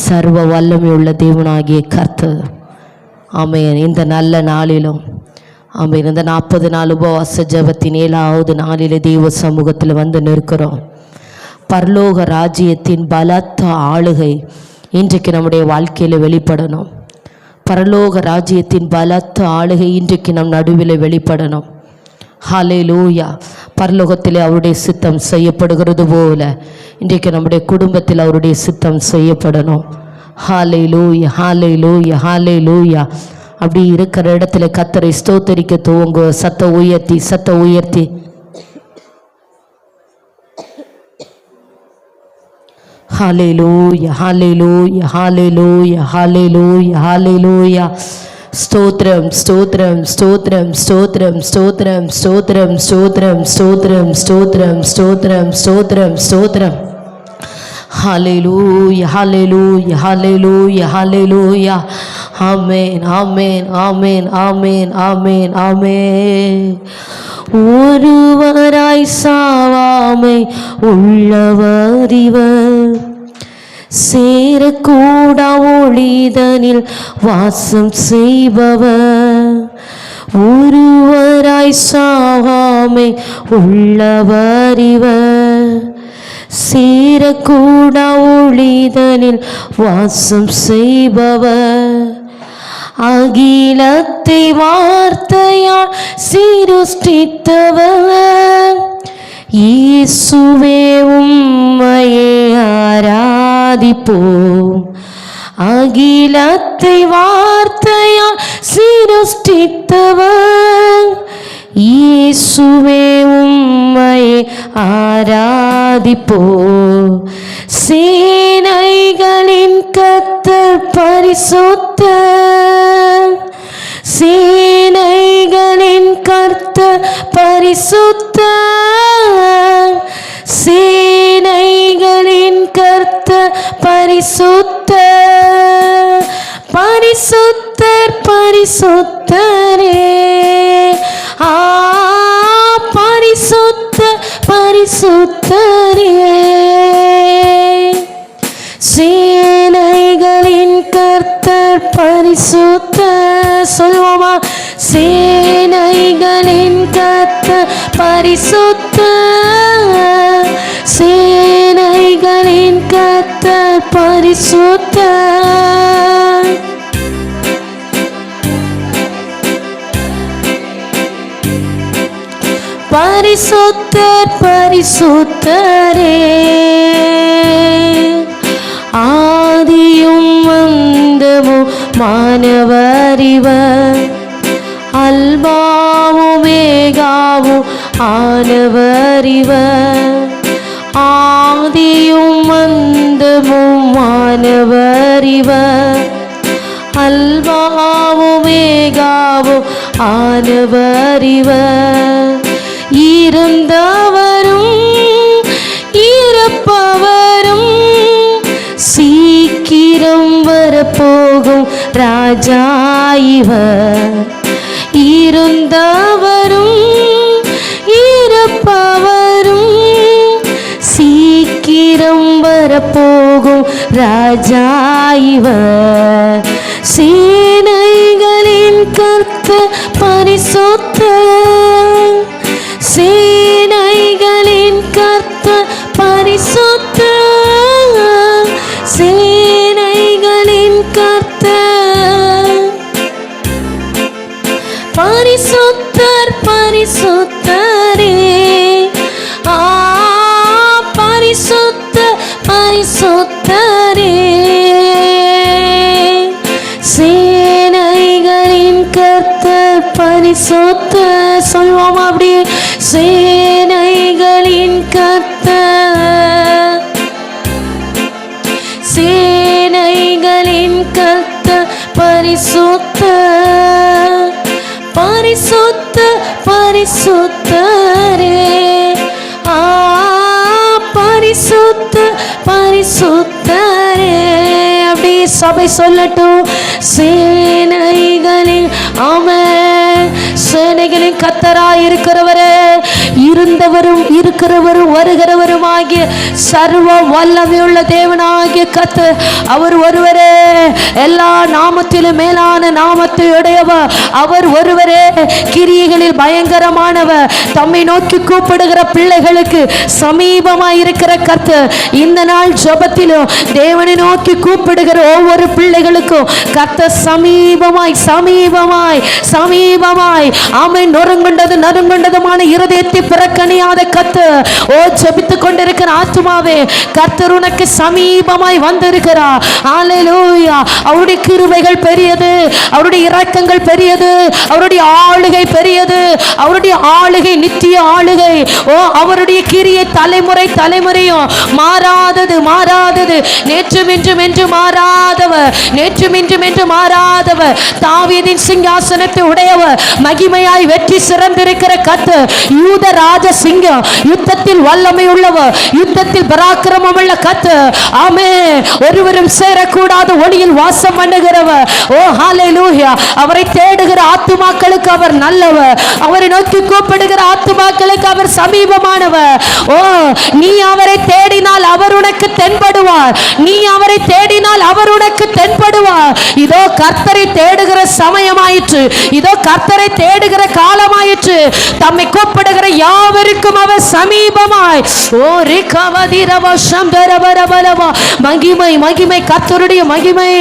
சர்வ வல்லமை உள்ள தேவனாகிய கர்த்தர். ஆமென். இந்த நல்ல நாளிலும் ஆமென். இந்த 40 நாள் உபவாச ஜெபத்தின் 7வது நாளிலே தெய்வ சமூகத்தில் வந்து நிற்கிறோம். பரலோக ராஜ்யத்தின் பலத்த ஆளுகை இன்றைக்கு நம்முடைய வாழ்க்கையில் வெளிப்படணும். பரலோக ராஜ்யத்தின் பலத்த ஆளுகை இன்றைக்கு நம் நடுவில் வெளிப்படணும். ஹல்லேலூயா. பரலோகத்திலே அவருடைய சித்தம் செய்யப்படுகிறது போல இன்றைக்கு நம்முடைய குடும்பத்தில் அவருடைய சித்தம் செய்யப்படணும். ஹல்லேலூயா, ஹல்லேலூயா, ஹல்லேலூயா. அப்படி இருக்கிற இடத்துல கர்த்தரை ஸ்தோத்தரிக்க துவங்க. சத்த உயர்த்தி ஹல்லேலூயா, ஹல்லேலூயா, ஹல்லேலூயா, ஹல்லேலூயா, ஹல்லேலூயா. ஸ்தோத்திரம், ஸ்தோத்திரம், ஸ்தோத்திரம், ஸ்தோத்திரம், ஸ்தோத்திரம், ஸ்தோத்திரம், ஸ்தோத்திரம், ஸ்தோத்திரம், ஸ்தோத்திரம், ஸ்தோத்திரம், ஸ்தோத்திரம், ஸ்தோத்திரம். ஹல்லேலூயா, ஹல்லேலூயா, ஹல்லேலூயா, ஹல்லேலூயா. ஆமென், ஆமென், ஆமென், ஆமென், ஆமென், ஆமென். ஒருவராய் சாவாமை உள்ளவர் இவர், சேரக்கூடா ஒளிதனில் வாசம் செய்பவர். ஒருவராய் சாவாமை உள்ளவர் இவர், சேரக்கூடா ஒளிதனில் வாசம் செய்பவர். அகிலத்தை வார்த்தையால் சிருஷ்டித்தவர், இயேசுவே உம்மையே ஆராதிப்போம். அகிலத்தை வார்த்தையால் சிருஷ்டித்தவர், இயேசுவே உம்மையே ஆராதிப்போம். சேனைகளின் கர்த்தர் பரிசுத்தர், சேனைகளின் கர்த்தர் பரிசுத்தர், சேனைகளின் கர்த்தர் பரிசுத்தர். பரிசுத்தர் பரிசுத்தரே, பரிசுத்தர் பரிசுத்தரே. சேனைகளின் கர்த்தர் பரிசுத்தர். சொல்லுவோமா? சேனைகளின் கர்த்தர் பரிசுத்தர், சேனைகளின் கர்த்தர் பரிசுத்தர். பரிசுத்தர் பரிசுத்தரே, ஆதியும் அந்தமும் மானவர் இவர், அல்பாவும் மேகாவும் ஆனவர் இவர். ஆதியும் அந்தமும் மானவர் இவர், அல்பாவும் மேகாவும் ஆனவர் இவர். இருந்தவரும் இருப்பவரும் சீக்கிரம் வரப்போகும் ராஜா இவர். இருந்தவரும் இருப்பவரும் சீக்கிரம் வரப்போகும் ராஜா இவர். சேனைகளின் கர்த்தர் பரிசுத்தர், சேனைகளின் கர்த்தர் பரிசுத்தர், சேனைகளின் கர்த்தர் பரிசுத்தர் பரிசுத்தரே, பரிசுத்தர் பரிசுத்தரே. சேனைகளின் கர்த்தர் பரிசுத்தர். சொல்வோமா அப்படி? சேனைகளின் கர்த்தர், சேனைகளின் கர்த்தர் பரிசுத்தர், பரிசுத்தர் பரிசுத்தரே, பரிசுத்தர் பரிசுத்தரே. அப்படி சபை சொல்லட்டும். சேனைகளின் ஆமென். சேனைகளின் கர்த்தராய் இருக்கிறவரே, இருந்தவரும் இருக்கிறவரும் வருகிறவருமாகிய சர்வ வல்லமையுள்ள தேவனாகிய கர்த்தர் அவர் ஒருவரே எல்லா நாமத்திலும் மேலான நாமத்தை உடையவர். அவர் ஒருவரே கிரியைகளில் பயங்கரமானவர். தம்மை நோக்கி கூப்பிடுகிற பிள்ளைகளுக்கு சமீபமாய் இருக்கிற கர்த்தர். இந்த நாள் ஜெபத்திலும் தேவனை நோக்கி கூப்பிடுகிற ஒவ்வொரு பிள்ளைகளுக்கும் கர்த்தர் சமீபமாய் சமீபமாய் சமீபமாய் ஆமென். நொறுங்குண்டதுமான இருதயத்தை பிறக்கணியாத கர்த்தர், ஓ ஜெபித்துக் கொண்டிருக்கிற ஆத்துமாவே, கர்த்தர் உனக்கு சமீபமாய் வந்திருக்கிறார். ஹல்லேலூயா. அவருடைய கிருபைகள் பெரியது, அவருடைய இரக்கங்கள் பெரியது, அவருடைய ஆளுகை பெரியது, அவருடைய ஆளுகை நித்திய ஆளுகை. ஓ அவருடைய கிரியை தலைமுறை தலைமுறையும் மாறாதது மாறாதது. நேற்றும் இன்றும் என்று மாறாதவர், நேற்றும் இன்றும் என்று மாறாதவர். தாவீதின் சிங்காசனத்தை உடையவர், மகிமையாய் வெற்றி சிறந்திருக்கிற கர்த்தர், யூத ராஜ சிங்கம், யுத்தத்தில் வல்லமை உள்ளவர், யுத்தத்தில் பராக்கிரமம் உள்ள கர்த்தர். ஆமென். ஒருவரும் சேரக்கூடாத ஒளியில் வாசம் பண்ணுகிறவர். ஓ ஹல்லேலூயா. அவரை தேடுகிற ஆத்துமாக்களுக்கு அவர் நல்லவர், அவரை நோக்கி கூப்பிடுகிற ஆத்துமாக்களுக்கு அவர் சமீபமானவர். ஓ நீ அவரை தேடினால் அவர் உனக்கு தென்படுவார், நீ அவரை தேடினால் அவர் உனக்கு தென்படுவார். இதோ கர்த்தரை தேடுகிற சமயமாயிற்று, இதோ கர்த்தரை தேடுகிற காலமாயிற்று. தம்மை கூப்பிடுகிற யாவருக்கும் அவர் சமீபமாய். ஓ ரிகவதிரவ சம்பரபரபலவா. மகிமை மகிமை கர்த்தருடைய மகிமை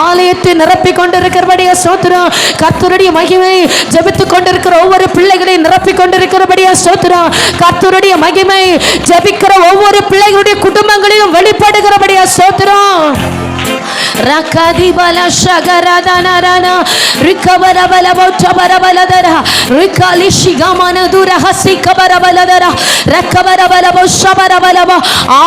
ஆலயத்தை நிரப்பிக் கொண்டிருக்கிறபடியா ஸ்தோத்திரம். கர்த்தருடைய மகிமை ஜெபித்துக் கொண்டிருக்கிற ஒவ்வொரு பிள்ளைகளை நிரப்பிக் கொண்டிருக்கிறபடியா ஸ்தோத்திரம். கர்த்தருடைய மகிமை ஜெபிக்கிற ஒவ்வொரு பிள்ளைகளுடைய குடும்பங்களிலும் வெளிப்படுகிறபடியா ஸ்தோத்திரம். ரகதிபல ஷகரதனரன ரிகவரபலபோச்சபரபலதர ரிகலிஷிகமனதுரஹசிகபரபலதர ரகவரபலபோஷபரபலப.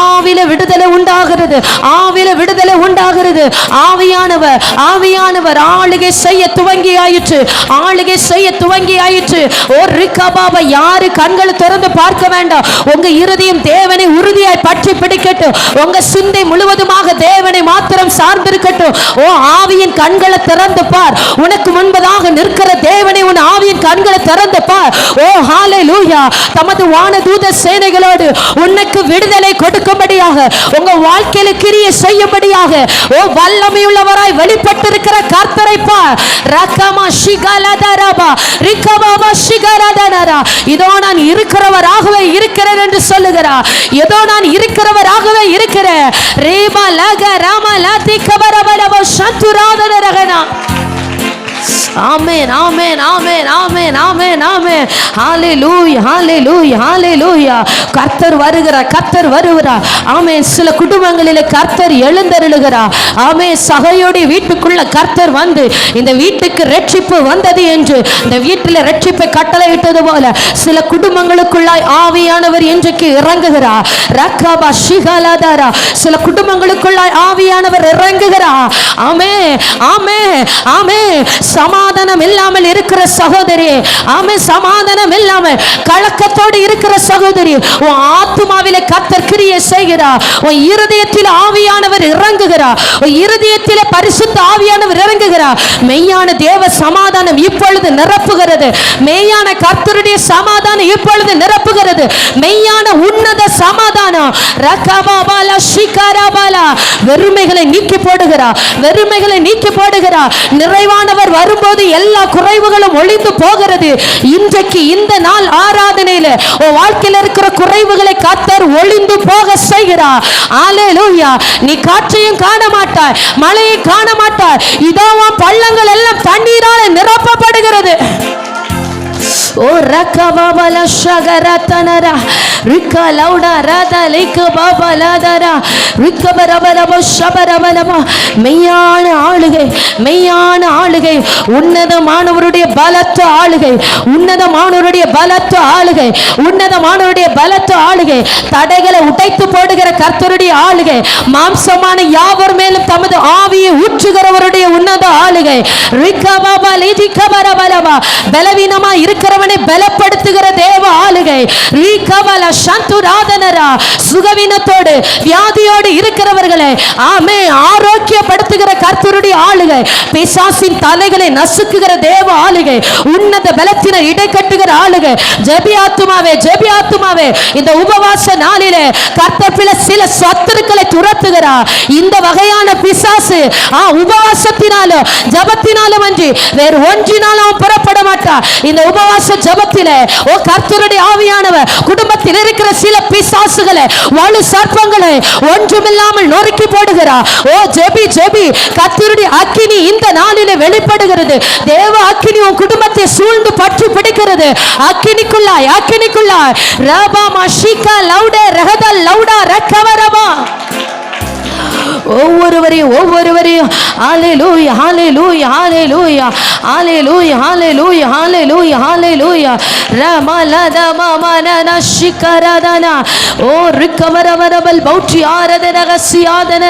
ஆவில விடுதலை உண்டாகிறது, ஆவில விடுதலை உண்டாகிறது. ஆவியானவர் ஆவியானவர் ஆளுகை செய்ய துவங்கி ஆயிற்று, ஆளுகை செய்ய துவங்கி ஆயிற்று. ஓ ரிகபாபா. யாரு கண்களை திறந்து பார்க்க வேண்டாம், உங்க இருதயம் தேவனை உறுதியாய் பற்றி பிடிக்கட்டும். உங்க சிந்தை முழுவதுமாக தேவனை மாத்திரம் சார்ந்திருக்கட்டும். ஓ ஆவியின் கண்களை திறந்து பார். உனக்கு முன்பதாக நிற்கிற தேவனை உன் ஆவியின் கண்களை திறந்து பார். ஓ ஹல்லேலூயா. தமது வானதூத சேனைகளோடு உனக்கு விடுதலை கொடுக்கும்படியாக, உங்க வாழ்க்கையில கிரியை செய்யும்படியாக, ஓ வல்லமையுள்ளவராய் வெளிப்பட்டிருக்கிற கர்த்தரை பார். ரகமா ஷிகலதரபா ரிகபாபா ஷிகலதனரா. இதோ நான் இருக்கிறவராகவே இருக்கிறேன் என்று சொல்லுகிறார். ஏதோ நான் இருக்கிறவராகவே இருக்கிறேன். ரேபா லக ராம லாதி கபரபலவ சந்துராதனரகனா. ஆமென் ஆமென் ஆமென் ஆமென் ஆமென் ஆமென். ஹல்லேலூயா ஹல்லேலூயா ஹல்லேலூயா. கர்த்தர் வருகிறார், கர்த்தர் வருகிறார். ஆமென். சில குடும்பங்களிலே கர்த்தர் எழுந்தருளுகிறார். ஆமென். சகையோட வீட்டுக்குள்ள கர்த்தர் வந்து இந்த வீட்டுக்கு ரட்சிப்பு வந்தது என்று இந்த வீட்டில் ரட்சிப்பை கட்டளையிட்டது போல சில குடும்பங்களுக்குள்ளாய் ஆவியானவர் இன்றைக்கு இறங்குகிறார். ரக்கபா ஷிகலதரா. சில குடும்பங்களுக்குள்ளாய் ஆவியானவர் இறங்குகிறார். ஆமென் ஆமென் ஆமென். சமாதானம் இல்லாமல் இருக்கிற சகோதரி, ஆமென், சமாதானம் இல்லாமல் கலக்கத்தோடு இருக்கிற சகோதரி, உன் ஆத்துமாவிலே கர்த்தர் கிரியை செய்கிறார். உன் இருதயத்தில் ஆவியானவர் இறங்குகிறார், உன் இருதயத்தில் பரிசுத்த ஆவியானவர் இறங்குகிறார். மெய்யான தேவ சமாதானம் இப்பொழுது நிரப்புகிறது, மெய்யான கர்த்தருடைய சமாதானம் இப்பொழுது நிரப்புகிறது, மெய்யான உன்னத சமாதானம். ரகபாபால ஷிகரபாலா. வெறுமைகளை நீக்கி போடுகிறார், வெறுமைகளை நீக்கி போடுகிறார். நிறைவானவர் வரும்போது எல்லா குறைவுகளும் ஒளிந்து போகிறது. இன்றைக்கு இந்த நாள் ஆராதனையில உன் வாழ்க்கையில் இருக்கிற குறைவுகளை கர்த்தர் ஒளிந்து போக செய்கிறார். ஹல்லேலூயா. நீ காற்றையும் காண மாட்டாய், மழையை காண மாட்டாய். இதோ பள்ளங்கள் எல்லாம் தண்ணீரால் நிரப்பப்படுகிறது. ஓ ரகபாபல ஷகரதனரா ரிகலௌடா ரதலிக பாபலதரா ரிகபரபலப ஷபரபலப. மெய்யான ஆளுகை, மெய்யான ஆளுகை, உன்னதமானவருடைய பலத்த ஆளுகை, உன்னதமானவருடைய பலத்த ஆளுகை, உன்னதமானவருடைய பலத்த ஆளுகை. தடைகளை உடைத்து போடுகிற கர்த்தருடைய ஆளுகை, மாம்சமான யாவர் மேலும் தமது ஆவியை ஊற்றுகிறவருடைய உன்னத ஆளுகை. ரிகபாபா லிதிகபரபலப. பலவீனமா இருக்கிறவனை பலப்படுத்துகிற தேவ ஆளுகை. ரிகபல சந்துராதனரா. சுகவீனத்தோடு வியாதியோடு இருக்கிறவர்களை ஆமே ஆரோக்கியப்படுத்துகிற கர்த்தருடைய ஆளுகை, பிசாசின் தலைகளை நசுக்குகிற தேவ ஆளுகை, உன்னத பலத்தின இடை கட்டுகிற ஆளுகை. ஜெபியாத்துமாவே, ஜெபியாத்துமாவே, இந்த உபவாச நாளிலே கர்த்தர் சில சத்துருக்களை துரத்துகிறார். இந்த வகையான பிசாசு உபவாசத்தினாலும் ஜபத்தினாலும் அன்றி வேறு ஒன்றினாலும் புறப்பட மாட்டார். இந்த உபவாச ஜபத்திலே கர்த்தருடைய ஆவியானவர் குடும்பத்தில் இருக்கிற சில பிசாசுகளை, வலு சர்ப்பங்களை ஒன்றுமில்லாமல் நொறுக்கி போடுகிறார். ஜெபி ஜெபி, கர்த்தருடைய அக்கினி இந்த நாளிலே வெளிப்படுகிறது. தேவ அக்கினி உன் குடும்பத்தை சூழ்ந்து பற்றி பிடிக்கிறது. அக்கினிக்குள்ளாய், அக்கினிக்குள்ளாய். ரபா மஷிகா லவுடே ரஹதா லவுடா ரக்கவரபா. ஒவ்வொருவரையும் ஹல்லேலூயா, ஹல்லேலூயா, ஹல்லேலூயா, ஹல்லேலூயா, ஹல்லேலூயா, ஹல்லேலூயா, ஹல்லேலூயா. ரமலதமமனன ஷிகரதன ஓ ரிக்கவரவரபல் பௌட்சி ஆரதன ரசியாதன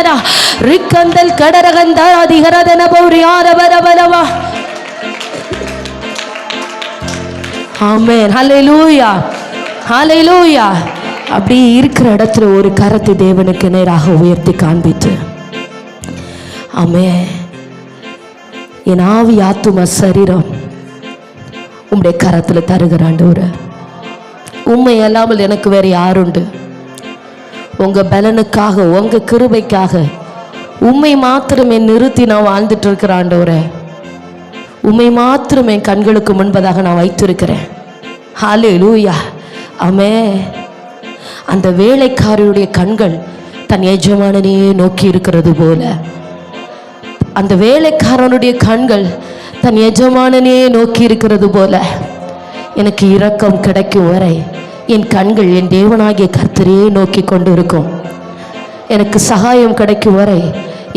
ரிக்கந்தல் கடரகந்தாதிகரதன பௌரி ஆரவரவரவா. ஆமென். ஹல்லேலூயா, ஹல்லேலூயா. அப்படி இருக்கிற இடத்துல ஒரு கரத்தை தேவனுக்கு நேராக உயர்த்தி காண்பித்து, ஆமென், என் ஆவி ஆத்தும சரீரம் உம்முடைய கரத்துல தருகிற ஆண்டவரே, உம்மை அல்லாமல் எனக்கு வேற யாருண்டு? உங்க பலனுக்காக, உங்க கிருபைக்காக உம்மை மாத்திரமே நிறுத்தி நான் வாழ்ந்துட்டு இருக்கிற ஆண்டவரே, உம்மை மாத்திரம் என் கண்களுக்கு முன்பதாக நான் வைத்திருக்கிறேன். ஹல்லேலூயா. ஆமென். அந்த வேலைக்காரருடைய கண்கள் தன் எஜமானனையே நோக்கி இருக்கிறது போல, அந்த வேலைக்காரனுடைய கண்கள் தன் எஜமானனையே நோக்கி இருக்கிறது போல, எனக்கு இரக்கம் கிடைக்கும் வரை என் கண்கள் என் தேவனாகிய கர்த்தரையே நோக்கி கொண்டு இருக்கும். எனக்கு சகாயம் கிடைக்கும் வரை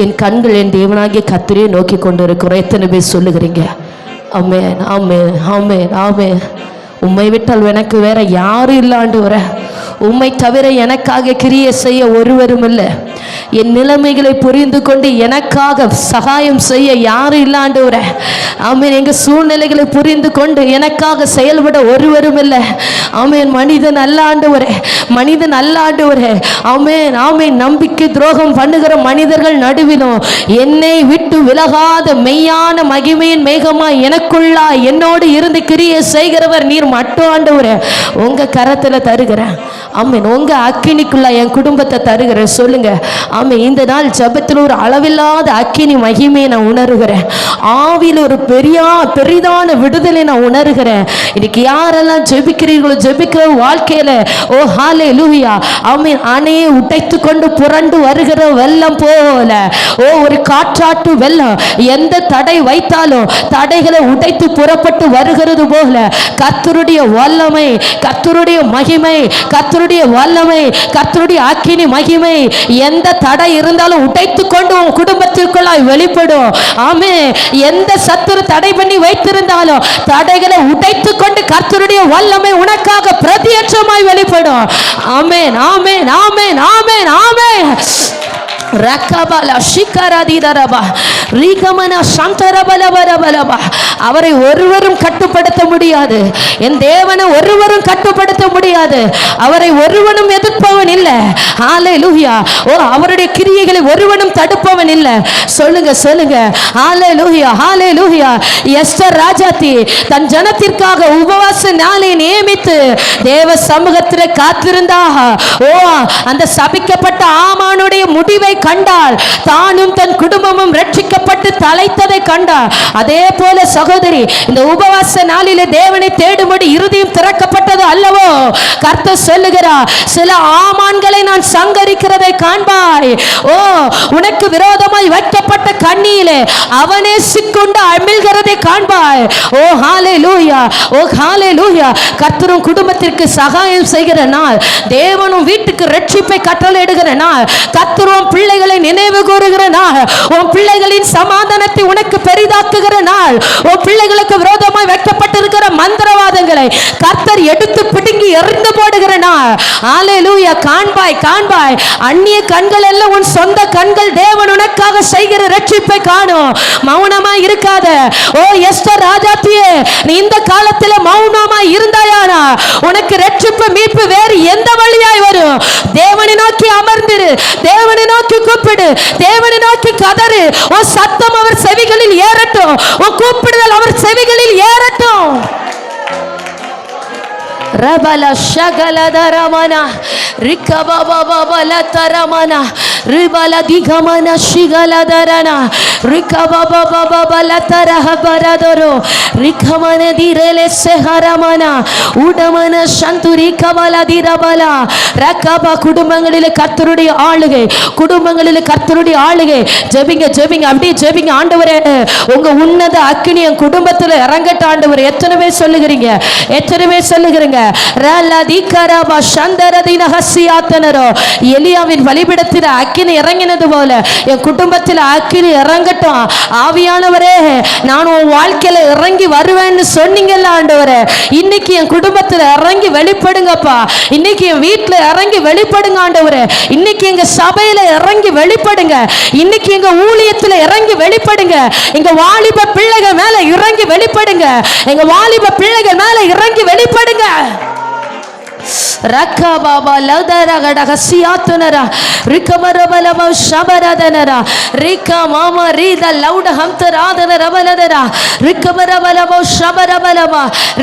என் கண்கள் என் தேவனாகிய கர்த்தரையே நோக்கி கொண்டு இருக்கிறோம். எத்தனை பேர் சொல்லுகிறீங்க? ஆமென், ஆமென், ஆமென், ஆமென். உம்மை விட்டால் எனக்கு வேற யாரும் இல்லாண்டு வர, உம்மை தவிர எனக்காக கிரியை செய்ய ஒருவரும் இல்லை. என் நிலைமைகளை புரிந்து கொண்டு எனக்காக சகாயம் செய்ய யாரும் இல்லாண்டு வர, ஆமீன். எங்க சூழ்நிலைகளை புரிந்து கொண்டு எனக்காக செயல்பட ஒருவரும் இல்லை. ஆமீன். மனிதன் அல்ல ஆண்டவரே, மனிதன் அல்ல ஆண்டவரே. ஆமீன், ஆமீன். நம்பிக்கை துரோகம் பண்ணுகிற மனிதர்கள் நடுவிலும் என்னை விட்டு விலகாத மெய்யான மகிமையின் மேகமாய் எனக்குள்ளா என்னோடு இருந்து கிரியை செய்கிறவர் நீர் மட்டும் ஆண்டவரே. உங்க கரத்துல தருகிறேன். ஆமீன். உங்க அக்கினிக்குள்ள என் குடும்பத்தை தருகிறேன். சொல்லுங்க. ஆமீன். இந்த நாள் ஜபத்தில் ஒரு அளவில்லாத அக்கினி மகிமையை நான் உணர்கிறேன். ஆவியில் ஒரு பெரிதான விடுதலை நான் உணர்கிறேன். இன்னைக்கு யாரெல்லாம் ஜெபிக்கிறீர்களோ, ஜெபிக்கிற வாழ்க்கையில ஓ ஹல்லேலூயா, ஆமீன், அணையை உடைத்து கொண்டு புரண்டு வருகிற வெள்ளம் போல, ஒரு காற்றாட்டு வெள்ளம் எந்த தடை வைத்தாலும் தடைகளை உடைத்து புறப்பட்டு வருகிறது போல, கர்த்தருடைய வல்லமை, கர்த்தருடைய மகிமை, கர்த்தருடைய வல்லமை, கர்த்தருடைய அக்கினி மகிமை எந்த தடை இருந்தாலும் உடைத்து கொண்டு உன் குடும்பத்திற்குள்ளாய் வெளிப்படும். ஆமே. எந்த சத்துரு தடை பண்ணி வைத்திருந்தாலும் தடைகளை உடைத்து கொண்டு கர்த்தருடைய வல்லமை உனக்காக பிரத்யட்சமாய் வெளிப்படும். ஆமென், ஆமென், ஆமென், ஆமென், ஆமென். ரக்கபல ஷிகரதிதரபா ரீகமன சந்தரபலபலபலபா. அவரை ஒருவரும் கட்டுப்படுத்த முடியாது. என் தேவனை ஒருவரும் கட்டுப்படுத்த முடியாது. அவரை ஒருவனும் எதிர்ப்பவன் இல்லை. ஹல்லேலூயா. அவருடைய கிரியைகளை ஒருவனும் தடுப்பவன் இல்லை. சொல்லுங்க, சொல்லுங்க. ஹல்லேலூயா, ஹல்லேலூயா. எஸ்தர் ராஜாத்தி தன் ஜனத்திற்காக உபவாச நாளை நியமித்து தேவ சமூகத்தில் காத்திருந்தா. அந்த சபிக்கப்பட்ட ஆமானுடைய முடிவை கண்டால் தானும் தன் குடும்பமும் ரட்சிக்கப்பட்டு தலைத்ததை கண்டார். அதே போல சகோதரி, இந்த உபவாச நாளிலே தேவனை தேடும்படி இருதயம் திறக்கப்பட்டது அல்லவோ? கர்த்தர் சொல்லுகிறார், சில ஆமான்களை நான் சங்கரிக்கிறதை காண்பாய். உனக்கு விரோதமாய் வைக்கப்பட்ட கண்ணியிலே அவனே சிக்குண்டு அமிழ்கிறதை காண்பாய். ஓ ஹல்லேலூயா, ஓ ஹல்லேலூயா. கர்த்தரும் குடும்பத்திற்கு சகாயம் செய்கிற நாள், தேவனும் வீட்டுக்கு ரட்சிப்பை கட்டளையிடுகிற நாள், கர்த்தரும் பிள்ளைகளை நினைவு கூறுகிற நாள், உன் பிள்ளைகளின் சமாதானத்தை உனக்கு பெரிதாக்குகிற நாள், உன் பிள்ளைகளுக்கு விரோதமாய் வைக்கப்பட்டிருக்கிற மந்திரவாதங்களை கர்த்தர் எடுத்து பிடுங்கி எறிந்து போடுகிற நாள். ஹல்லேலூயா. காண்பாய் காண்பாய், அந்நிய கண்கள் எல்லாம் உன் சொந்த கண்கள் தேவன் உனக்காக செய்கிற ரட்சிப்பை காணும். மௌனமா இருக்காத. ஓ எஸ்தர் ராஜாத்தியே, நீ இந்த காலத்துல மௌனமா இருந்தாயானா உனக்கு ரட்சிப்பு மீட்பு வேறு எந்த வழியாய் வரும்? தேவனை நோக்கி அமர்ந்திரு, தேவனை நோக்கி கூப்பிடு, தேவனை நோக்கி கதறு. உன் சத்தம் அவர் செவிகளில் ஏறட்டும், உன் கூப்பிடுதல் அவர் செவிகளில் ஏறட்டும். ரபல ஷகலதரமன ரிகபபபல தரமன ரிபல திகமன ஷிகலதரன ரிகபபபபல தரஹபரதரோ ரிகமன திரலே செஹரமன உடமன சந்துரி கமல திரபல ரகப. குடும்பங்களில் கர்த்தருடைய ஆளுகை, குடும்பங்களில் கர்த்தருடைய ஆளுகை. ஜெபிங்க ஜெபிங்க, அப்படியே ஜெபிங்க. ஆண்டவரே, உங்க உன்னத அக்கினி என் குடும்பத்தில் இறங்கட்ட ஆண்டவரே. எத்தனை பேர் சொல்லுகிறீங்க? எத்தனை பேர் சொல்லுகிறீங்க? எலியாவின் வழிபடத்தில் அக்கினி இறங்கினது போல என் குடும்பத்தில் அக்கினி இறங்கட்டும். ஆவியானவரே, நான் உன் வாழ்க்கையில இறங்கி வருவேன்னு சொன்னீங்கல்ல ஆண்டவரே, இன்னைக்கு என் குடும்பத்தில் இறங்கி வெளிப்படுங்கப்பா. இன்னைக்கு என் வீட்டில் இறங்கி வெளிப்படுங்க ஆண்டவரே. இன்னைக்கு எங்க சபையில இறங்கி வெளிப்படுங்க. இன்னைக்கு எங்க ஊழியத்தில் இறங்கி வெளிப்படுங்க. எங்க வாலிப பிள்ளைகள் மேல இறங்கி வெளிப்படுங்க. எங்க வாலிப பிள்ளைகள் மேல இறங்கி வெளிப்படுங்க. ரக்கபாபா லதரகட சியாத்துனரா ரிகமரபலம ஷபரதனரா ரிகமாம ரீத லௌட ஹம்தராதன ரபலதரா ரிகமரபலம ஷபரபலம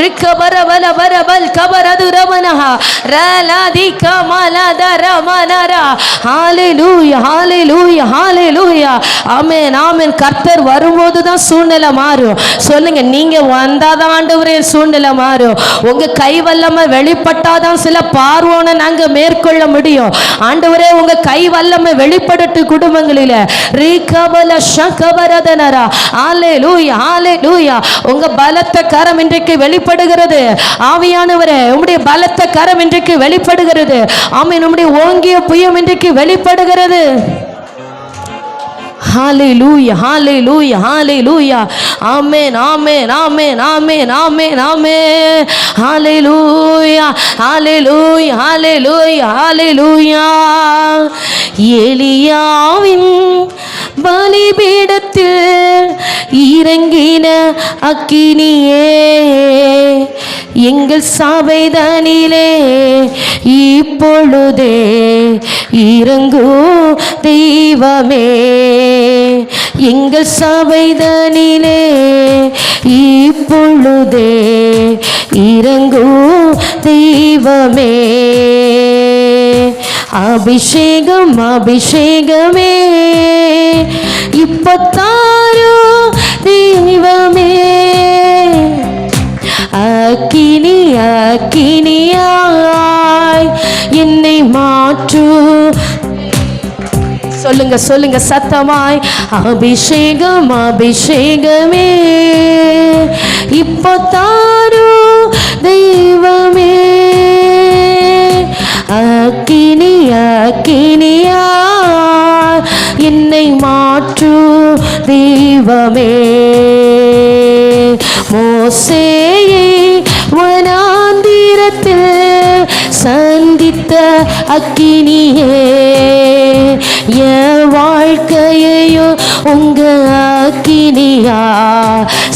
ரிகமரபலபரபல் கபரது ரமனஹா ரலதி கமலதரமனரா. ஹalleluya ஹalleluya ஹalleluya. ஆமென் ஆமென். கர்த்தர் வரும்போது தான் சூழ்நிலை மாறும். சொல்லுங்க, நீங்க வந்தாதான் ஆண்டவரே சூழ்நிலை மாறும். உங்க கை வல்லமை வெளிப்பட்டாதான் சில பார்வோனை நாங்க மேற்கொள்ள முடியும். ஆண்டவரே, உங்க கை வல்லமை வெளிப்படட்டு குடும்பங்களில. ரீகபல ஷகபரதனரா. ஹalleluya ஹalleluya. உங்க பலத்த கரம் இன்றைக்கு வெளிப்படுகிறது. ஆவியானவரே, உம்முடைய பலத்த கரம் இன்றைக்கு வெளிப்படுகிறது. ஆமென். உம்முடைய ஓங்கிய புயம் இன்றைக்கு வெளிப்படுகிறது. ஹalleluya ஹalleluya ஹalleluya. ஆமென் ஆமென் ஆமென் ஆமென் ஆமென் ஆமென். ஹalleluya ஹalleluya ஹalleluya ஹalleluya. எலியாவின் பலிபீடத்தில் இறங்கின அக்கினியே, எங்கள் சபைதனிலே இப்பொழுதே இறங்கும் தெய்வமே. எங்கள் சபைதனிலே இப்பொழுதே இறங்கும் தெய்வமே. அபிஷேகம் அபிஷேகமே இப்பத்தாரோ தெய்வமே. அக்கினி அக்கினியாய் என்னை மாற்று. சொல்லுங்க சொல்லுங்க சத்தமாய். அபிஷேகம் அபிஷேகமே இப்பத்தாரோ தெய்வமே. அக்கினி அக்கினியா என்னை மாற்று தெய்வமே. மோசேயை வனாந்திரத்தில் சந்தித்த அக்கினியே, என் வாழ்க்கையையும் உங்க அக்கினியா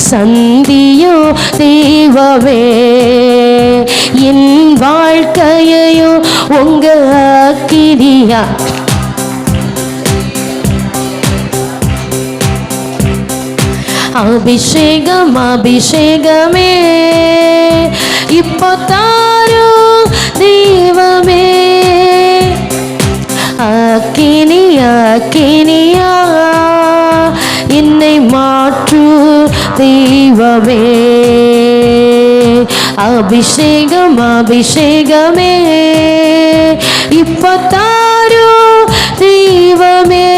சந்தியும் தெய்வமே. என் வாழ்க்கையையும் உங்க அக்கினியா. அபிஷேகம் அபிஷேகமே இப்போ தாரோ தெய்வமே. அக்கினி அக்கினியா என்னை மாற்று தெய்வமே. அபிஷேகம் அபிஷேகமே இப்போ தாரோ தெய்வமே.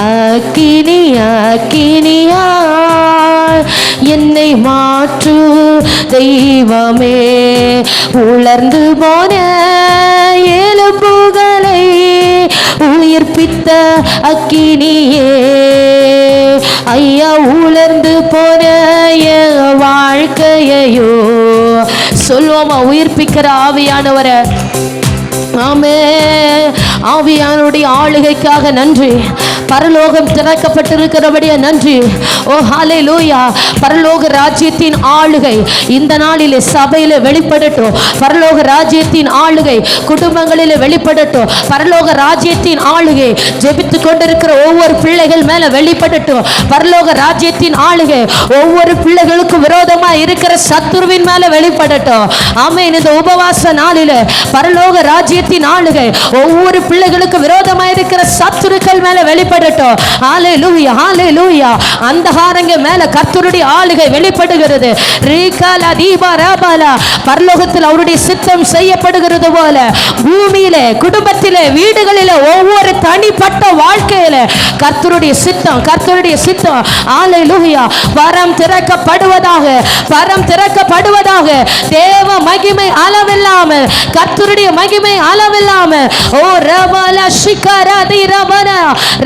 அக்கினி அக்கினியா என்னை மாற்று தெய்வமே. உலர்ந்து போன எலும்புகளை உயிர்ப்பித்த அக்கினியே, ஐயா உலர்ந்து போன வாழ்க்கையோ சொல்வா சொல்லுவோமா? உயிர்ப்பிக்கிற ஆவியானவரே, ஆமே. ஆவியானுடைய ஆளுகைக்காக நன்றி. பரலோகம் திறக்கப்பட்டிருக்கிறபடியே நன்றி. ஓ ஹல்லேலூயா. பரலோக ராஜ்யத்தின் ஆளுகை இந்த நாளிலே சபையிலே வெளிப்படட்டும். பரலோக ராஜ்யத்தின் ஆளுகை குடும்பங்களிலே வெளிப்படட்டும். பரலோக ராஜ்யத்தின் ஆளுகை ஜெபித்து கொண்டிருக்கிற ஒவ்வொரு பிள்ளைகள் மேல வெளிப்படட்டும். பரலோக ராஜ்யத்தின் ஆளுகை ஒவ்வொரு பிள்ளைகளுக்கும் விரோதமாக இருக்கிற சத்துருவின் மேல வெளிப்படட்டும். ஆமென். இந்த உபவாச நாளிலே பரலோக ராஜ்யத்தின் ஆளுகை ஒவ்வொரு பிள்ளைகளுக்கு விரோதமாக இருக்கிற சத்துருக்கள் மேல வெளிப்படட்டும். ஹல்லேலூயா, ஹல்லேலூயா. அந்தகாரங்க மேல கர்த்தருடைய ஆளுகை வெளிப்படுகிறது. ரீகாலா தீபா ராபாலா. பரலோகத்தில் அவருடைய சித்தம் செய்யப்படுகிறது போல பூமியிலே, குடும்பத்திலே, வீடுகளிலே, ஒவ்வொரு தனிப்பட்ட வாழ்க்கையிலே கர்த்தருடைய சித்தம், கர்த்தருடைய சித்தம். ஹல்லேலூயா. வரம் திறக்கப்படுவதாக, வரம் திறக்கப்படுவதாக. தேவ மகிமை அளவில்லாமல், கர்த்தருடைய மகிமை அளவில்லாமல். ஓ ரபாலா ஷிகாரா தி ரபனா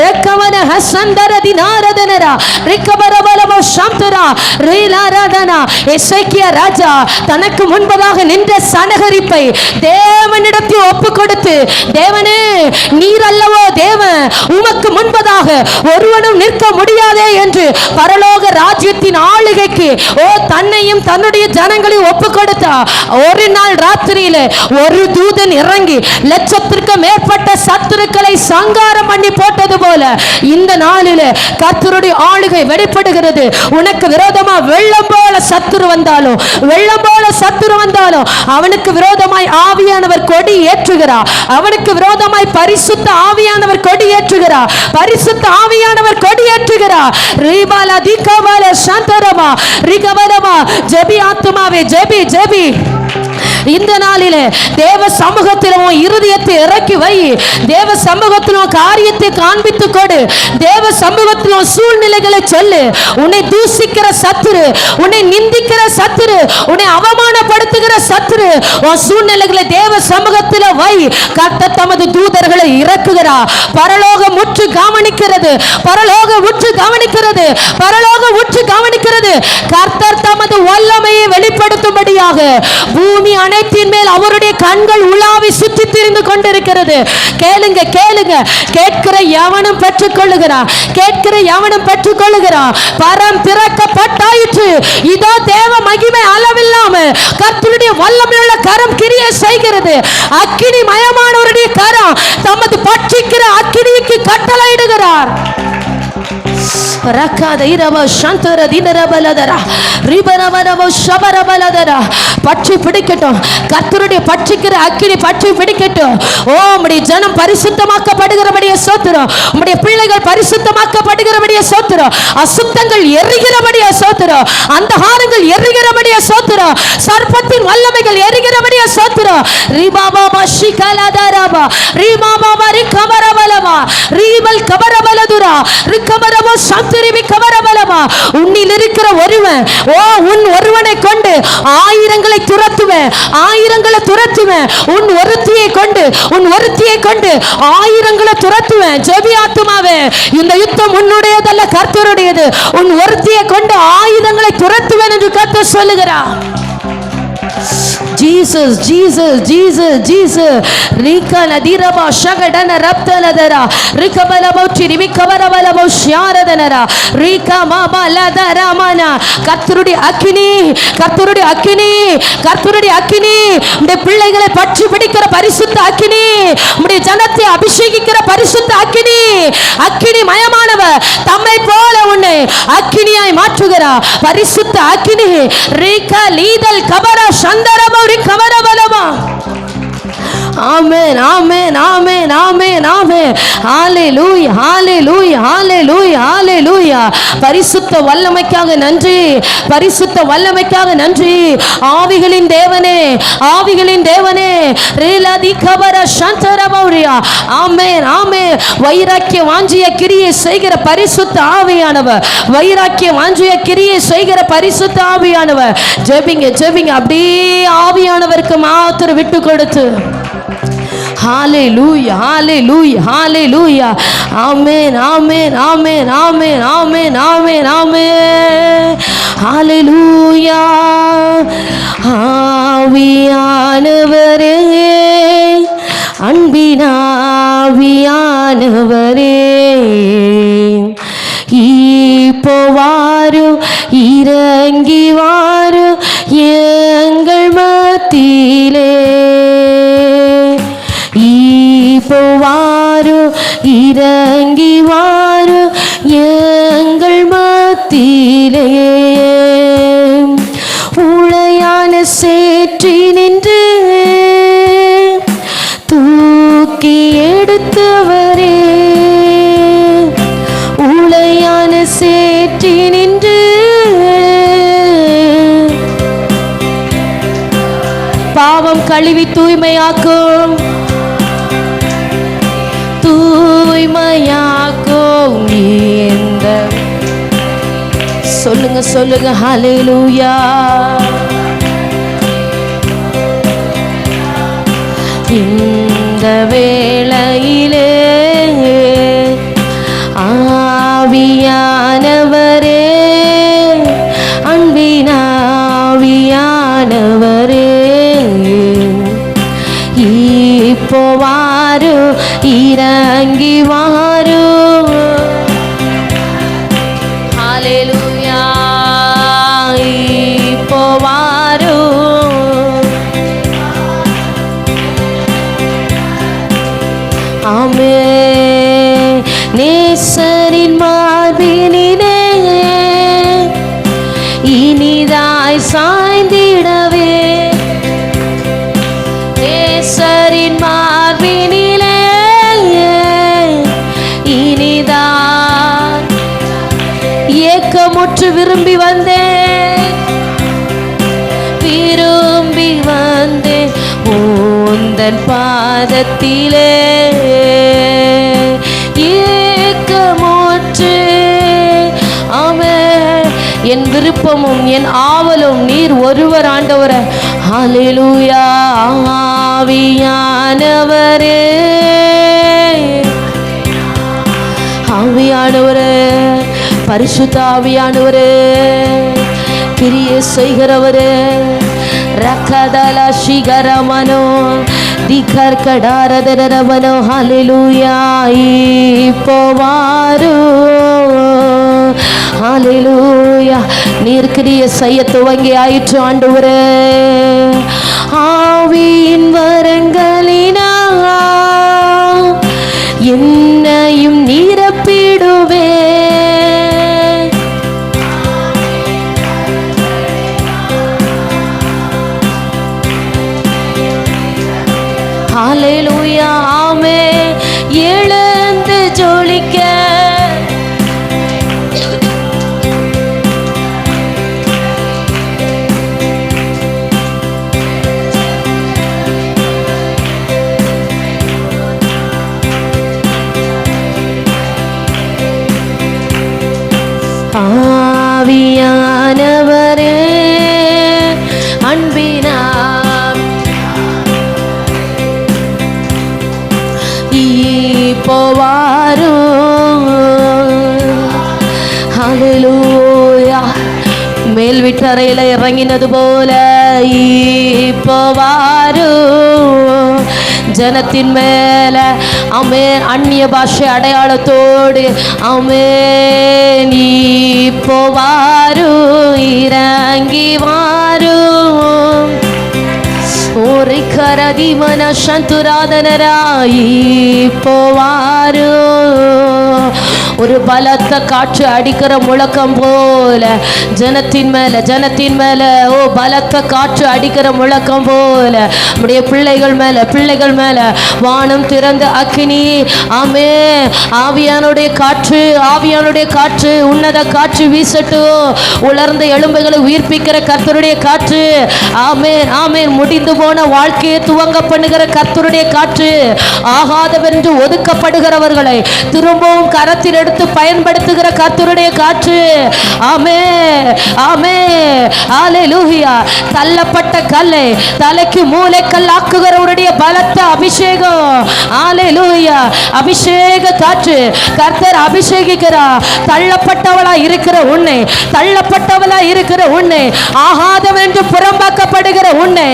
ரெக்கவன ஹசந்தர தி நாரதனரா ரிக்கபரபலமோ ஷம்தரா ரீலாராதனா. எசேக்கியா ராஜா தனக்கு முன்பதாக நின்ற சனகரிப்பை தேவனிடத்தில் ஒப்பு கொடுத்து, தேவனே நீர் அல்லவோ தேவன், உமக்கு முன்பதாக ஒருவனும் நிற்க முடியாதே என்று பரலோக ராஜ்யத்தின் ஆளுகைக்கு ஓ தன்னையும் தன்னுடைய ஜனங்களையும் ஒப்பு கொடுத்தா. ஒரு நாள் ராத்திரியில ஒரு தூதன் இறங்கி லட்சத்திற்கு மேற்பட்ட சத்துருக்களை சங்காரம் பண்ணி போட்டது போல இந்த நாளில கர்த்தருடைய ஆளுகை வெளிப்படுகிறது. உனக்கு விரோதமா வெள்ளம் போல சத்துரு வந்தாலும், வெள்ளம் போல சத்துரு வந்தாலும் அவனுக்கு விரோதமாய் ஆவியானவர் கொடி ஏற்றுகிறார். அவனுக்கு விரோதமாய் பரிசுத்த ஆவியானவர் கொடி ஏற்றுகிறார். பரிசுத்த ஆவியானவர் கொடி ஏற்றுகிறார். ரீபாலா திகபால சாந்தரமா ரிகவலமா. ஜெபி ஆத்துமாவே, ஜெபி ஜெபி. இந்த நாளிலே தேவ சமூகத்திலும் இருதயத்தை இறக்கி வை. தேவ சமூகத்திலும் காரியத்தை காண்பித்து கொடு. தேவ சமூகத்திலும் சூழ்நிலைகளை சொல்லு. உன்னை தூசிக்கிற சத்துரு, உன்னை நிந்திக்கிற சத்துரு, உன்னை அவமானப்படுத்துகிற சத்துரு உன் சூழ்நிலைகளை தேவ சமூகத்தில் வை. கர்த்தர் தமது தூதர்களை இறக்குகிறார். பரலோகம் உற்று கவனிக்கிறது, பரலோகம் உற்று கவனிக்கிறது, பரலோகம் உற்று கவனிக்கிறது. கர்த்தர் தமது வல்லமையை வெளிப்படுத்தும்படியாக பூமி அனைத்தின் மேல் அவருடைய கண்கள் உலாவி சுற்றி திரிந்து கொண்டிருக்கிறது. கேளுங்க, கேளுங்க. கேட்கிற எவனும் பெற்றுக் கொள்ளுகிறான், கேட்கிற எவனும் பெற்றுக் கொள்ளுகிறான். பரம் திறக்கப்பட்டாயிற்று. இதோ தேவ மகிமை அளவில்லாமல் கர்த்தருடைய வல்லமையுள்ள கரம் கிரியை செய்கிறது. அக்கினி மயமானவருடைய கரம் தமது பட்சிக்கிற அக்கினிக்கு கட்டளையிடுகிறார். பற்றி பிடிக்கட்டும். கர்த்தருடைய பட்சிக்கிற அக்கினி பற்றி பிடிக்கட்டும். ஓ உம்முடைய ஜனம் பரிசுத்தமாக்கப்படுகிறபடியே ஸ்தோத்திரம். உம்முடைய பிள்ளைகள் பரிசுத்தமாக்கப்படுகிறபடியே ஸ்தோத்திரம். அசுத்தங்கள் எரிகிறபடியே ஸ்தோத்திரம். அந்தகாரங்கள் எரிகிறபடியே ஸ்தோத்திரம். சர்ப்பத்தின் வல்லமைகள் எரிகிறபடியே ஸ்தோத்திரம். ரிபாபாபா ஷிகலதரபா ரிமாபாபா ரிகபரபலமா ரிமல் கபரபலதுரா ரிகபரபோ சந்திரிவி கபரபலமா. உன்னில் இருக்கிற ஒருவன், ஓ உன் ஒருவனை கொண்டு ஆயிரங்களை துரத்துவேன், ஆயிரங்களை துரத்துவேன். உன் ஒருத்தியை கொண்டு, உன் ஒருத்தியை கொண்டு ஆயிரங்களை துரத்துவேன். ஜெபி ஆத்துமாவே, இந்த யுத்தம் உன்னுடையதல்ல, கர்த்தருடையது. உன் ஒருத்தியை கொண்டு ஆயுதங்களை துரத்துவேன் என்று கர்த்தர் சொல்லுகிறார். Jesus, Jesus, Jesus, Jesus. ரிகா நதிரபா ஷகடன ரப்தலதரா ரிகபலபௌச்சி ரிவிகபரபலபௌ ஷாரதனரா ரிகா மாபா லதரமனா. கர்த்தருடைய அக்கினி, கர்த்தருடைய அக்கினி, கர்த்தருடைய அக்கினி. உம்முடைய பிள்ளைகளை பற்றி பிடிக்கிற பரிசுத்த அக்கினி, உம்முடைய ஜனத்தை அபிஷேகிக்கிற பரிசுத்த அக்கினி. அக்கினி மயமானவர் தம்மை போல உன்னை அக்கினியாய் மாற்றுகிறார். பரிசுத்த அக்கினி. ரிகா லீதல் கபரா சந்தரபௌ ரிகபரபலமா. ஆமென், ஆமென், ஆமென், ஆமென், ஆமென். ஹல்லேலூயா, ஹல்லேலூயா, ஹல்லேலூயா, ஹல்லேலூயா. பரிசுத்த வல்லமைக்காக நன்றி, பரிசுத்த வல்லமைக்காக நன்றி. ஆவிகளின் தேவனே, ஆவிகளின் தேவனே. ரேலாதி கபர சந்தரபௌரியா. ஆமென், ஆமென். வைராக்கிய வாஞ்சிய கிரியை செய்கிற பரிசுத்த ஆவியானவர், வைராக்கிய வாஞ்சிய கிரியை செய்கிற பரிசுத்த ஆவியானவர். ஜெபிங்க, ஜெபிங்க. அப்படியே ஆவியானவருக்கு மாத்திரம் விட்டு கொடுத்து ஹalleluya ஹalleluya ஹalleluya ஆமென் ஆமென் ஆமென் ஆமென் ஆமென் ஆமென் ஆமென் ஹalleluya ஆவியானவரே அன்பினாவியானவரே இப்போ வாரும் இறங்கி வாரும் எங்கள் மத்தியிலே இப்போ வாரும் இறங்கி வாரும் எங்கள் மத்தியிலே உளையான சேற்றி நின்று தூக்கி எடுத்தவரே உளையான சேற்றி நின்று பாவம் கழுவி தூய்மையாக்கும் தூய்மையாக்கும் இந்த சொல்லுங்க சொல்லுங்க ஹalleluya இந்த வேளையிலே ஆவியானவரே அன்பினாவியானவரே இப்போ வாரு இறங்கி வாரு ஹalleluya இப்போ வாரு ஆமென் நேசரின் மார்பினிலே இனிதாய் சாய்ந்திடவே நேசரின் மார்பினிலே இனிதாய் ஏக்கமுற்று விரும்பி வந்தேன் உந்தன் பாதத்திலே ஏக்கமுற்று ஆமென் என் விருப்பமும் என் ஆவலும் நீர் ஒருவர் ஆண்டவரே ஹalleluya ஆவியானவரே ஆவியானவரே பரிசுத்த ஆவியானவரே கிரியை செய்கிறவரே ரக்கதல சிகரமனோ திகர் கடாரதரமனோ ஹalleluya இப்போ வாரு ஹalleluya நீர் கிரியை செய்ய துவங்கி ஆயிற்று ஆண்டவரே ஆவியின் வரங்களினா என்னையும் நிரப்பிடுவே ஹalleluya ஆமென் எழுந்து ஜொலிக்க ஆவியானவரே அன்பினா இப்போ வாரும் ஹalleluya மேல் வீட்டறையில இறங்கினது போல இப்போ வாரும் ஜனத்தின் மேல ஆமென் அந்நிய பாஷை அடையாளத்தோடு ஆமென் இப்போ வாரும் இறங்கி வாரும் ஓரை கரதி மன சந்துராதனராய் இப்போ வாரும் ஒரு பலத்த காற்று அடிக்கிற முழக்கம் போல ஜனத்தின் மேல ஓ பலத்த காற்று அடிக்கிற முழக்கம் போல நம்முடைய பிள்ளைகள் மேல வானம் திறந்த அக்கினி ஆமென் ஆவியானுடைய காற்று உன்னத காற்று வீசட்டும் உலர்ந்த எலும்புகளை உயிர்ப்பிக்கிற கர்த்தருடைய காற்று ஆமென் ஆமென் முடிந்து போன வாழ்க்கையை துவங்க பண்ணுகிற கர்த்தருடைய காற்று ஆகாதவென்று ஒதுக்கப்படுகிறவர்களை திரும்பவும் கரத்தில் எடுத்து பயன்படுத்துகிற கர்த்தருடைய காற்று. ஆமே ஆமே ஹalleluya. தள்ளப்பட்ட கல்லை தலைக்கு மூலைக்கல் ஆக்குகிறவருடைய பலத்த அபிஷேகம். ஹalleluya. அபிஷேக காற்று கர்த்தர் அபிஷேகிக்கிறார். தள்ளப்பட்டவளா இருக்கிற உன்னை, தள்ளப்பட்டவளா இருக்கிற உன்னை, ஆகாதவன் என்று புறம்பாக்கப்படுகிற உன்னை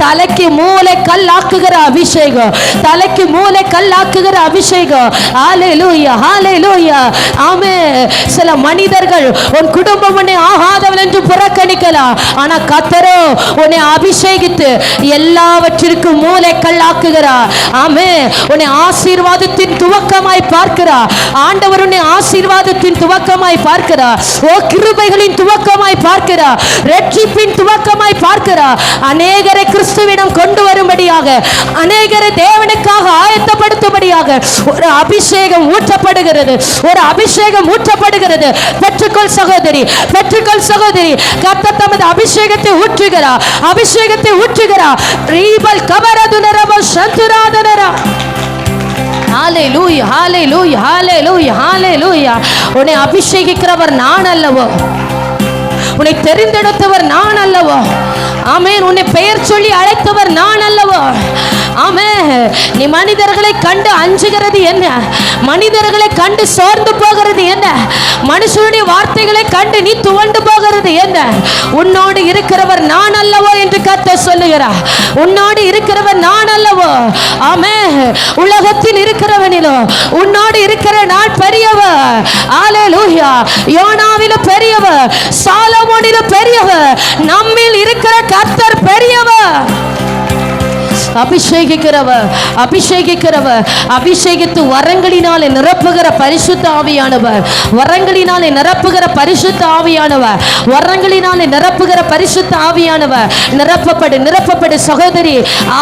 தலைக்கு மூளை கல்லாக்குகிற அபிஷேகம், தலைக்கு மூளை கல்லாக்குகிற அபிஷேகம். ஹalleluya ஹalleluya. ஆமென். சில மனிதர்கள் உன் குடும்பம் உன்னை ஆகாதவன் என்று புறக்கணிக்கலாம். ஆனா கர்த்தரோ உன்னை அபிஷேகித்து எல்லாவற்றிற்கும் மூளை கல்லாக்குகிறார். ஆமென். உன்னை ஆசீர்வாதத்தின் துவக்கமாய் பார்க்கிறார். ஆண்டவர் உன்னை ஆசீர்வாதத்தின் துவக்கமாய் பார்க்கிறார். ஓ கிருபைகளின் துவக்கமாய் பார்க்கிறார். ரட்சிப்பின் துவக்கமாய் பார்க்கிறார். அநேகரை கிறிஸ்துவிடம் கொண்டு வரும்படியாக, அநேகரை தேவனுக்காக ஆயத்தப்படுத்தும்படியாக ஒரு அபிஷேகம் ஊற்றப்படுகிறது. ஒரு அபிஷேகம் ஊற்றப்படுகிறது. பெற்றுக்கொள் சகோதரி, பெற்றுக்கொள் சகோதரி. கர்த்தர் தமது அபிஷேகத்தை ஊற்றுகிறார். அபிஷேகத்தை ஊற்றுகிறார். ரீபல் கபரதுனரப சந்துராதனரா. ஹalleluya ஹalleluya ஹalleluya ஹalleluya. உன்னை அபிஷேகிக்கிறவர் நான் அல்லவோ, உன்னை தெரிந்தெடுத்தவர் நான் அல்லவோ. ஆமென். உன்னை பெயர் சொல்லி அழைத்தவர் நான் அல்லவோ. ஆமென். நீ மனிதர்களை கண்டு அஞ்சுகிறது என்ன? மனிதர்களை கண்டு சோர்ந்து போகிறது என்ன? மனுஷனுடைய வார்த்தைகளை கண்டு நீ துவண்டு போகிறது என்ன? உன்னோடு இருக்கிறவர் நான் அல்லவோ என்று கர்த்தர் சொல்லுகிறார். உன்னோடு இருக்கிறவர் நான் அல்லவோ. ஆமென். உலகத்தில் இருக்கிறவனிலோ உன்னோடு இருக்கிற நான் பெரியவர். ஹalleluya. யோனாவிலும் பெரியவர், சாலமோனிலும் பெரியவர், நம்மில் இருக்கிற கர்த்தர் பெரியவர். அபிஷேகிக்கிறவர், அபிஷேகிக்கிறவர், அபிஷேகித்து வரங்களினாலே நிரப்புகிற பரிசுத்த ஆவியானவர், வரங்களினாலே நிரப்புகிற பரிசுத்த ஆவியானவர், வரங்களினாலே நிரப்புகிற பரிசுத்த ஆவியானவர். நிரப்பப்படு நிரப்பப்படு சகோதரி.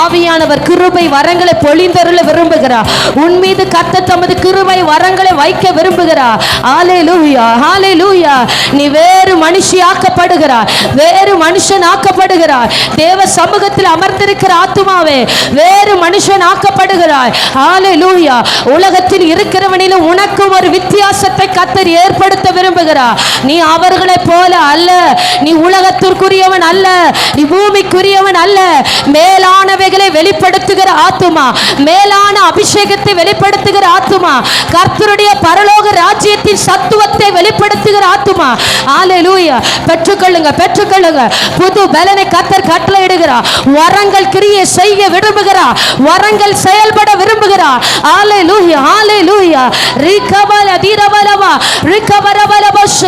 ஆவியானவர் கிருபை வரங்களை பொழிந்தருள விரும்புகிறார். உன் மீது கர்த்தர் தமது கிருபை வரங்களை வைக்க விரும்புகிறார். ஹalleluya ஹalleluya. நீ வேறு மனுஷி ஆக்கப்படுகிறாய், வேறு மனுஷன் ஆக்கப்படுகிறாய். தேவ சமூகத்தில் அமர்ந்திருக்கிற ஆத்துமாவே வேறு மனுஷன் ஆக்கப்படுகிறாய். ஹalleluya. உலகத்தில் இருக்கிறவனிலும் உனக்கும் ஒரு வித்தியாசத்தை கர்த்தர் ஏற்படுத்த விரும்புகிறார். நீ அவர்களை போல அல்ல. நீ உலகத்திற்குரியவன் அல்ல, நீ பூமிக்குரியவன் அல்ல. மேலானவைகளை வெளிப்படுத்துகிற ஆத்துமா, மேலான அபிஷேகத்தை வெளிப்படுத்துகிற ஆத்துமா, கர்த்தருடைய பரலோக ராஜ்யத்தின் சத்துவத்தை வெளிப்படுத்துகிற ஆத்துமா. ஹalleluya. பெற்றுக்கொள்ளுங்க பெற்றுக்கொள்ளுங்க. புது பலனை கர்த்தர் கட்டளையிடுகிறார். வரங்கள் கிரியை செய்ய விரும்புகிறார். வரங்கள் செயல்பட விரும்புகிறார். ஹalleluya ஹalleluya. ரிகபல தீரபலவா ரிகபரபலபஷ.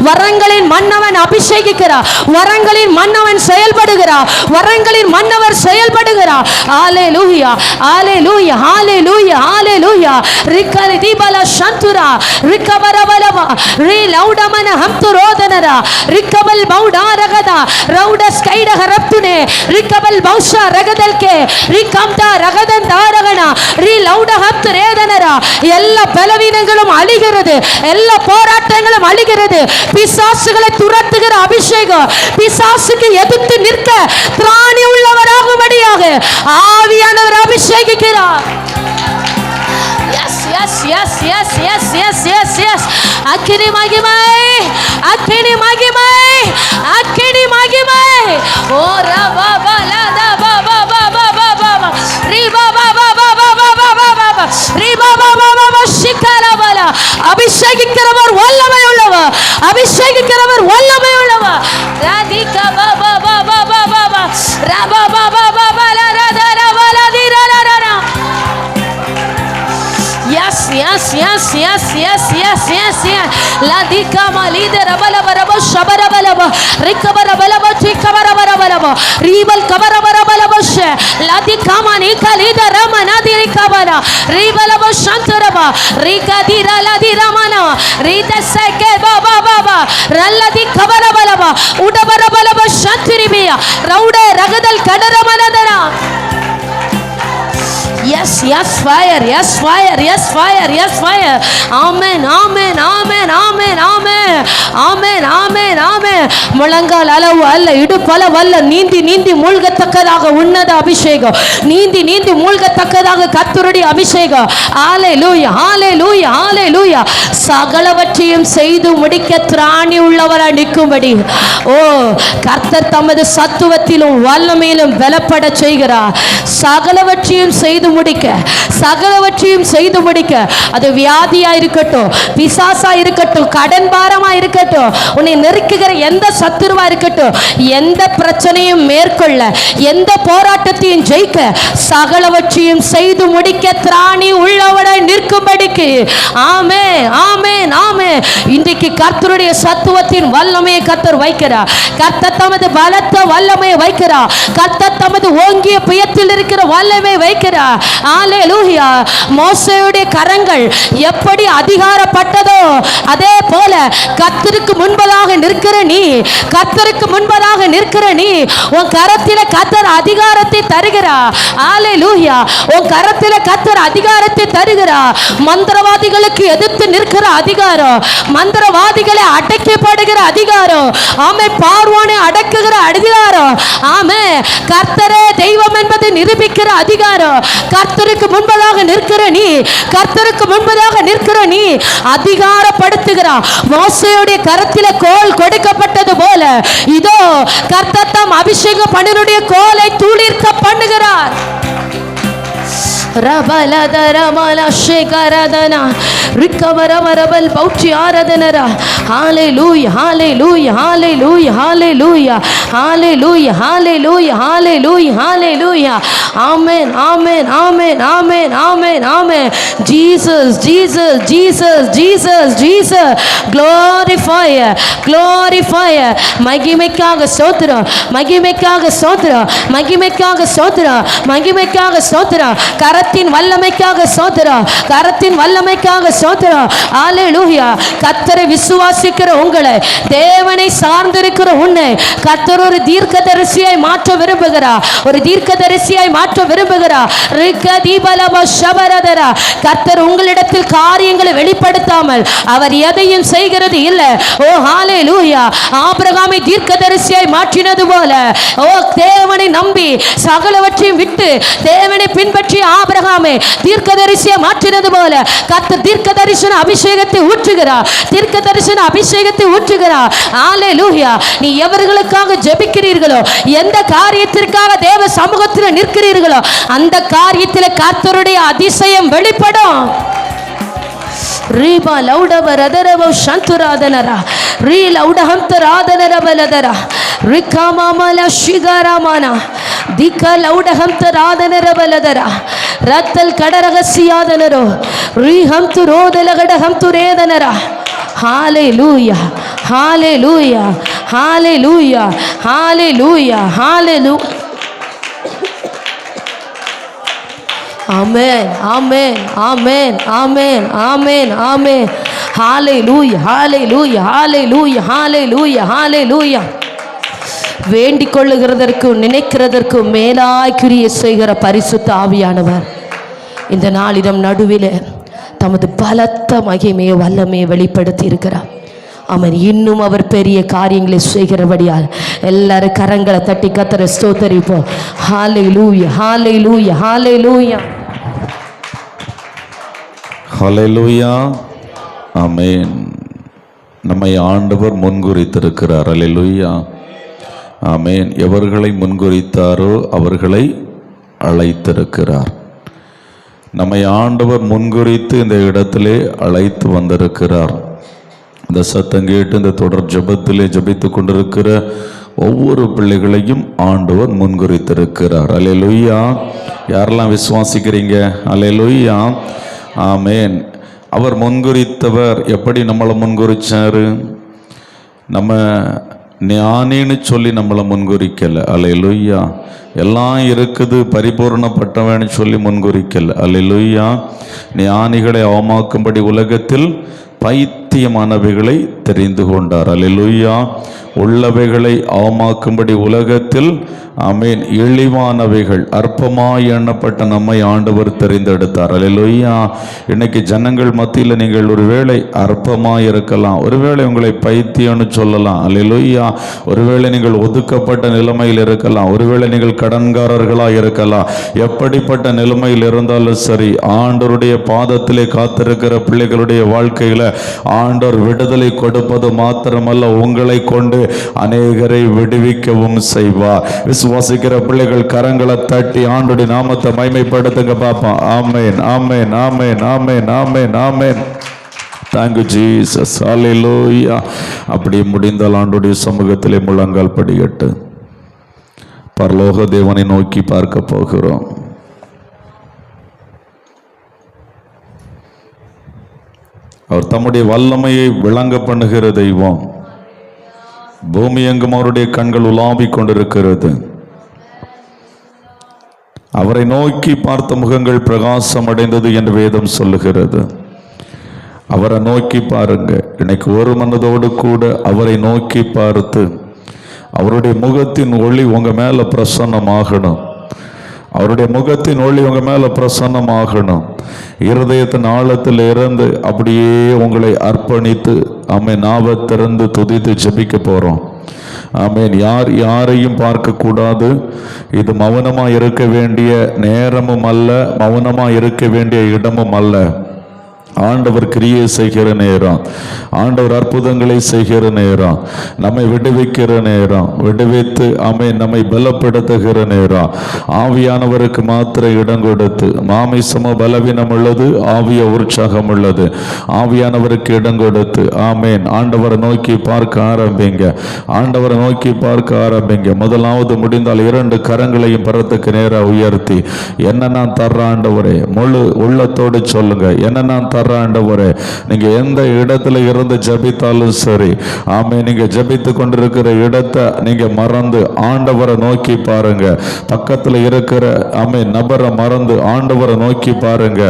வரங்களின் மன்னவன் அபிஷேகிக்கிறார். வரங்களின் மன்னவன் செயல்படுகிறார். வரங்களின் மன்னவர் செயல்படுகிறார். ஹalleluya ஹalleluya ஹalleluya ஹalleluya. ரிகல தீபல சந்துரா ரிகபரபலவா ரி லௌடமன ஹம்துரோதனரா ரிகபல் பௌடாரகதா ரௌட ஸ்கைட ஹரப்துனே ரிகபல் பௌஷா ரகதல்கே ரிகம்தா ரகதன் தாரகனா ரி லௌட ஹம்துரேதனரா. எல்லா பலவீனங்களும் அழிகிறது, எல்லா போராட்டங்களும் அழிகிறது. பிசாசுகளை துரத்துகிற அபிஷேகம், பிசாசுக்கு எதிர்த்து நிற்க திராணி உள்ளவராகும்படியாக ஆவியானவர் அபிஷேகிக்கிறார். yes yes yes yes yes yes yes. அக்கினி மகிமை, அக்கினி மகிமை, அக்கினி மகிமை. ஓ ரபா பலா பா பா பா பா பா பா ரி பா பா பா பா பா பா பா பா பா ரி பா பா பா பா பா ஷிகரபல. அபிஷேகிக்கிறவர் வல்லமை உள்ளவர், அபிஷேகிக்கிறவர் வல்லமை உள்ளவர். ராதிகா பா பா பா பா பா பா பா ரபா பா பா பா பா லா ரா ரா பா லா தி ரா ரா ரா. yes yes yes yes yes yes yes yes. La dikama lider bala bala shabara bala rikabara bala chikabara bala bala ribal kabara bala bala she. La dikama nika lider ramana dirikabara ribala shantara ba rikadira la diramana rida seke baba baba ralla dikabara bala udabara bala shantiribiya raude ragadal kadara manadara. yes yes fire yes fire yes fire yes fire. amen amen amen amen amen amen amen amen முழங்கால் அளவு அல்ல, இடுப்பளவு அல்ல, நீந்தி நீந்தி மூழ்கத்தக்கதாக உன்னத அபிஷேகம், நீந்தி நீந்தி மூழ்கத்தக்கதாக கர்த்தருடைய அபிஷேகம். ஹல்லேலூயா, ஹல்லேலூயா, ஹல்லேலூயா. சகலவற்றையும் செய்து முடிக்க திராணி உள்ளவராய் நிற்கும்படி கர்த்தர் தமது சத்துவத்திலும் வல்லமையிலும் பலப்பட செய்கிறார். சகலவற்றையும் செய்து முடிக்க, சகலவற்றையும் செய்து முடிக்க. அது வியாதியா இருக்கட்டும், பிசாசா இருக்கட்டும், கடன் பாரமா இருக்கட்டும், உன்னை நெருக்குகிற எந்த சத்துருவா இருக்கட்டும், எந்த பிரச்சனையும் மேற்கொள்ள, எந்த போராட்டத்தையும் ஜெயிக்க, சகலவற்றையும் செய்து முடிக்க திராணி உள்ளவனாய் நிற்கும்படிக்கு. ஆமென், ஆமென், ஆமென். இன்றைக்கு கர்த்தருடைய சத்துவத்தின் வல்லமையை கர்த்தர் வைக்கிறார். கர்த்தர் தமது பலத்த வல்லமையை வைக்கிறார். கர்த்தர் தமது ஓங்கிய புயத்தில் இருக்கிற வல்லமை வைக்கிறார். ஹல்லேலூயா. மோசேயுடைய கரங்கள் எப்படி அதிகாரப்பட்டதோ அதே போல கர்த்தருக்கு முன்பதாக நிற்கிற நீ, கர்த்தருக்கு முன்பதாக நிற்கிற நீ, உன் கரத்தில கர்த்தர் அதிகாரத்தை தருகிறார். ஹல்லேலூயா. உன் கரத்தில கர்த்தர் அதிகாரத்தை தருகிறார். மந்திரவாதிகளுக்கு எதிர்த்து நிற்கிற அதிகாரம், மந்திரவாதிகளை அடக்கப்படுகிற அதிகாரம், ஆமென், பார்வோனை அடக்குகிற அதிகாரம், ஆமென், கர்த்தரே தெய்வம் என்பதை நிரூபிக்கிற அதிகாரம். கர்த்தருக்கு முன்பதாக நிற்கிற நீ, கர்த்தருக்கு முன்பதாக நிற்கிற நீ அதிகாரப்படுத்துகிறார். மோசேயுடைய கரத்திலே கோல் கொடுக்கப்பட்டது போல இதோ கர்த்தர் தம் அபிஷேகம் பண்ணினுடைய கோலை தூளிர்க்க பண்ணுகிறார். ரபலதரமல ஷேகரதனா ரிக்கவரவரபல் பௌச்சி ஆராதனரா. ஹல்லேலூயா, ஹல்லேலூயா, ஹல்லேலூயா, ஹல்லேலூயா, ஹல்லேலூயா, ஹல்லேலூயா, ஹல்லேலூயா, ஹல்லேலூயா. ஆமென், ஆமென், ஆமென், ஆமென், ஆமென், ஆமென். Jesus, Jesus, Jesus, Jesus, Jesus. glorify, glorify. மகிமைக்காக ஸ்தோத்திரம், மகிமைக்காக ஸ்தோத்திரம், மகிமைக்காக ஸ்தோத்திரம், மகிமைக்காக ஸ்தோத்திரம். கரத்தின் வல்லமைக்காக ஸ்தோத்திரம், கரத்தின் வல்லமைக்காக ஸ்தோத்திரம். ஹல்லேலூயா. கர்த்தரை விசுவாசிக்கிற உங்களை, தேவனை சார்ந்திருக்கிற உன்னை கர்த்தர் ஒரு தீர்க்கதரிசியாய் மாற்ற விரும்புகிறார், ஒரு தீர்க்கதரிசியாய் மாற்ற விரும்புகிறார். கர்த்தர் உங்களிடத்தில் காரியங்களை வெளிப்படுத்தாமல் அவர் எதையும் செய்கிறது இல்லை. ஓ ஹல்லேலூயா. ஆபிரகாமை தீர்க்கதரிசியாய் மாற்றினது போல தேவனை நம்பி சகலவற்றையும் விட்டு தேவனை பின்பற்றி ஆபிரகாமை தீர்க்கதரிசியாய் மாற்றினது போல கர்த்தர் தீர்க்கதரிசன அபிஷேகத்தை ஊற்றுகிறார், தீர்க்கதரிசன அபிஷேகத்தை ஊற்றுகிறார். ஹல்லேலூயா. நீ எவர்களுக்காக ஜெபிக்கிறீர்களோ, எந்த காரியத்திற்காக தேவ சமூகத்தில் நிற்கிறீர்களோ, அந்த காரியத்தில் கர்த்தருடைய அதிசயம் வெளிப்படும். ரீபா லௌடவரதரவ சந்துராதனரா ரீ லௌடஹந்தராதனரபலதரா ரிகாமாமல ஷிகாராமானா ದಿಕ್ಕ ಲೌಡಹಂತರಾದನರ ಬಲದರ ರತ್ತಲ್ ಕಡರಗಸಿಯಾದನರೋ ರೀಹಂತು ರೋದಲಗಡ ಹಂತು ರೇದನರ. ಹಾಲೆಲೂಯ, ಹಾಲೆಲೂಯ, ಹಾಲೆಲೂಯ, ಹಾಲೆಲೂಯ, ಹಾಲೆಲೂಯ. ஆமென், ஆமென், ஆமென், ஆமென், ஆமென், ஆமென். ஹல்லேலூயா, ஹல்லேலூயா, ஹல்லேலூயா, ஹல்லேலூயா, ஹல்லேலூயா. வேண்டிக் கொள்ளுகிறதற்கும் நினைக்கிறதற்கும் மேலாய் கிரியை செய்கிற பரிசுத்த ஆவியானவர் இந்த நாளிடம் நடுவில் தமது பலத்த மகிமையை வல்லமையை வெளிப்படுத்தி இருக்கிறார். அவன் இன்னும் அவர் பெரிய காரியங்களை செய்கிறபடியால் எல்லாரும் கரங்களை தட்டி கர்த்தரை ஸ்தோத்தரிப்போம். ஹல்லேலூயா, ஹல்லேலூயா, ஹல்லேலூயா, ஹல்லேலூயா. ஆமென். நம்மை ஆண்டவர் முன்குறித்திருக்கிறார். ஹல்லேலூயா, ஆமென். எவர்களை முன்குறித்தாரோ அவர்களை அழைத்திருக்கிறார். நம்மை ஆண்டவர் முன்குறித்து இந்த இடத்திலே அழைத்து வந்திருக்கிறார். இந்த சத்தம் கேட்டு இந்த தொடர் ஜெபத்திலே ஜெபித்து கொண்டிருக்கிற ஒவ்வொரு பிள்ளைகளையும் ஆண்டவர் முன்குறித்திருக்கிறார். அல்லேலூயா. யாரெல்லாம் விசுவாசிக்கிறீங்க? அல்லேலூயா, ஆமென். அவர் முன்குறித்தவர். எப்படி நம்மளை முன்குறிச்சாரு? நம்ம ஞானின்னு சொல்லி நம்மளை முன்குறிக்கலை. அல்லேலூயா. எல்லாம் இருக்குது பரிபூர்ணப்பட்டவன்னு சொல்லி முன்குறிக்கலை. அல்லேலூயா. ஞானிகளை அவமாக்கும்படி உலகத்தில் பைத்தியமானவைகளை தெரிந்து கொண்டார். அல்லேலூயா. உள்ளவைகளை அவமாக்கும்படி உலகத்தில் ஆமேன் இழிவானவைகள் அற்பமாய் எண்ணப்பட்ட நம்மை ஆண்டவர் தெரிந்தெடுத்தார். அல்லேலூயா. இன்னைக்கு ஜனங்கள் மத்தியில் நீங்கள் ஒருவேளை அற்பமாய் இருக்கலாம், ஒருவேளை உங்களை பைத்தியம்னு சொல்லலாம். அல்லேலூயா. ஒருவேளை நீங்கள் ஒதுக்கப்பட்ட நிலைமையில் இருக்கலாம், ஒருவேளை நீங்கள் கடன்காரர்களாக இருக்கலாம். எப்படிப்பட்ட நிலைமையில் இருந்தாலும் சரி, ஆண்டவருடைய பாதத்திலே காத்திருக்கிற பிள்ளைகளுடைய வாழ்க்கையில ஆண்டவர் விடுதலை கொடுப்பது மாத்திரமல்ல, உங்களை கொண்டு அநேகரை விடுவிக்கவும் செய்வார். விசுவாசிக்கிற பிள்ளைகள் கரங்களை தட்டி ஆண்டவருடைய நாமத்தை மகிமைப்படுத்துங்க பாப்போம். ஆமென், ஆமென், ஆமென், ஆமென், ஆமென், ஆமென். Thank you Jesus. ஹல்லேலூயா. அப்படி முடிந்தால் ஆண்டவருடைய சமூகத்திலே முழங்கால் படியிட்டு பரலோக தேவனை நோக்கி பார்க்க போகிறோம். அவர் தம்முடைய வல்லமையை விளங்க பண்ணுகிற தெய்வம். பூமி எங்கும் அவருடைய கண்கள் உலாவிக் கொண்டிருக்கிறது. அவரை நோக்கி பார்த்த முகங்கள் பிரகாசம் அடைந்தது என்று வேதம் சொல்லுகிறது. அவரை நோக்கி பாருங்க. இன்னைக்கு ஒரு மனதோடு கூட அவரை நோக்கி பார்த்து அவருடைய முகத்தின் ஒளி உங்க மேல பிரசன்னமாகணும். அவருடைய முகத்தின் ஒளி உங்க மேல பிரசன்னமாகணும். இருதயத்தின் ஆழத்தில் இருந்து அப்படியே உங்களை அர்ப்பணித்து ஆமென் நாவை திறந்து துதித்து ஜெபிக்க போறோம். ஆமென். யாரையும் பார்க்க கூடாது. இது மௌனமா இருக்க வேண்டிய நேரமும் அல்ல, மௌனமா இருக்க வேண்டிய இடமும் அல்ல. ஆண்டவர் கிரியை செய்கிற நேரம், ஆண்டவர் அற்புதங்களை செய்கிற நேரம், நம்மை விடுவிக்கிற நேரம், விடுவித்து நம்மை பலப்படுத்துகிற நேரம். ஆவியானவருக்கு மாத்திர இடம் கொடுத்து, மாமிசம பலவீனம் உள்ளது, ஆவிய உற்சாகம் உள்ளது. ஆவியானவருக்கு இடம் கொடுத்து ஆமேன் ஆண்டவரை நோக்கி பார்க்க ஆரம்பிங்க. ஆண்டவரை நோக்கி பார்க்க ஆரம்பிங்க. முதலாவது முடிந்தால் 2 கரங்களையும் பரத்துக்கு நேராக உயர்த்தி, என்ன நான் தர்ற ஆண்டவரே, முழு உள்ளத்தோடு சொல்லுங்க. என்ன நான் தர்ற ஆண்டவரே. நீங்க எந்த இடத்துல இருந்து ஜபித்தாலும் சரி, ஆமென், நீங்க ஜபித்து கொண்டிருக்கிற இடத்தை நீங்க மறந்து ஆண்டவரை நோக்கி பாருங்க. பக்கத்துல இருக்கிற ஆமென் நபரை மறந்து ஆண்டவரை நோக்கி பாருங்க.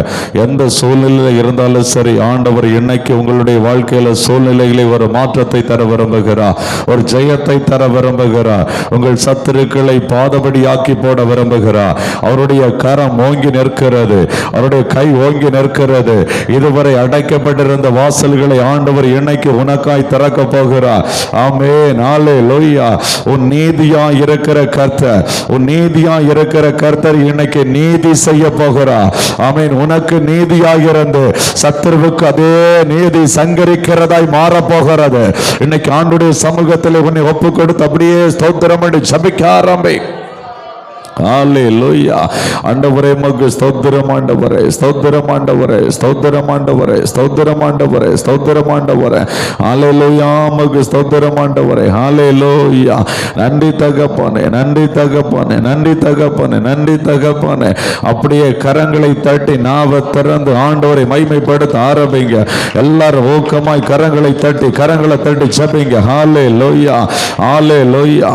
எந்த சூழ்நிலையில இருந்தாலும் சரி, ஆண்டவர் இன்னைக்கு உங்களுடைய வாழ்க்கையில சூழ்நிலைகளை ஒரு மாற்றத்தை தர விரும்புகிறார், ஒரு ஜெயத்தை தர விரும்புகிறார். உங்கள் சத்துருக்களை பாதபடி ஆக்கி போட விரும்புகிறார். அவருடைய கரம் ஓங்கி நிற்கிறது, அவருடைய கை ஓங்கி நிற்கிறது. இதுவரை அடைக்கப்பட்டிருந்த வாசல்களை ஆண்டவர் இன்னைக்கு உனக்காய் திறக்க போகிறார். ஆமென், ஹல்லேலூயா. உன் நீதியா இருக்கிற கர்த்தர், உன் நீதியா இருக்கிற கர்த்தர் இன்னைக்கு நீதி செய்ய போகிறார். ஆமென். உனக்கு நீதியாக இருந்து சத்துருவுக்கு அதே நீதி சங்கரிக்கிறதாய் மாற போகிறது. இன்னைக்கு ஆண்டவருடைய சமூகத்தில் உன்னை ஒப்பு கொடுத்து அப்படியே ஸ்தோத்திரம் என்று ஜெபிக்க ஆரம்பி. ஹல்லேலூயா. ஆண்டவரே மக்கு ஸ்தோத்திரம், ஆண்டவரே ஸ்தோத்திரம், ஆண்டவரே ஸ்தோத்திரம், ஆண்டவரே ஸ்தோத்திரம், ஆண்டவரே ஸ்தோத்திரம், ஆண்டவரே. ஹல்லேலூயா. மக்கு ஸ்தோத்திரம் ஆண்டவரே. ஹல்லேலூயா. நன்றி தகப்பனே, நன்றி தகப்பனே, நன்றி தகப்பனே, நன்றி தகப்பனே. அப்படியே கரங்களை தட்டி நாவை திறந்து ஆண்டவரை மகிமைப்படுத்த ஆரம்பிங்க. எல்லாரும் ஊக்கமாய் கரங்களை தட்டி ஜெபிங்க. ஹல்லேலூயா, ஹல்லேலூயா.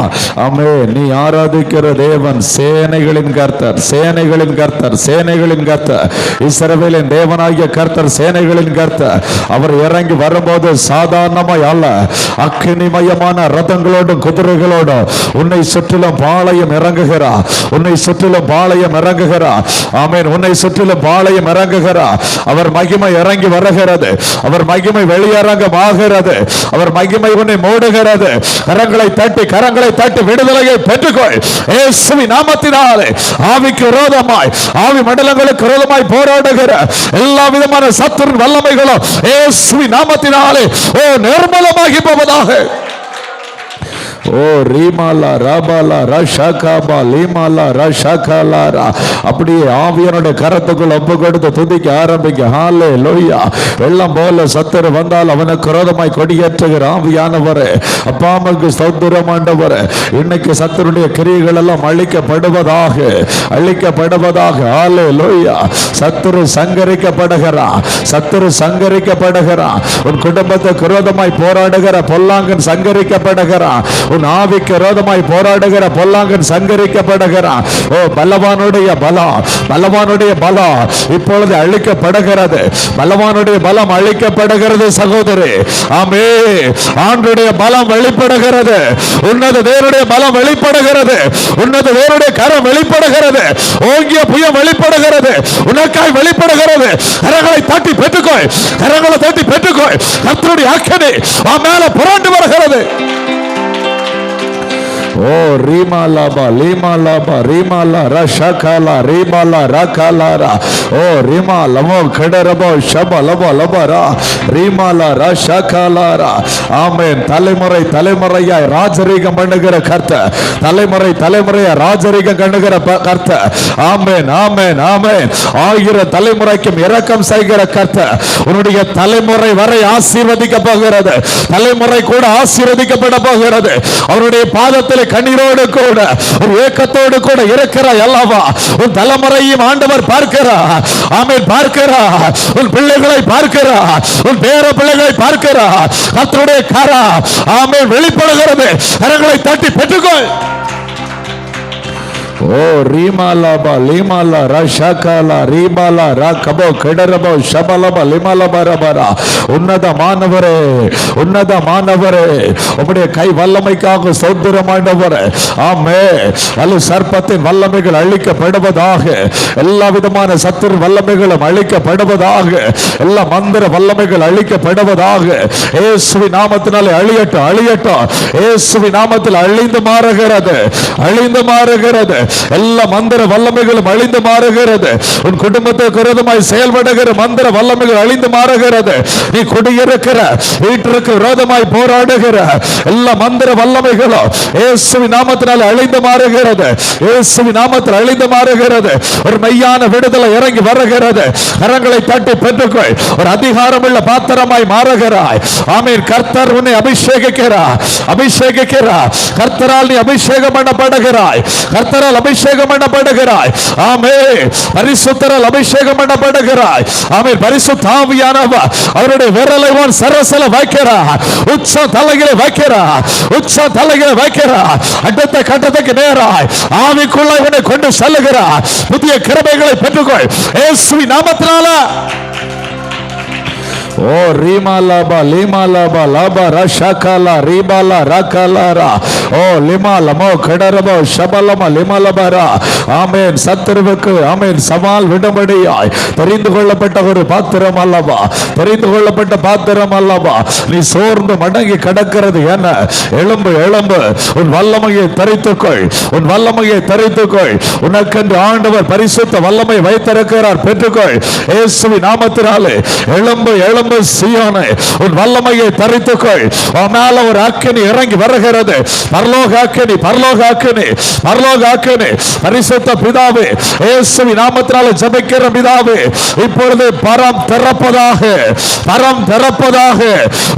ஆமென். நீ ஆராதிக்கிற தேவன் சேனைகளின் கர்த்தர், சேனைகளின் கர்த்தர், சேனைகளின் கர்த்தர், இஸ்ரவேலின் தேவனாகிய கர்த்தர், சேனைகளின் கர்த்தர். அவர் இறங்கி வரும்போது சாதாரணமாய் அல்ல, அக்கினிமயமான ரதங்களோடும் குதிரைகளோடும் உன்னை சுற்றிலும் பாளையம் இறங்குகிறார், உன்னை சுற்றிலும் பாளையம் இறங்குகிறார். ஆமென். உன்னை சுற்றிலும் பாளையம் இறங்குகிறார். அவர் மகிமை இறங்கி வருகிறது, அவர் மகிமை வெளியரங்கம் ஆகிறது, அவர் மகிமை உன்னை மூடுகிறது. கரங்களை தட்டி விடுதலையை பெற்றுக்கொள். இயேசுவின் நாமத்தினாலே ஆவிக்கு விரோதமாய், ஆவி மண்டலங்களுக்கு விரோதமாய் போராடுகிற எல்லா விதமான சத்துரு வல்லமைகளும் இயேசுவின் நாமத்தினாலே நிர்மூலமாகி போவதாக. ஓ ரீமாலா ராபாலா ரஷாகாபா லீமாலா ரஷாகாலாரா. அப்படியே ஆவியனுடைய கரத்துக்குள் ஒப்பு கொடுத்து துதிக்க ஆரம்பிக்க. ஹல்லேலூயா. வெள்ளம் போல சத்துரு வந்தால் அவனுக்கு விரோதமாய் கொடியேற்றுகிற ஆவியானவரே, அப்பாவுக்கு ஸ்தோத்திரம் ஆண்டவரே. இன்னைக்கு சத்துருடைய கிரியைகள் எல்லாம் அழிக்கப்படுவதாக, அழிக்கப்படுவதாக. ஹல்லேலூயா. சத்துரு சங்கரிக்கப்படுகிறான், சத்துரு சங்கரிக்கப்படுகிறான். உன் குடும்பத்துக்கு விரோதமாய் போராடுகிற பொல்லாங்கன் சங்கரிக்கப்படுகிறான். உன் ஆவிக்கு விரோதமாய் போராடுகிற பொல்லாங்கன் சங்கரிக்கப்படுகிறான். ஓ பலவானுடைய பலம், பலவானுடைய பலம் இப்பொழுது அழிக்கப்படுகிறது. பலவானுடைய பலம் அழிக்கப்படுகிறது சகோதரி. ஆமே, ஆண்டுடைய பலம் வெளிப்படுகிறது. உன்னத தேவனுடைய பலம் வெளிப்படுகிறது. உன்னத தேவனுடைய கரம் வெளிப்படுகிறது. ஓங்கிய புயம் வெளிப்படுகிறது. உனக்காய் வெளிப்படுகிறது. கரங்களை தட்டி பெற்றுக்கொள், கரங்களை தட்டி பெற்றுக்கொள். கர்த்தருடைய அக்கினி உன் மேல புரண்டு வருகிறது. ஓ ரீமாலாபா லீமாலாபா ரீமாலா ரஷகாலா ரீமாலா ரகாலாரா ஓ ரீமா லமோ கடரபோ ஷப லபோ லபரா ரீமாலா ரஷகாலாரா. ஆமென். தலைமுறை தலைமுறையாய் ராஜரீகம் பண்ணுகிற கர்த்தர், தலைமுறை தலைமுறையாய் ராஜரீகம் பண்ணுகிற கர்த்தர். ஆமென் ஆமென் ஆமென். 1000 தலைமுறைக்கும் இரக்கம் செய்கிற கர்த்தர் உன்னுடைய தலைமுறை வரை ஆசீர்வதிக்க போகிறது. தலைமுறை கூட ஆசீர்வதிக்கப்பட போகிறது. அவருடைய பாதத்தில் கண்ணீரோடு கூட ஒரு ஏக்கத்தோடு கூட இருக்கிறாய் அல்லவா? உன் தலைமுறையும் ஆண்டவர் பார்க்கிறார். ஆமென், பார்க்கிறார். உன் பிள்ளைகளை பார்க்கிறார். உன் பேர பிள்ளைகளை பார்க்கிறார். கர்த்தருடைய கரம் ஆமென் வெளிப்படுகிறது. கரங்களை தட்டி பெற்றுக்கொள். ஓ ரீமாலாபா லீமாலா ரஷகாலா ரீமாலா ரகபோ கடரபோ ஷபலபா லிமாலபா ரபரா. உன்னதமானவரே, உன்னதமானவரே, உம்முடைய கை வல்லமைக்காக ஸ்தோத்திரமானவரே. ஆமென். வலு சர்ப்பத்தின் வல்லமைகள் அழிக்கப்படுவதாக, எல்லா விதமான சத்துரு வல்லமைகளும் அழிக்கப்படுவதாக, எல்லா மந்திர வல்லமைகள் அழிக்கப்படுவதாக. இயேசுவின் நாமத்தினாலே அழியட்டும், அழியட்டும். இயேசுவின் நாமத்தில் அழிந்து மாறுகிறது, அழிந்து மாறுகிறது. எல்லா மந்திர வல்லமைகளும் அழிந்து மாறுகிறது. உன் குடும்பத்துக்கு விரோதமாய் செயல்படுகிற மந்திர வல்லமைகள் அழிந்து மாறுகிறது. நீ குடியிருக்கிற வீட்டிற்கு விரோதமாய் போராடுகிற எல்லா மந்திர வல்லமைகளும் இயேசுவின் நாமத்தினால் அழிந்து மாறுகிறது. இயேசுவின் நாமத்தில் அழிந்து மாறுகிறது. ஒரு மெய்யான விடுதலை இறங்கி வருகிறது. கரங்களை தட்டி பெற்றுக்கொள். ஒரு அதிகாரமுள்ள பாத்திரமாய் மாறுகிறாய். ஆமென். கர்த்தர் உன்னை அபிஷேகிக்கிறார், அபிஷேகிக்கிறார். கர்த்தரால் நீ அபிஷேகம் பண்ணப்படுகிறாய். கர்த்தரால் அபிஷேகம் பண்ணப்படுகிறாய். ஆமென். பரிசுத்தரால் அபிஷேகம் பண்ணப்படுகிறாய். ஆமென். பரிசுத்த ஆவியானவர் அவருடைய விரலை உன் சரசல வைக்கிறார். உச்ச தலைகளை வைக்கிறார். உச்ச தலைகளை வைக்கிறார். அடுத்த கட்டத்துக்கு நேராய் ஆவிக்குள்ள இவனை கொண்டு செல்லுகிறார். புதிய கிருபைகளை பெற்றுக்கொள் இயேசுவின் நாமத்தினால. ஓ ரீமாலாபா லீமாலாபா லாபா ரஷகாலா ரீபாலா ரகாலாரா ஓ லிமாலமோ கடரபோ ஷபலம லிமாலபரா. ஆமென். சத்துருவுக்கு ஆமென் சவால் விடும்படியாய் தெரிந்து கொள்ளப்பட்ட ஒரு பாத்திரம் அல்லவா? தெரிந்து கொள்ளப்பட்ட பாத்திரம் அல்லவா? நீ சோர்ந்து மடங்கி கிடக்கிறது என்ன? எழும்பு, எழும்பு. உன் வல்லமையை தரித்துக்கொள், உன் வல்லமையை தரித்துக்கொள். உனக்கென்று ஆண்டவர் பரிசுத்த வல்லமை வைத்திருக்கிறார். பெற்றுக்கொள் இயேசுவின் நாமத்தினாலே. எழும்பு, எழும்பு சீயோனே. உன் வல்லமையை தரித்துக்கொள். உன் மேல ஒரு அக்கினி இறங்கி வருகிறது. பரலோக அக்கினி, பரலோக அக்கினி, பரலோக அக்கினி. பரிசுத்த பிதாவே, இயேசுவின் நாமத்தினாலே ஜெபிக்கிற பிதாவே, இப்பொழுது பரம் திறப்பதாக, பரம் திறப்பதாக.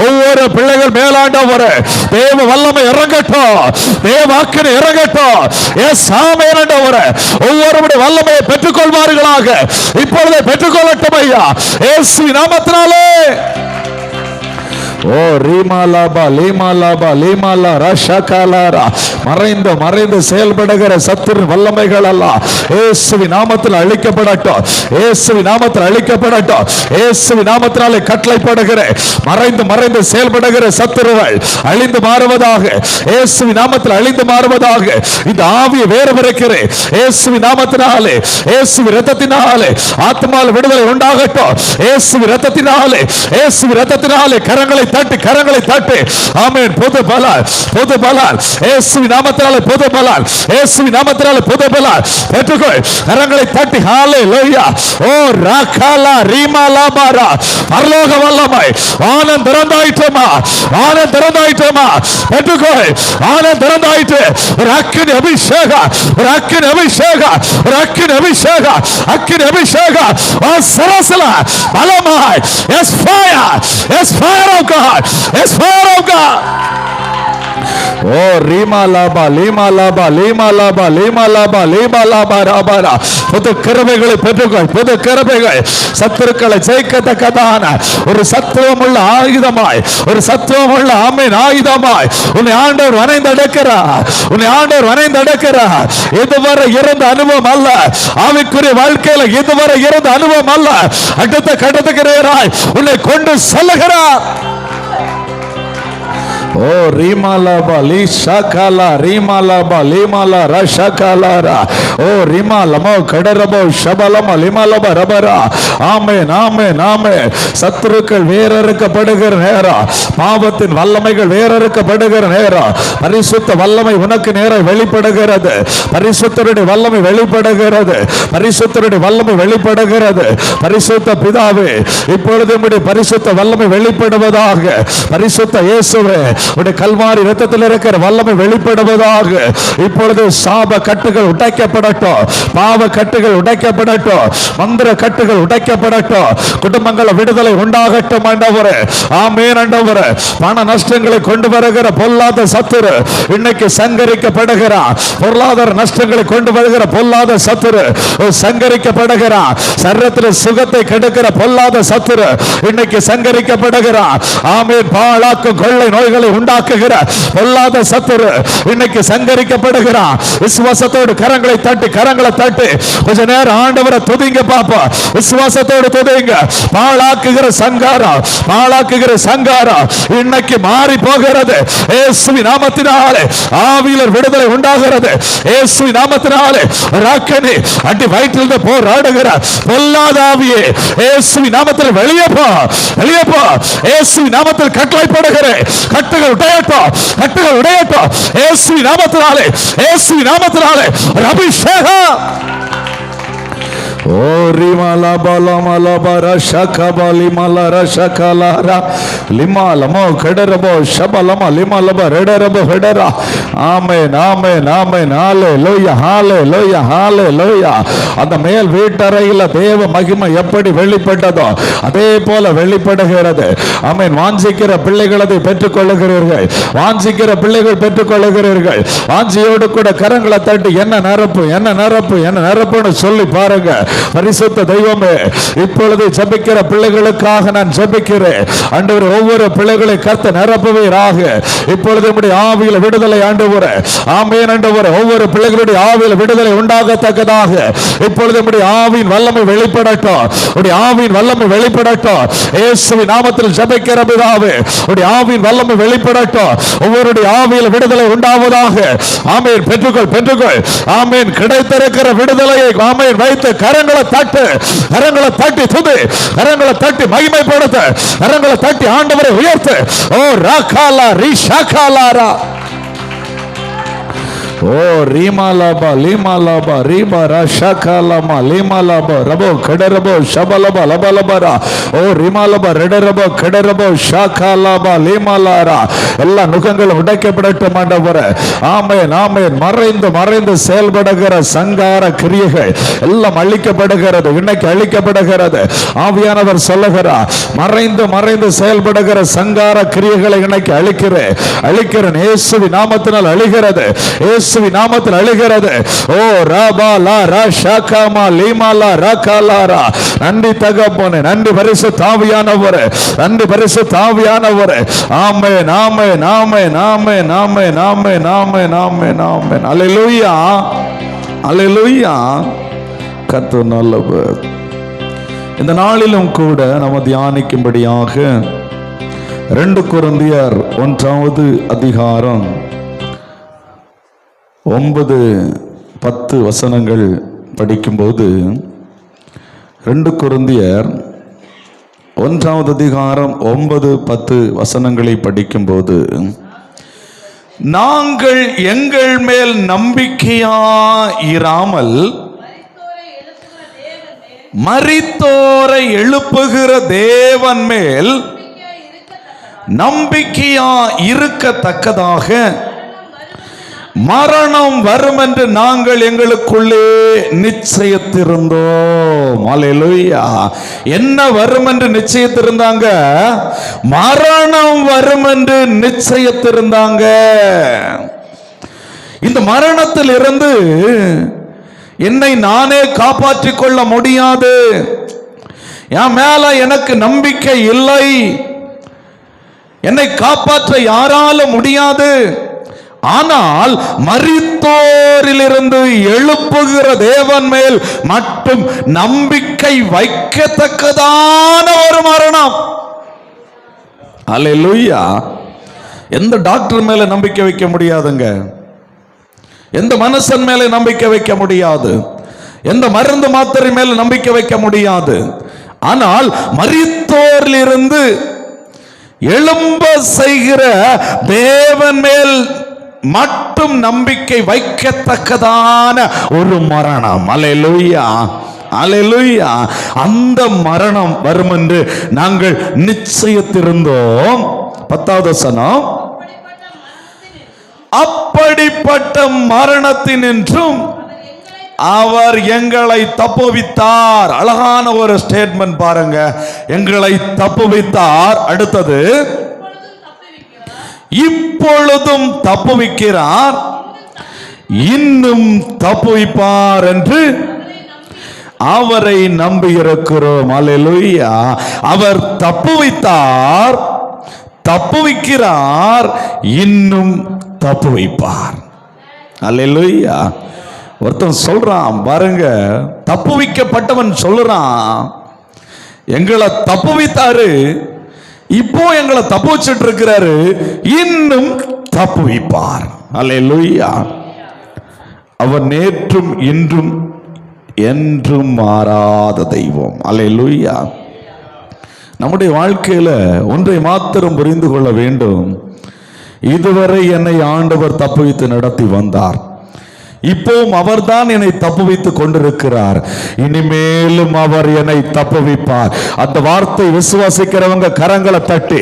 ஒவ்வொரு பிள்ளைகள் மேலாண்டவரே தேவ வல்லமை இறங்கட்டும், தேவ அக்கினி இறங்கட்டும். எஸ் ஆமென் ஆண்டவரே. ஒவ்வொருவருடைய வல்லமையை பெற்றுக்கொள்வார்களாக. இப்பொழுது பெற்றுக்கொள்ளட்டும் ஐயா இயேசுவின் நாமத்தினாலே. ஓ ரீமாலாபா லீமாலாபா லீமாலா ரஷகாலாரா. மறைந்து மறைந்து செயல்படுகிற சத்துரு வல்லமைகள் எல்லாம் இயேசுவின் நாமத்தில் அழிக்கப்படட்டும், இயேசுவின் நாமத்தில் அழிக்கப்படட்டும். இயேசுவின் நாமத்தினாலே கட்டளைப்படுகிற மறைந்து மறைந்து செயல்படுகிற சத்துருவை அழிந்து மாறுவதாக. இயேசுவின் நாமத்தில் அழிந்து மாறுவதாக. இந்த ஆவியை வேறு விரைக்கிறேன் இயேசுவின் நாமத்தினாலே. இயேசுவின் இரத்தத்தினாலே ஆத்மாவில் விடுதலை உண்டாகட்டும். இயேசுவின் இரத்தத்தினாலே, இயேசுவின் இரத்தத்தினாலே. கரங்களை தட்டி, கரங்களை தட்டி. ஆமென். புது பலன், புது பலன் இயேசுவின் நாமத்தினாலே. புது பலன் இயேசுவின் நாமத்தினாலே. புது பலன் பெற்றுக்கொள். கரங்களை தட்டி. ஹalleluya. ஓ ரகாலா ரீமாலாபாரா. பரலோக வல்லமை வானம் திறந்தாயிற்றமா, வானம் திறந்தாயிற்றமா. பெற்றுக்கொள். வானம் திறந்தாயிற்று. ஒரு அக்கினி அபிஷேகம், ஒரு அக்கினி அபிஷேகம், ஒரு அக்கினி அபிஷேகம், அக்கினி அபிஷேகம். ஓ சரசல பலமாய். Yes fire, yes fire of God, yes fire of God. ஓ ரீமா லாபா லீமா லாபா லீமா லாபா லீமா லாபா லீமா லாபா ராபாரா. புது கிருபைகளை பெற்றுக்கொள். புது கிருபைகள் சத்துருக்களை ஜெயிக்கத்தக்கதான ஒரு சத்துவமுள்ள ஆயுதமாய், ஒரு சத்துவமுள்ள ஆமீன் ஆயுதமாய் உன்னை ஆண்டவர் வரைந்தெடுக்கிறார். உன்னை ஆண்டவர் வரைந்தெடுக்கிறார். இதுவரை இருந்த அனுபவம் அல்ல, ஆவிக்குரிய வாழ்க்கையில இதுவரை இருந்த அனுபவம் அல்ல, அடுத்த கட்டத்துக்கு நேராய் உன்னை கொண்டு செல்லுகிறார். ஓ ரீமாலாபா லீ ஷாகாலா ரீமாலாபா லீமாலா ரஷகாலாரா. ஓ ரீமாலமோ கடரபோ ஷபலமோ லிமாலபா ரபரா. ஆமென் ஆமென் ஆமென். சத்துருக்கள் வேறறுக்கப்படுகிற நேரம், பாவத்தின் வல்லமைகள் வேறறுக்கப்படுகிற நேரம், பரிசுத்த வல்லமை உனக்கு நேரம் வெளிப்படுகிறது. பரிசுத்தருடைய வல்லமை வெளிப்படுகிறது. பரிசுத்தருடைய வல்லமை வெளிப்படுகிறது. பரிசுத்த பிதாவே, இப்பொழுது உம்முடைய பரிசுத்த வல்லமை வெளிப்படுவதாக. பரிசுத்த இயேசுவே, உடைய கல்வாரி இரத்தத்தில் இருக்கிற வல்லமை வெளிப்படுவதாக. இப்பொழுது சாப கட்டுகள் உடைக்கப்படட்டும், பாவ கட்டுகள் உடைக்கப்படட்டும், மந்திர கட்டுகள் உடைக்கப்படட்டும், குடும்பங்கள விடுதலை உண்டாகட்டும் ஆண்டவரே. ஆமென் ஆண்டவரே. பண நஷ்டங்களை கொண்டு வருகிற பொல்லாத சத்துரு இன்னைக்கு சங்கரிக்கப்படுகிறான். பொருளாதார நஷ்டங்களை கொண்டு வருகிற பொல்லாத சத்துரு சங்கரிக்கப்படுகிறான். சரீரத்தில் சுகத்தை கெடுக்கிற பொல்லாத சத்துரு இன்னைக்கு சங்கரிக்கப்படுகிறான். ஆமென். பாழாக்கும் கொள்ளை நோய்களை உண்டாக்குகிற பொல்லாத சத்துரு இன்னைக்கு சங்கரிக்கப்படுகிறான். விசுவாசத்தோடு கரங்களை தட்டி கொஞ்ச நேரம் ஆண்டவரை துதிங்க பாப்போம். விசுவாசத்தோடு துதிங்க. பாழாக்குகிற சங்காரம் இன்னைக்கு மாறி போகிறது. இயேசுவின் நாமத்தினாலே ஆவியினர் விடுதலை உண்டாகிறது. இயேசுவின் நாமத்தினாலே ராக்கனி அடி வயிற்றிலிருந்து போராடுகிற பொல்லாத ஆவியே இயேசுவின் நாமத்தில் வெளியே போ. இயேசுவின் நாமத்தில் கட்டளையிடுகிறேன். கட்டுகள் உடையட்டும், கட்டுகள் உடையட்டும். இயேசுவின் நாமத்தினாலே, இயேசுவின் நாமத்தினாலே ஒரு அபிஷேகம். ஓ ரிமாலா பாலமாலா பாரா ஷகபா லிமாலா ரஷகலாரா லிமாலமோ கடரபோ ஷபலமா லிமாலபா ரெடரபோ ஹெடரா. ஆமென் ஆமென் ஆமென். ஹalleluya ஹalleluya ஹalleluya. அந்த மேல் வீட்டறையில் தேவ மகிமை எப்படி வெளிப்பட்டதோ அதே போல வெளிப்படுகிறது. ஆமென். வாஞ்சிக்கிற பிள்ளைகள் அதை பெற்றுக் கொள்ளுகிறீர்கள். வாஞ்சிக்கிற பிள்ளைகள் பெற்றுக் கொள்ளுகிறீர்கள். வாஞ்சியோடு கூட கரங்களை தட்டி என்ன நிரப்பு என்ன நிரப்பு என்ன நிரப்புன்னு சொல்லி பாருங்க. பரிசுத்த தெய்வமே, இப்பொழுது ஜெபிக்கிற பிள்ளைகளுக்காக நான் ஜெபிக்கிறேன். ஆண்டவரே, ஒவ்வொரு பிள்ளைகளை கர்த்தர் நிரப்புவீராக. இப்பொழுது நம்முடைய ஆவியில் விடுதலை ஆண்டவரே. ஆமென் ஆண்டவரே. ஒவ்வொரு பிள்ளைகளுடைய ஆவியில் விடுதலை உண்டாகத்தக்கதாக இப்பொழுது நம்முடைய ஆவியின் வல்லமை வெளிப்படட்டும். உடைய ஆவியின் வல்லமை வெளிப்படட்டும். இயேசுவின் நாமத்தில் ஜெபிக்கிற பிதாவே, உடைய ஆவியின் வல்லமை வெளிப்படட்டும். ஒவ்வொருடைய ஆவியில் விடுதலை உண்டாவதாக. ஆமென். பெற்றுக்கொள் பெற்றுக்கொள். ஆமென். கிடைத்திருக்கிற விடுதலையை ஆமென் வைத்து கரங்களை தட்டி துதி, கரங்களை தட்டி மகிமைப்படுத்த, கரங்களை தட்டி ஆண்டவரை உயர்த்து. ஓ ராகாலா ரிஷாகாலாரா. ஓ ரீமாலாபா லீமாலாபா ரீபா ரஷகலமா லீமாலாபா ரபோ கடரபோ ஷபலபா லபலபரா. ஓ ரிமாலபா ரெடரபோ கடரபோ ஷகலபா லீமாலாரா. எல்லா நுகங்களும் உடைக்கப்படட்டும் ஆண்டவரே. ஆமென் ஆமென். மறைந்து செயல்படுகிற சங்கார கிரியைகள் எல்லாம் அழிக்கப்படுகிறது. இன்னைக்கு அழிக்கப்படுகிறது. ஆவியானவர் சொல்லுகிறார், மறைந்து செயல்படுகிற சங்கார கிரியைகளை இன்னைக்கு அழிக்கிறேன். இயேசுவின் நாமத்தினால் அழிகிறது. இயேசுவின் நாமத்தில் அழிகிறது. ஓ ராபாலா ராஷாகாமா லீமாலா ராகாலாரா. நன்றி தகப்பனே, நன்றி பரிசுத்த ஆவியானவரே, நன்றி பரிசுத்த ஆவியானவரே. ஆமென் ஆமென் ஆமென் ஆமென் ஆமென் ஆமென் ஆமென் ஆமென் ஆமென். அல்லேலூயா அல்லேலூயா. கர்த்தர் நல்லவர். இந்த நாளிலும் கூட நாம் தியானிக்கும்படியாக 2 கொரிந்தியர் 1வது அதிகாரம் 9-10 வசனங்கள் படிக்கும்போது, 2 கொரிந்தியர் 1வது அதிகாரம் 9-10 வசனங்களை படிக்கும்போது, நாங்கள் எங்கள் மேல் நம்பிக்கையாயிராமல் மரித்தோரை எழுப்புகிற தேவன் மேல் நம்பிக்கையா இருக்கத்தக்கதாக மரணம் வரும் என்று நாங்கள் எங்களுக்குள்ளே நிச்சயித்திருந்தோம். அல்லேலூயா. என்ன வரும் என்று நிச்சயித்திருந்தாங்க? மரணம் வரும் என்று நிச்சயித்திருந்தாங்க. இந்த மரணத்தில் இருந்து என்னை நானே காப்பாற்றிக் கொள்ள முடியாது, என் மேல எனக்கு நம்பிக்கை இல்லை, என்னை காப்பாற்ற யாராலும் முடியாது. ஆனால் மரித்தோரிலிருந்து எழுப்புகிற தேவன் மேல் மட்டும் நம்பிக்கை வைக்கத்தக்கதான ஒரு மரணம். அல்லேலூயா. எந்த டாக்டர் மேல நம்பிக்கை வைக்க முடியாதுங்க, எந்த மனுஷன் மேல நம்பிக்கை வைக்க முடியாது, எந்த மருந்து மாத்திரை மேல நம்பிக்கை வைக்க முடியாது. ஆனால் மரித்தோரிலிருந்து எழும்ப செய்கிற தேவன் மேல் மட்டும் நம்பிக்கை வைக்கத்தக்கதான ஒரு மரணம். அல்லேலூயா, அல்லேலூயா. அந்த மரணம் வரும் என்று நாங்கள் நிச்சயித்திருந்தோம். 10வது வசனம், அப்படிப்பட்ட மரணத்தினின்றும் அவர் எங்களை தப்புவித்தார். அழகான ஒரு ஸ்டேட்மெண்ட் பாருங்க. எங்களை தப்புவித்தார். அடுத்தது, இப்பொழுதும் தப்புவிக்கிறார், இன்னும் தப்புவிப்பார் என்று அவரை நம்பியிருக்கிறோம். அல்லேலூயா. அவர் தப்புவித்தார், தப்புவிக்கிறார், இன்னும் தப்புவிப்பார். அல்லேலூயா. ஒருத்தன் சொல்றான் பாருங்க, தப்புவிக்கப்பட்டவன் சொல்றான், எங்களை தப்புவித்தாரு, இப்போ எங்களை தப்பு வச்சிட்டு இருக்கிறாரு, இன்னும் தப்பு வைப்பார். அல்லேலூயா. அவர் நேற்றும் இன்றும் என்றும் மாறாத தெய்வம். அல்லேலூயா. நம்முடைய வாழ்க்கையில ஒன்றை மாத்திரம் புரிந்து கொள்ள வேண்டும். இதுவரை என்னை ஆண்டவர் தப்புவித்து நடத்தி வந்தார், இப்போவும் அவர்தான் என்னை தப்புவித்துக் கொண்டிருக்கிறார், இனிமேலும் அவர் என்னை தப்புவிப்பார். அந்த வார்த்தை விசுவாசிக்கிறவங்க கரங்களை தட்டி,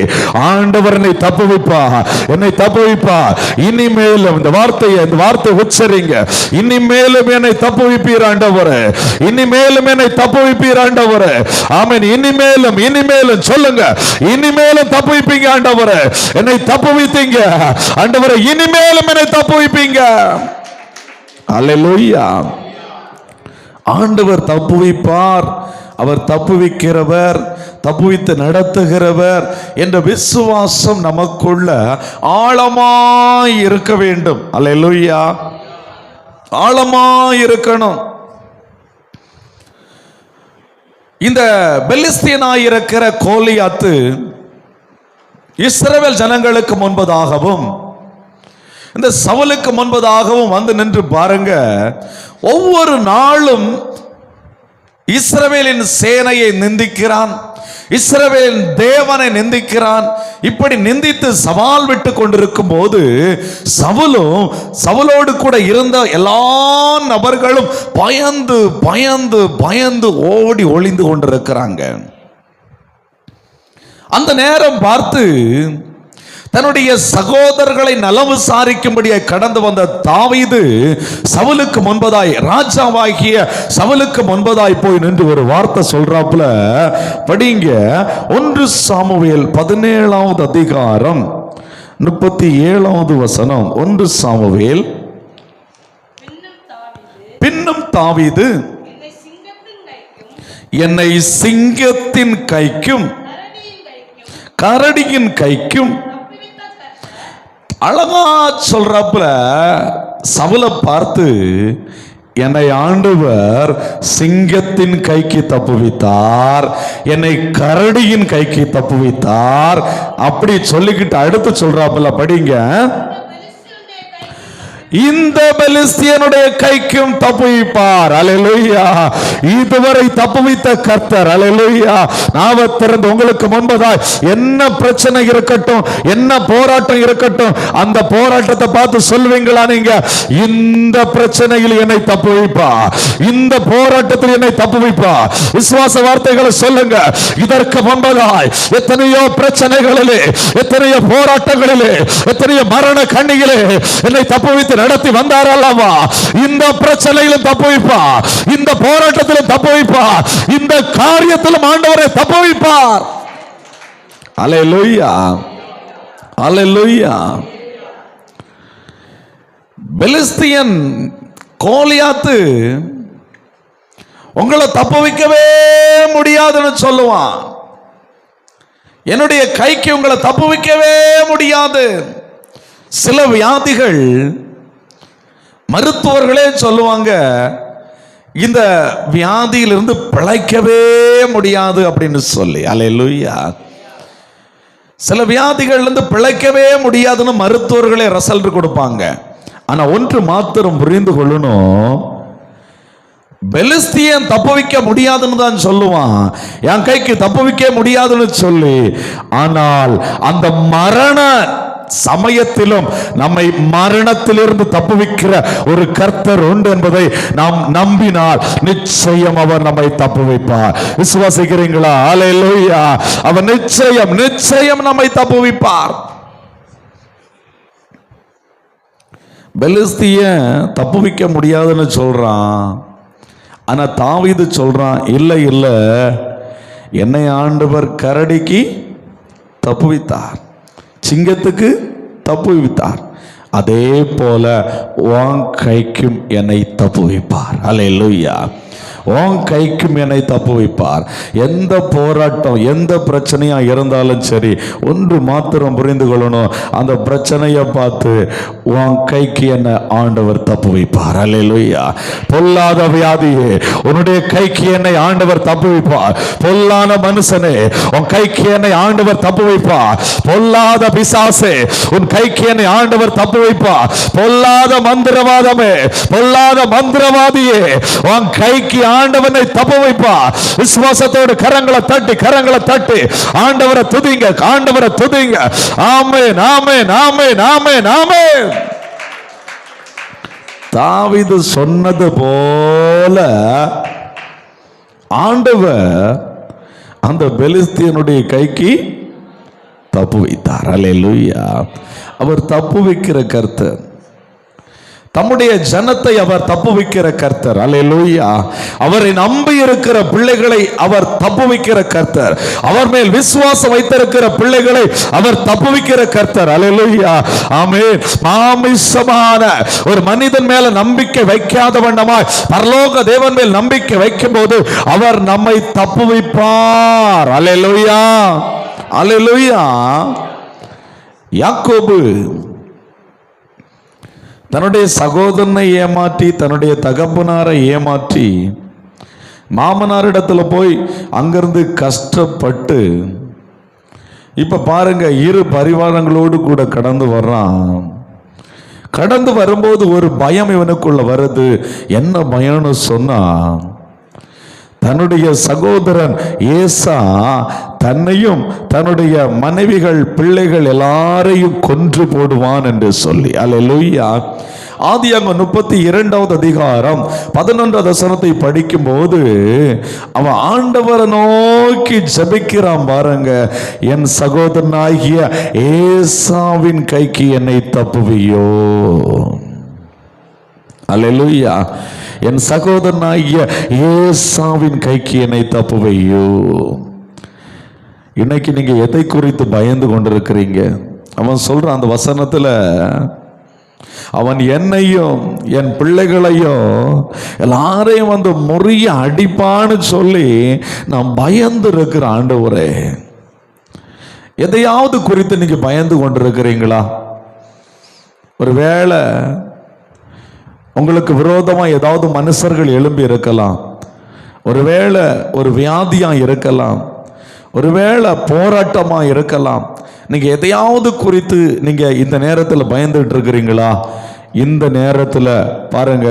ஆண்டவர் என்னை தப்புவிப்பார், என்னை தப்புவிப்பார், இனிமேலும் இந்த வார்த்தை உச்சரிங்க, இனிமேலும் என்னை தப்புவிப்பீர் ஆண்டவரே, இனிமேலும் என்னை தப்புவிப்பீர் ஆண்டவரே. ஆமென். இனிமேலும் இனிமேலும் சொல்லுங்க, இனிமேலும் தப்புவிப்பீங்க ஆண்டவரே, என்னை தப்புவித்தீங்க ஆண்டவரே, இனிமேலும் என்னை தப்புவிப்பீங்க. அல்லேலூயா. ஆண்டவர் தப்புவிப்பார், அவர் தப்புவிக்கிறவர், தப்புவித்து நடத்துகிறவர் என்ற விசுவாசம் நமக்குள்ள ஆழமாய் இருக்க வேண்டும். அல்லேலூயா. ஆழமாய் இருக்கணும். இந்த பெலிஸ்தீனாய் இருக்கிற கோலியாத்து இஸ்ரவேல் ஜனங்களுக்கு முன்பதாகவும் இந்த சவுலுக்கு முன்பதாகவும் வந்து நின்று பாருங்க. ஒவ்வொரு நாளும் இஸ்ரவேலின் சேனையை நிந்திக்கிறான், இஸ்ரவேலின் தேவனை நிந்திக்கிறான். இப்படி நிந்தித்து சவால் விட்டு கொண்டிருக்கும் போது சவுலோடு கூட இருந்த எல்லா நபர்களும் பயந்து பயந்து பயந்து ஓடி ஒளிந்து கொண்டிருக்கிறாங்க. அந்த நேரம் பார்த்து தன்னுடைய சகோதரர்களை நலம் விசாரிக்கும்படியாய் கடந்து வந்த தாவீது சவுலுக்கு முன்பதாய், ராஜாவாகிய சவுலுக்கு முன்பதாய் போய் நின்று ஒரு வார்த்தை சொல்றாப்புல. படிங்க, 1 சாமுவேல் 17வது அதிகாரம் 37வது வசனம். 1 சாமுவேல். பின்னும் தாவீது என்னை சிங்கத்தின் கைக்கும் கரடியின் கைக்கும், அழகா சொல்றாப்புல, சவுலை பார்த்து என்னை ஆண்டவர் சிங்கத்தின் கைக்கு தப்புவித்தார், என்னை கரடியின் கைக்கு தப்புவித்தார், அப்படி சொல்லிக்கிட்டு அடுத்து சொல்றாப்புல. படிங்க, இந்த பெலிஸ்தியனுடைய கைக்கும் தப்புவிப்பார். அல்லேலூயா. இதுவரை தப்புவித்த கர்த்தர். அல்லேலூயா. நாவ திறந்து உங்களுக்கு முன்பதாய் என்ன பிரச்சனை இருக்கட்டும், என்ன போராட்டம் இருக்கட்டும், அந்த போராட்டத்தை பார்த்து சொல்வீங்களா நீங்க, இந்த பிரச்சனையில் என்னை தப்புவிப்பா, இந்த போராட்டத்தில் என்னை தப்புவிப்பா. விசுவாச வார்த்தைகளை சொல்லுங்க. இதற்கு முன்பதாய் எத்தனையோ பிரச்சனைகளிலே, எத்தனையோ போராட்டங்களிலே, எத்தனையோ மரண கண்ணிகளே என்னை தப்புவித்து நடத்தி வந்தார் அல்லவா, இந்த பிரச்சனையிலும் தப்புவிப்பார், இந்த போராட்டத்திலும் தப்புவிப்பார், இந்த காரியத்திலும் ஆண்டவரை தப்புவிப்பார். அல்லேலூயா, அல்லேலூயா. பெலிஸ்தியன் கோலியாத்து உங்களை தப்புவிக்கவே முடியாதுன்னு சொல்லுவான். என்னுடைய கைக்கு உங்களை தப்புவிக்கவே முடியாது. சில வியாதிகள் மருத்துவர்களே சொல்லுவாங்க, இந்த வியாதியிலிருந்து பிழைக்கவே முடியாது அப்படின்னு சொல்லி. அல்லேலூயா. சில வியாதிகள்லேருந்து பிழைக்கவே முடியாதுன்னு மருத்துவர்களே ரிசல்ட் கொடுப்பாங்க. ஆனா ஒன்று மாத்திரம் புரிந்து கொள்ளணும், பெலிஸ்தியன் தப்புவிக்க முடியாதுன்னு தான் சொல்லுவான், என் கைக்கு தப்புவிக்க முடியாதுன்னு சொல்லி. ஆனால் அந்த மரண சமயத்திலும் நம்மை மரணத்திலிருந்து தப்புவிக்கிற ஒரு கர்த்தர் உண்டு என்பதை நாம் நம்பினால் நிச்சயம் அவர் நம்மை தப்புவிப்பார். விசுவாசிக்கிறீங்களா? அல்லேலூயா. அவர் நிச்சயம் நிச்சயம் நம்மை தப்புவிப்பார். பெலிஸ்தியன் தப்புவிக்க முடியாதுன்னு சொல்றான். ஆனா தாவீது சொல்றான், இல்லை இல்லை, என்னை ஆண்டவர் கரடிக்கு தப்புவித்தார், சிங்கத்துக்கு தப்புவித்தார், அதே போல உன் கைக்கும் என்னை தப்புவிப்பார். அல்லேலூயா. உன் கைக்கும் என்னை தப்புவிப்பார். எந்த போராட்டம் எந்த பிரச்சனையா இருந்தாலும் சரி, ஒன்று மாத்திரம் புரிந்து கொள்ளணும், அந்த பிரச்சனையை பார்த்து உன் கைக்கு என்ன ஆண்டவர் தப்புவிப்பார். அல்லேலூயா. பொல்லாத வியாதியே, உன்னுடைய கைக்கு என்னை ஆண்டவர் தப்புவிப்பார். பொல்லாத மனுஷனே, உன் கைக்கு என்னை ஆண்டவர் தப்புவிப்பார். பொல்லாத பிசாசே, உன் கைக்கு என்னை ஆண்டவர் தப்புவிப்பார். பொல்லாத மந்திரவாதமே, பொல்லாத மந்திரவாதியே, உன் கைக்கு ஆண்டவனை தப்புவிப்பார். விசுவாசத்தோடு கரங்களை தட்டி ஆண்டவரை துதிங்க, ஆண்டவரை துதிங்க. ஆமென், ஆமென், ஆமென், ஆமென், ஆமென். தாவீது சொன்னது போல ஆண்டவர் அந்த பெலிஸ்தியனுடைய கைக்கு தப்புவித்தார். அல்லேலூயா. அவர் தப்புவிக்கிற கர்த்தர், தம்முடைய ஜனத்தை அவர் தப்புவிக்கிற கர்த்தர். அல்லேலூயா. அவரை நம்பி இருக்கிற பிள்ளைகளை அவர் தப்புவிக்கிற கர்த்தர். அவர் மேல் விசுவாசம் வைத்திருக்கிற பிள்ளைகளை அவர் தப்புவிக்கிற கர்த்தர். அல்லேலூயா. ஆமென். மாமிசமான ஒரு மனிதன் மேல நம்பிக்கை வைக்காத வண்ணமாய் பரலோக தேவன் மேல் நம்பிக்கை வைக்கும் போது அவர் நம்மை தப்புவிப்பார். அல்லேலூயா, அல்லேலூயா. யாக்கோபு தன்னுடைய சகோதரனை ஏமாற்றி, தன்னுடைய தகப்பனாரை ஏமாற்றி, மாமனாரிடத்துல போய் அங்கிருந்து கஷ்டப்பட்டு, இப்ப பாருங்க, இரு பரிவாரங்களோடு கூட கடந்து வர்றான். கடந்து வரும்போது ஒரு பயம் இவனுக்குள்ள வருது. என்ன பயம்னு சொன்னா, தன்னுடைய சகோதரன் ஏசா தன்னையும் தன்னுடைய மனைவிகள் பிள்ளைகள் எல்லாரையும் கொன்று போடுவான் என்று சொல்லி. அல்லேலூயா. ஆதியாகமம் 32வது அதிகாரம் 11வது வசனத்தை படிக்கும் போது அவன் ஆண்டவரை நோக்கி ஜெபிக்கிறான். பாருங்க, என் சகோதரனாகிய ஏசாவின் கைக்கு என்னை தப்புவியோ. அல்லேலூயா. என் சகோதரனாகிய ஏசாவின் கைக்கு என்னை தப்புவையோ. இன்னைக்கு நீங்க எதை குறித்து பயந்து கொண்டிருக்கிறீங்க? அவன் சொல்றான் அந்த வசனத்துல, அவன் என்னையும் என் பிள்ளைகளையும் எல்லாரையும் வந்து முறிய அடிப்பான்னு சொல்லி நான் பயந்து இருக்கிற ஆண்டவரே. எதையாவது குறித்து நீங்க பயந்து கொண்டிருக்கிறீங்களா? ஒருவேளை உங்களுக்கு விரோதமா ஏதாவது மனுஷர்கள் எழும்பி இருக்கலாம், ஒருவேளை ஒரு வியாதியா இருக்கலாம், ஒருவேளை போராட்டமா இருக்கலாம். நீங்க எதையாவது குறித்து நீங்க இந்த நேரத்தில் பயந்துட்டு இருக்கிறீங்களா? இந்த நேரத்தில் பாருங்க,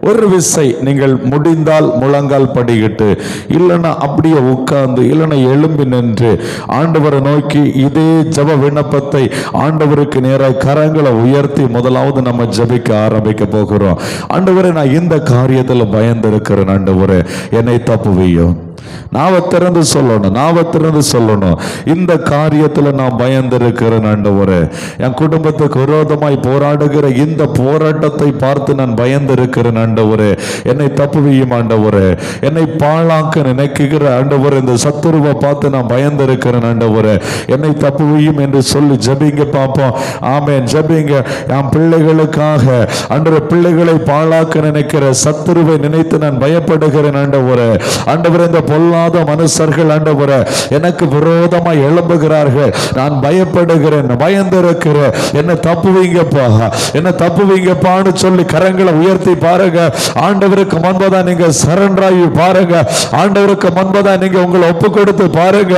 ஒரு விசை நீங்கள் முடிந்தால் முழங்கால் படிக்கிட்டு, இல்லைன்னா அப்படியே உட்கார்ந்து, இல்லைன்னா எழும்பி நின்று ஆண்டவரை நோக்கி இதே ஜெப விண்ணப்பத்தை ஆண்டவருக்கு நேராக கரங்களை உயர்த்தி முதலாவது நம்ம ஜெபிக்க ஆரம்பிக்க போகிறோம். ஆண்டவரே, நான் இந்த காரியத்தில் பயந்து இருக்கிறேன், ஆண்டவரே என்னை தப்புவியும். நாவை திறந்து சொல்லணும், நாவை திறந்து சொல்லணும். இந்த காரியத்தில் நான் பயந்திருக்கிறேன் ஆண்டவரே. என் குடும்பத்துக்கு விரோதமாய் போராடுகிற இந்த போராட்டத்தை பார்த்து நான் பயந்திருக்கிறேன் ஆண்டவரே. என்னை தப்புவியும் ஆண்டவரே. என்னை பாழாக்க நினைக்குகிற ஆண்டவரே, இந்த சத்துருவை பார்த்து நான் பயந்திருக்கிறேன் ஆண்டவரே. என்னை தப்புவியும் என்று சொல்லி ஜெபிங்க பார்ப்போம். ஆமென். ஜெபிங்க. என் பிள்ளைகளுக்காக ஆண்டவரே, பிள்ளைகளை பாழாக்க நினைக்கிற சத்துருவை நினைத்து நான் பயப்படுகிறேன் ஆண்டவரே. ஆண்டவரே, இந்த பொல்லாத மனுஷர்கள் ஆண்டவரே எனக்கு விரோதமாய் எழும்புகிறார்கள். நான் பயப்படுகிறேன், பயந்திருக்கிறேன். என்ன தப்புவீங்கப்பா, என்ன தப்புவீங்கப்பான்னு சொல்லி கரங்களை உயர்த்தி பாருங்க. ஆண்டவருக்கு முன்பதா நீங்க சரண்டராகி பாருங்க. ஆண்டவருக்கு முன்பதா நீங்க உங்களை ஒப்பு கொடுத்து பாருங்க.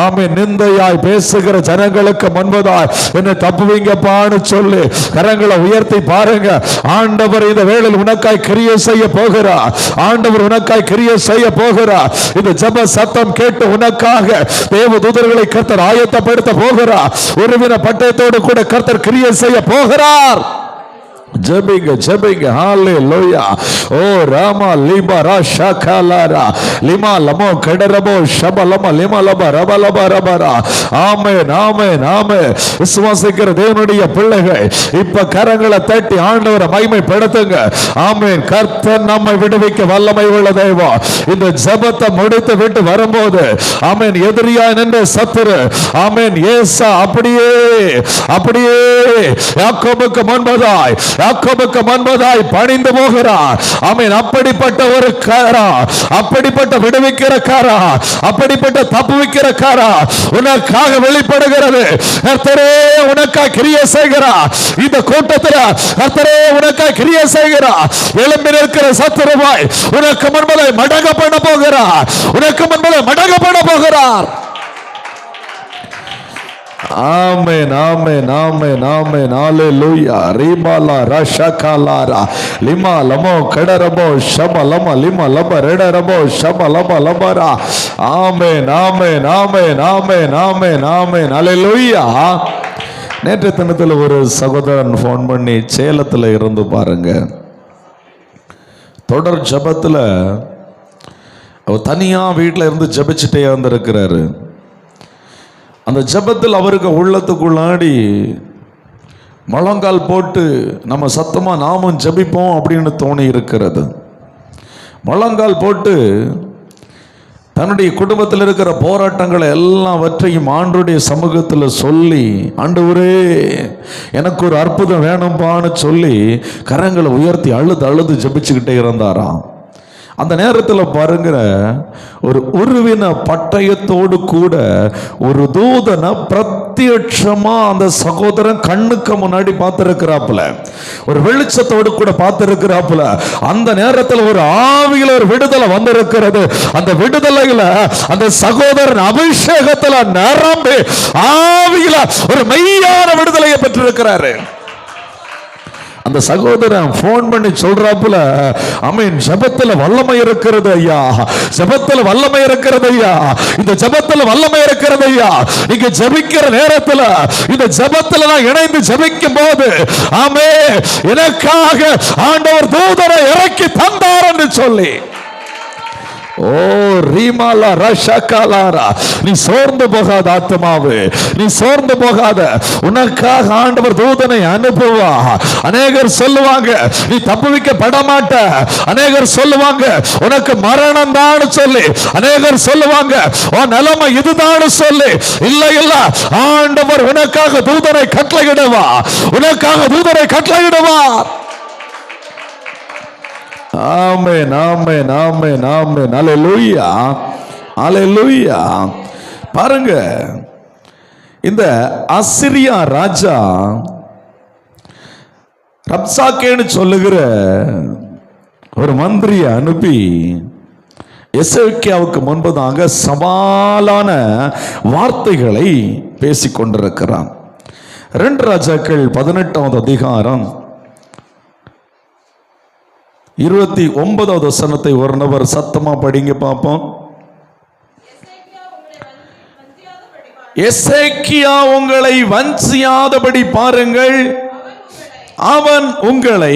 ஆமென். நிந்தையாய் பேசுகிற ஜனங்களுக்கு முன்பதாய் என்ன தப்புவீங்கப்பான்னு சொல்லி கரங்களை உயர்த்தி பாருங்க. ஆண்டவர் இந்த வேளையில் உனக்காய் கிரியை செய்ய போகிறார். ஆண்டவர் உனக்காய் கிரியை செய்ய போகிறார். இந்த ஜெப சத்தம் கேட்டு உனக்காக தேவதூதர்களை கர்த்தர் ஆயத்தப்படுத்த போகிறார். ஒருவித பட்டயத்தோடு கூட கர்த்தர் கிரியை செய்ய போகிறார். ஜெபிங்க, ஜெபிங்க. ஹalleluya. ஓ ராமா லிபா ராஷகலாரா லிமா லமோ கடரபோ ஷபலம லிமா லபா ரபலபா ரபரா. ஆமென், ஆமென், ஆமென். விசுவாசிக்கிற தேவனுடைய பிள்ளைகள் இப்ப கரங்களை தட்டி ஆண்டவரை மகிமைப்படுத்துங்க. ஆமென். கர்த்தர் நம்மை விடுவிக்க வல்லமை உள்ள தெய்வம். இந்த ஜெபத்தை முடித்து விட்டு வரும்போது ஆமென், எதிரியாய் நின்ற சத்துரு ஆமென் ஏசா அப்படியே அப்படியே யாக்கோபுக்கு முன்பதாய் யாக்கோபுக்கு முன்பதாய் பணிந்து போகிறார். ஆமென். அப்படிப்பட்ட ஒரு காரா, அப்படிப்பட்ட விடுவிக்கிற காரா, அப்படிப்பட்ட தப்புவிக்கிற காரா உனக்காக வெளிப்படுகிறது. கர்த்தரே உனக்காக கிரியை செய்கிறார். இந்த கூட்டத்தில் கர்த்தரே உனக்காக கிரியை செய்கிறார். எழும்பி நிற்கிற சத்துருவாய் உனக்கு முன்பதாய் மடங்க பண்ண போகிறார். உனக்கு முன்பதாய் மடங்க பண்ண போகிறார். ஆமென், ஆமென், ஆமென், ஆமென். ஹalleluya. ரிபாலா ரஷகலாரா லிமா லமோ கடரபோ ஷபலம லிமா லப ரெடரபோ ஷபலம லபரா. ஆமென், ஆமென், ஆமென், ஆமென், ஆமென், ஆமென். ஹalleluya. நேற்று தினத்தில் ஒரு சகோதரன் ஃபோன் பண்ணி சேலத்தில் இருந்து பாருங்க, தொடர் ஜபத்தில் அவர் தனியாக வீட்டில் இருந்து ஜபிச்சுட்டே வந்திருக்கிறாரு. அந்த ஜபத்தில் அவருக்கு உள்ளத்துக்குள்ளாடி முழங்கால் போட்டு நம்ம சத்தமாக நாமும் ஜபிப்போம் அப்படின்னு தோணி இருக்கிறது. முழங்கால் போட்டு தன்னுடைய குடும்பத்தில் இருக்கிற போராட்டங்களை எல்லாவற்றையும் ஆண்டவருடைய சமூகத்தில் சொல்லி, ஆண்டவரே எனக்கு ஒரு அற்புதம் வேணும்பான்னு சொல்லி கரங்களை உயர்த்தி அழுது அழுது ஜபிச்சுக்கிட்டே இருந்தாராம். அந்த நேரத்தில் பாருங்கிற ஒரு உருவின பட்டயத்தோடு கூட ஒரு தூதனை பிரத்யட்சமா அந்த சகோதரன் கண்ணுக்கு முன்னாடி பார்த்திருக்கிறாப்புல, ஒரு வெளிச்சத்தோடு கூட பார்த்திருக்கிறாப்புல. அந்த நேரத்தில் ஒரு ஆவியில ஒரு விடுதலை வந்திருக்கிறது. அந்த விடுதலையில அந்த சகோதரன் அபிஷேகத்துல நிரம்பி ஆவியில ஒரு மெய்யான விடுதலையை பெற்றிருக்கிறாரு. அந்த சகோதரன் போன் பண்ணி சொல்றாப்புல, ஆமென், ஜபத்துல வல்லமை இருக்கிறது ஐயா, ஜபத்துல வல்லமை இருக்கிறது ஐயா, இந்த ஜபத்துல வல்லமை இருக்கிறது ஐயா. நீங்க ஜபிக்கிற நேரத்துல இந்த ஜபத்துல நான் இணைந்து ஜபிக்கும் போது ஆமென், எனக்காக ஆண்டவர் தூதரை இறக்கி தந்தார் என்று சொல்லி, ஓ ரீமாலா ரஷகலாரா, நீ சோர்ந்து போகாத ஆத்மாவே, நீ சோர்ந்து போகாத, உனக்காக ஆண்டவர் தூதனை அனுப்புவா. அநேகர் சொல்லுவாங்க நீ தப்புவிக்கப்பட மாட்ட, அநேகர் சொல்லுவாங்க உனக்கு மரணம் தான் சொல்லி, அநேகர் சொல்லுவாங்க உன் நிலைமை இதுதான் சொல்லி. இல்ல இல்ல, ஆண்டவர் உனக்காக தூதனை கட்டளையிடுவா, உனக்காக தூதனை கட்டளையிடுவா. ஆமென், ஆமென், ஆமென், ஆமென். ஹalleluya, ஹalleluya. பாருங்க, இந்த அசிரியா ராஜா ரப்சாக்கேன்னு சொல்லுகிற ஒரு மந்திரியை அனுப்பி எசேக்கியாவுக்கு முன்பதாக சவாலான வார்த்தைகளை பேசிக் கொண்டிருக்கிறான். 2 ராஜாக்கள் 18வது அதிகாரம் 29வது வசனத்தை ஒரு நபர் சத்தமா படிங்க பார்ப்போம். எசேக்கியா உங்களை வஞ்சியாதபடி பாருங்கள், அவன் உங்களை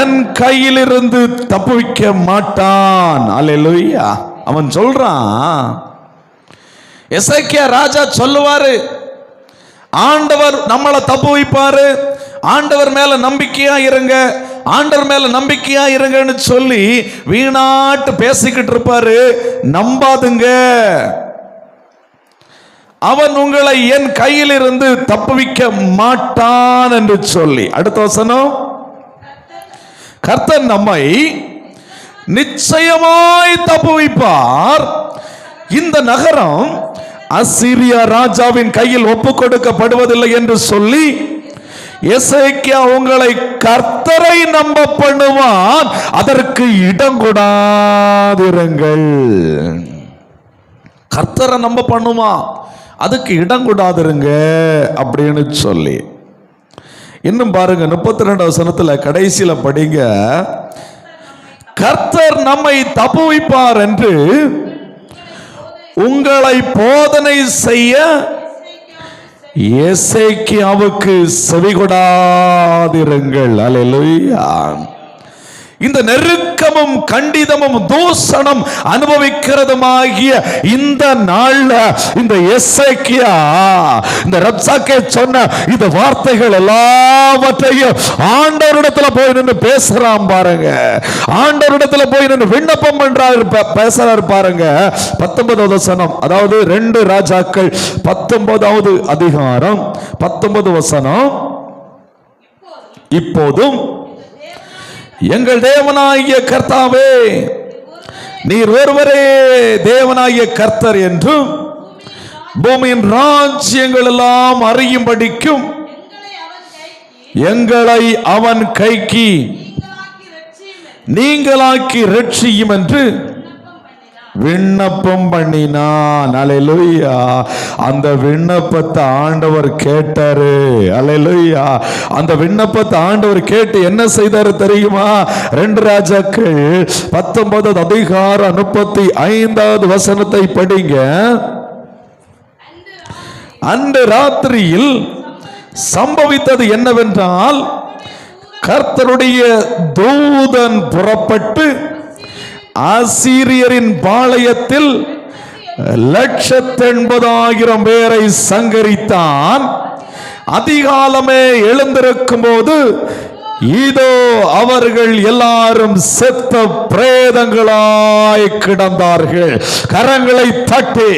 என் கையிலிருந்து தப்புவிக்க மாட்டான். அல்லேலூயா. அவன் சொல்றான், எசேக்கியா ராஜா சொல்லுவாரு, ஆண்டவர் நம்மளை தப்பு வைப்பாரு, ஆண்டவர் மேல நம்பிக்கையா இருங்க, ஆண்டவர் மேல நம்பிக்கையா இருங்கன்னு சொல்லி வீணாட்டு பேசிக்கிட்டு இருப்பாரு. நம்பாதுங்க, அவன் உங்களை என் கையில் இருந்து தப்புவிக்க மாட்டான் என்று சொல்லி. அடுத்த வசனம், கர்த்தர் நம்மை நிச்சயமாய் தப்புவிப்பார், இந்த நகரம் அசீரியா ராஜாவின் கையில் ஒப்பு கொடுக்கப்படுவதில்லை என்று சொல்லி எசேக்கியா உங்களை கர்த்தரை நம்ப பண்ணுவான், அதற்கு இடம் கொடாதிருங்கள். கர்த்தரை நம்ப பண்ணுவான், அதுக்கு இடம் கொடாதிருங்க அப்படின்னு சொல்லி. இன்னும் பாருங்க 32 வசனத்துல கடைசியில படிங்க, கர்த்தர் நம்மை தப்புவிப்பார் என்று உங்களை போதனை செய்ய எசேக்கியாவுக்கு செவிகொடாதிருங்கள். அல்லேலூயா. இந்த நெருக்கமும் கண்டிதமும் தூஷணம் அனுபவிக்கிறதுமாகிய இந்த நாள்ல இந்த எசேக்கியா இந்த ரப்சாக்கே சொன்ன இந்த வார்த்தைகள் எல்லாவற்றையும் ஆண்டவரிடத்துல போய் நின்று பேசுறான் பாருங்க. ஆண்டவரிடத்துல போய் நின்று விண்ணப்பம் பண்றாரு, பேசுறாரு பாருங்க. 19வது வசனம், அதாவது 2 ராஜாக்கள் 19வது அதிகாரம் 19 வசனம். இப்போதும் எங்கள் தேவனாகிய கர்த்தாவே, நீர் ஒருவரே தேவனாகிய கர்த்தர் என்றும் பூமியின் ராஜ்யங்கள் எல்லாம் அறியும்படிக்கும் எங்களை அவன் கைக்கு நீங்களாக்கி ரட்சியும் என்று விண்ணப்பம் பண்ணினான். அல்லேலூயா. அந்த விண்ணப்பத்தை ஆண்டவர் கேட்டாரு. அல்லேலூயா. அந்த விண்ணப்பத்தை ஆண்டவர் கேட்டு என்ன செய்தாரு தெரியுமா? 2 ராஜாக்கள் 19வது அதிகாரம் 35வது வசனத்தை படிங்க. அந்த ராத்திரியில் சம்பவித்தது என்னவென்றால், கர்த்தருடைய தூதன் புறப்பட்டு அசீரியரின் பாளையத்தில் 180,000 பேரை சங்கரித்தான். அதிகாலமே எழுந்திருக்கும் போது இதோ அவர்கள் எல்லாரும் செத்த பிரேதங்களாய் கிடந்தார்கள். கரங்களை தட்டி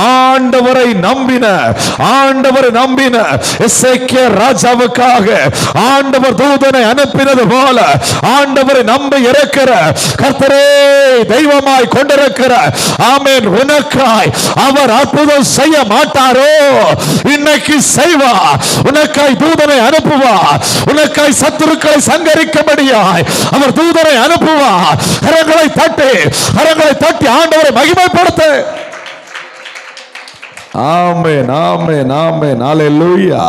ஆண்டவரை நம்பின எசேக்கியா ராஜாவுக்காக ஆண்டவர் தூதனை அனுப்பினது போல ஆண்டவரை நம்பி இருக்கிற கர்த்தரே தெய்வமாய் கொண்டிருக்கிற ஆமென், உனக்காய் அவர் அற்புதம் செய்ய மாட்டாரோ? இன்னைக்கு செய்வார். உனக்காய் தூதனை அனுப்புவார். உனக்காய் சத்துருக்களை சங்கரிக்கும்படியாய் அவர் தூதரை அனுப்புவார். கரங்களை தட்டி ஆண்டவரை மகிமைப்படுத்து. ஆமென், ஆமென், ஆமென். அல்லேலூயா,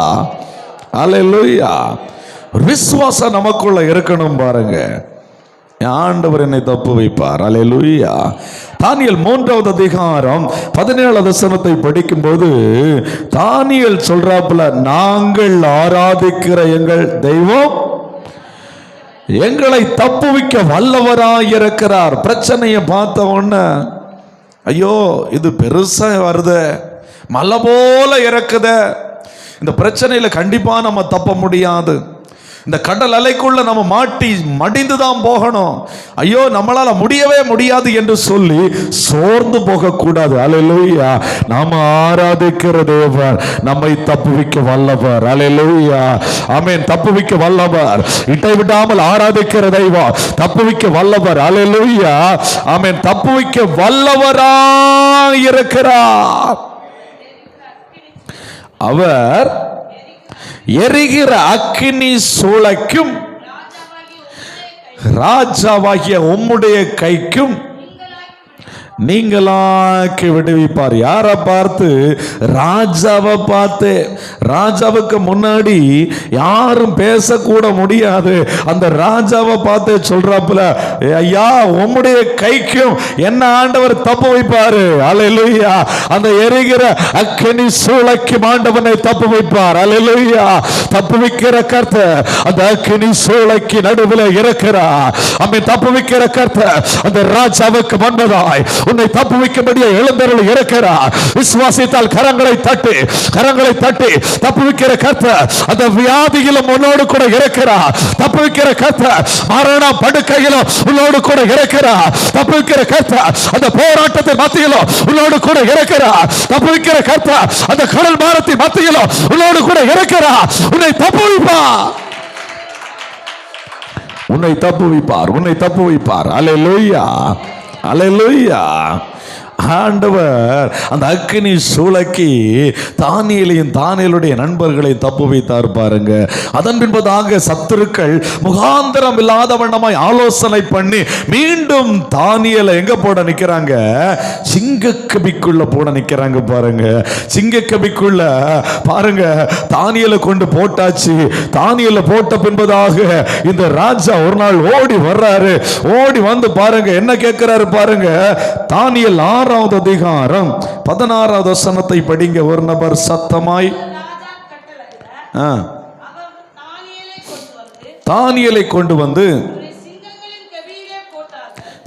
அல்லேலூயா. விசுவாசம் நமக்குள்ள இருக்கணும் பாருங்க. ஆண்டவர் என்னை தப்பு வைப்பார். அல்லேலூயா. தானியேல் 3வது அதிகாரம் 17வது வசனத்தை படிக்கும்போது தானியேல் சொல்றாப்புல, நாங்கள் ஆராதிக்கிற எங்கள் தெய்வம் எங்களை தப்புவிக்க வல்லவராயிருக்கிறார். பிரச்சனையை பார்த்த உடனே ஐயோ இது பெருசா வருது, மலை போல இறக்குது, இந்த பிரச்சனையில கண்டிப்பா நம்ம தப்ப முடியாது, இந்த கடல் அலைக்குள்ள நம்ம மாட்டி மடிந்துதான் போகணும், ஐயோ நம்மளால முடியவே முடியாது என்று சொல்லி சோர்ந்து போக கூடாது. அல்லேலூயா. நாம ஆராதிக்கிற தேவன் நம்மை தப்புவிக்க வல்லவர். அல்லேலூயா. ஆமென். தப்புவிக்க வல்லவர். இட்டை விடாமல் ஆராதிக்கிற தெய்வம் தப்புவிக்க வல்லவர். அல்லேலூயா. ஆமென். தப்புவிக்க வல்லவராய் இருக்கிறார். அவர் எரிகிற அக்கினி சூளைக்கும் ராஜாவாகிய உம்முடைய கைக்கும் நீங்களாக்கி விடுவிப்பார். யாரை பார்த்து? ராஜாவை பார்த்து. ராஜாவுக்கு முன்னாடி யாரும் பேசக்கூட முடியாது. அந்த ராஜாவை பார்த்து சொல்றாப்புல, ஐயா உம்முடைய கைக்கும் என்ன ஆண்டவர் தப்பு வைப்பாரு. அல்லேலூயா. அந்த எரிகிற அக்கினி சூளைக்கும் ஆண்டவனை தப்பு வைப்பார். அல்லேலூயா. தப்பு வைக்கிற கர்த்தர் அந்த அக்கினி சூளைக்கு நடுவில் இருக்கிறார். அம்மே தப்பு வைக்கிற கர்த்தர் அந்த ராஜாவுக்கு முன்பதாய் உன்னை தப்புவிக்கும்படியே எழுந்தருள் இருக்கிறார். விசுவாசித்தால் கரங்களை தட்டி தப்புவிக்கிற கர்த்தர் அந்த வியாதியிலும் உன்னோடு கூட இருக்கிறார். தப்புவிக்கிற கர்த்தர் மரண படுக்கையிலும் உன்னோடு கூட இருக்கிறார். தப்புவிக்கிற கர்த்தர் அந்த போராட்டத்தின் மத்தியிலும் உன்னோடு கூட இருக்கிறார். தப்புவிக்கிற கர்த்தர் அந்த கடல் மாரத்தின் மத்தியிலும் உன்னோடு கூட இருக்கிறார். உன்னை தப்புவிப்பார். அல்லேலூயா, அல்லேலூயா. ஆண்டவர் அந்த அக்கினி சூளைக்கு தானியேலுடைய நண்பர்களை தப்பு வைத்தார் பாருங்க. அதன் பின்பதாக சத்துருக்கள் முகாந்திரம் இல்லாத வண்ணமாய் ஆலோசனை பண்ணி மீண்டும் தானியேலை எங்க போட நிக்கிறாங்க? சிங்கக்கபிக்குள்ள போட நிக்கிறாங்க பாருங்க. சிங்கக்கபிக்குள்ள பாருங்க தானியேலை கொண்டு போட்டாச்சு. தானியேலை போட்ட பின்பதாக இந்த ராஜா ஒரு நாள் ஓடி வர்றாரு. ஓடி வந்து பாருங்க என்ன கேட்கிறாரு பாருங்க. தானியேல் 6வது அதிகாரம் 16வது வசனத்தை படிங்க. ஒரு நபர் சத்தமாய் தானியேலை கொண்டு வந்து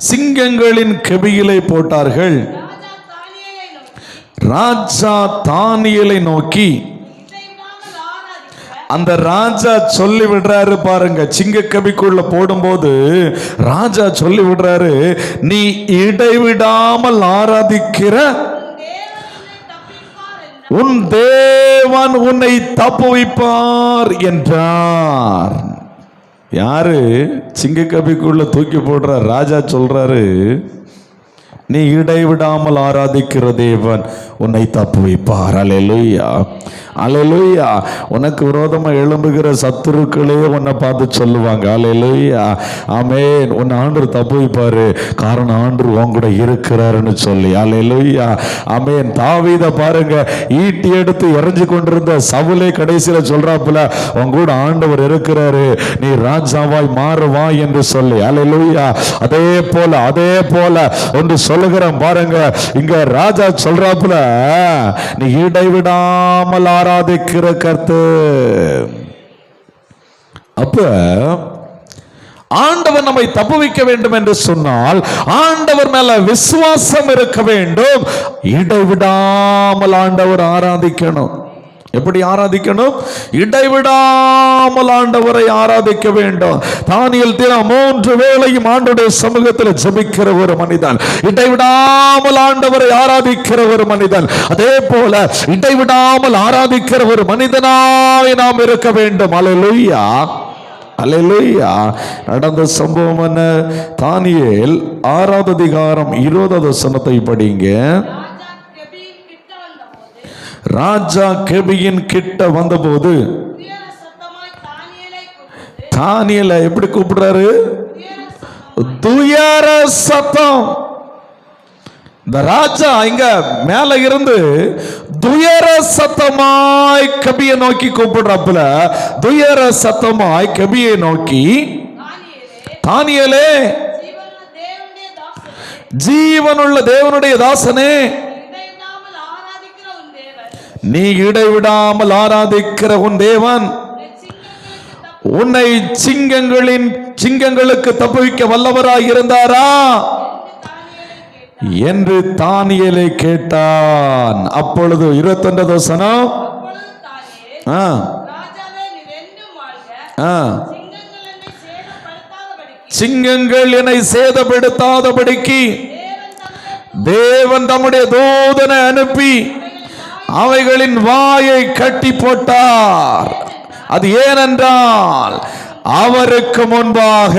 சிங்கங்களின் கெபியிலே போட்டார்கள். ராஜா தானியேலை நோக்கி அந்த ராஜா சொல்லி விடுறாரு பாருங்க. சிங்கக்கபிக்குள்ள போடும்போது ராஜா சொல்லி விடுறாரு, நீ இடைவிடாமல் ஆராதிக்கிற உன் தேவன் உன்னை தப்புவிப்பார் என்றார். யாரு? சிங்கக்கபிக்குள்ள தூக்கி போடுற ராஜா சொல்றாரு, நீ இடைவிடாமல் ஆராதிக்கிற தேவன் உன்னை தப்புவிப்பார். அல்லேலூயா, அல்லேலூயா. உனக்கு விரோதமா எழும்புகிற சத்துருக்களே உன்னை பார்த்து சொல்லுவாங்க. அல்லேலூயா, ஆமென். உன்னை ஆண்டவர் தப்புவிப்பாரு, காரணம் ஆண்டவர் உன் கூட இருக்கிறாருன்னு சொல்லி. அல்லேலூயா, ஆமென். தாவீதை பாருங்க, ஈட்டி எடுத்து எறிஞ்சு கொண்டிருந்த சவுலே கடைசியில சொல்றாப்புல, உன் கூட ஆண்டவர் இருக்கிறாரு, நீ ராஜாவாய் மாறுவா என்று சொல்லி. அல்லேலூயா. அதே போல ஒன்று சொல்லுகிறேன் பாருங்க. இங்க ராஜா சொல்றாப்புல, நீ இடைவிடாமல் ஆராதிக்கிற கர்த்தர். அப்ப ஆண்டவர் நம்மை தப்புவிக்க வேண்டும் என்று சொன்னால் ஆண்டவர் மேல விசுவாசம் இருக்க வேண்டும். இடைவிடாமல் ஆண்டவர் ஆராதிக்கணும். எப்படி ஆராதிக்கணும்? இடைவிடாமல் ஆண்டவரை ஆராதிக்க வேண்டும். தானியேல் தினம் 3 வேளையும் ஆண்டவருடைய சமூகத்தில் ஜெபிக்கிற ஒரு மனிதன், இடைவிடாமல் ஆண்டவரை ஆராதிக்கிற ஒரு மனிதன். அதே போல இடைவிடாமல் ஆராதிக்கிற ஒரு மனிதனாய் நாம் இருக்க வேண்டும். அல்லேலூயா, அல்லேலூயா. நடந்த சம்பவம் என்ன? தானியேல் 6வது அதிகாரம் 20வது வசனத்தை படிங்க. ராஜா கெபியின் கிட்ட வந்தபோது தானியேலை எப்படி கூப்பிடுறாரு? துயர சத்தம். இந்த ராஜா இங்க மேல இருந்து துயர சத்தமாய் கபியை நோக்கி கூப்பிடுறாப்புல. துயர சத்தமாய் கபியை நோக்கி, தானியேலே, ஜீவனுள்ள தேவனுடைய தாசனே, நீ இடைவிடாமல் ஆராதிக்கிற உன் தேவன் உன்னை சிங்கங்களுக்கு தப்புவிக்க வல்லவராய் இருந்தாரா என்று தானியேலை கேட்டான். அப்பொழுது 21வது வசனம், சிங்கங்கள் என்னை சேதப்படுத்தாதபடிக்கு தேவன் தம்முடைய தூதனை அனுப்பி அவைகளின் வாயை கட்டி போட்டார். அது ஏனென்றால் அவருக்கு முன்பாக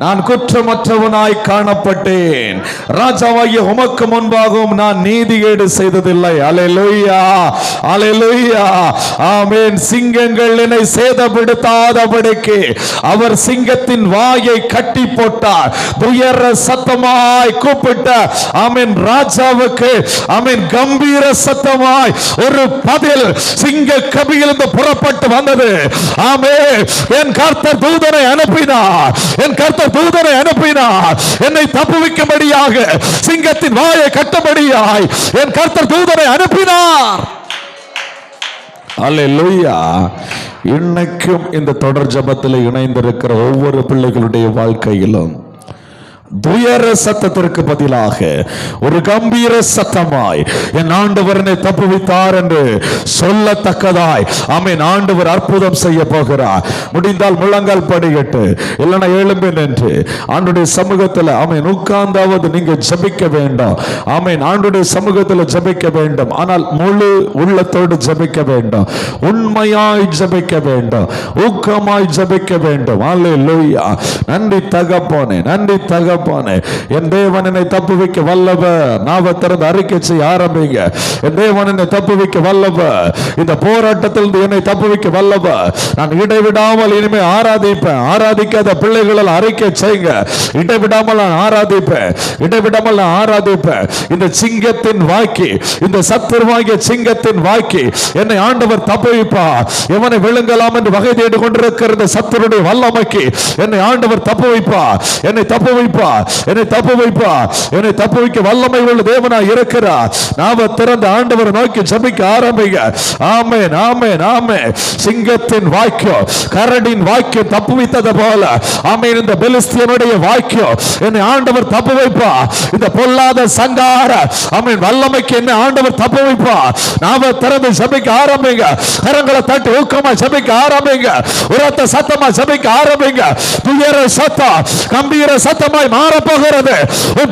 நான் குற்றமற்றவனாய் காணப்பட்டேன். ராஜாவாகிய உமக்கு முன்பாகவும் நான் நீதிகேடு செய்ததில்லை. அல்லேலூயா, அல்லேலூயா, ஆமென். சிங்கங்கள் என்னை சேதப்படுத்தாதபடிக்கு அவர் சிங்கத்தின் வாயை கட்டி போட்டார். துயர சத்தமாய் கூப்பிட்ட ஆமென் ராஜாவுக்கு ஆமென் கம்பீர சத்தமாய் ஒரு பதில் சிங்க கபியிலிருந்து புறப்பட்டு வந்தது. ஆமென். என் கர்த்தர் தூதனை அனுப்பினார், என் கர்த்தர் தூதனை அனுப்பினார் என்னை தப்புவிக்கும்படியாக, சிங்கத்தின் வாயை கட்டும்படியாய் என் கர்த்தர் தூதனை அனுப்பினார். அல்லேலூயா. இன்னைக்கும் இந்த தொடர் ஜெபத்தில் இணைந்திருக்கிற ஒவ்வொரு பிள்ளைகளுடைய வாழ்க்கையிலும் துயர சத்தத்திற்கு பதிலாக ஒரு கம்பீர சத்தமாய் என் ஆண்டவர் என்னை தப்புவித்தார் என்று சொல்லத்தக்கதாய் ஆமென் ஆண்டவர் அற்புதம் செய்ய போகிறார். முடிந்தால் முழங்கால் படிக்கட்டு, இல்லைன்னா எழும்பி நின்று ஆண்டுடைய சமூகத்தில் ஆமென் உட்கார்ந்தாவது நீங்க ஜெபிக்க வேண்டும். ஆமென் ஆண்டுடைய சமூகத்தில் ஜெபிக்க வேண்டும். ஆனால் முழு உள்ளத்தோடு ஜெபிக்க வேண்டும், உண்மையாய் ஜெபிக்க வேண்டும், ஊக்கமாய் ஜெபிக்க வேண்டும். அல்லேலூயா. நன்றி தகப்பனே, நன்றி தகப்பனே. என் தேவன் என்னை தப்புவிக்க வல்லவர். நாவை திறந்து அறிக்கை செய்ய ஆரம்பிங்க. என் தேவன் என்னை தப்புவிக்க வல்லவர். இந்த போராட்டத்திலிருந்து என்னை தப்புவிக்க வல்லவர். நான் இடைவிடாமல் இனிமே ஆராதிப்பேன். ஆராதிக்காத பிள்ளைகள் அறிக்கை செய்யுங்க. இடைவிடாமல் நான் ஆராதிப்பேன், இடைவிடாமல் நான் ஆராதிப்பேன். இந்த சிங்கத்தின் வாக்கி, இந்த சத்துருவாகிய சிங்கத்தின் வாக்கி என்னை ஆண்டவர் தப்புவிப்பார். எவனை விழுங்கலாம் என்று வகை தேடி கொண்டிருக்கிற இந்த சத்துருடைய வல்லமைக்கு என்னை ஆண்டவர் தப்புவிப்பார். என்னை தப்புவிப்பார், என்னை தப்புவிப்பார். என்னை தப்புவிக்க வல்லமை உள்ள தேவனாய் இருக்கிறார். நாம திறந்த ஆண்டவரை நோக்கி ஜெபிக்க ஆரம்பிங்க. ஆமென், ஆமென், ஆமென். சிங்கத்தின் வாக்கியம், கரடின் வாக்கியம் தப்புவித்தது போல ஆமென் இந்த பெலிஸ்தியனுடைய வாக்கியம் என்னை ஆண்டவர் தப்புவிப்பார். இந்த பொல்லாத சங்கார ஆமென் வல்லமைக்கு என்னை ஆண்டவர் தப்புவிப்பார். நாம திறந்து ஜெபிக்க ஆரம்பிங்க. கரங்களை தட்டி ஊக்கமா ஜெபிக்க ஆரம்பிங்க. உரத்த சத்தமா ஜெபிக்க ஆரம்பிங்க. துயர சத்தம் கம்பீர சத்தமாய் மாறப்போகிறது.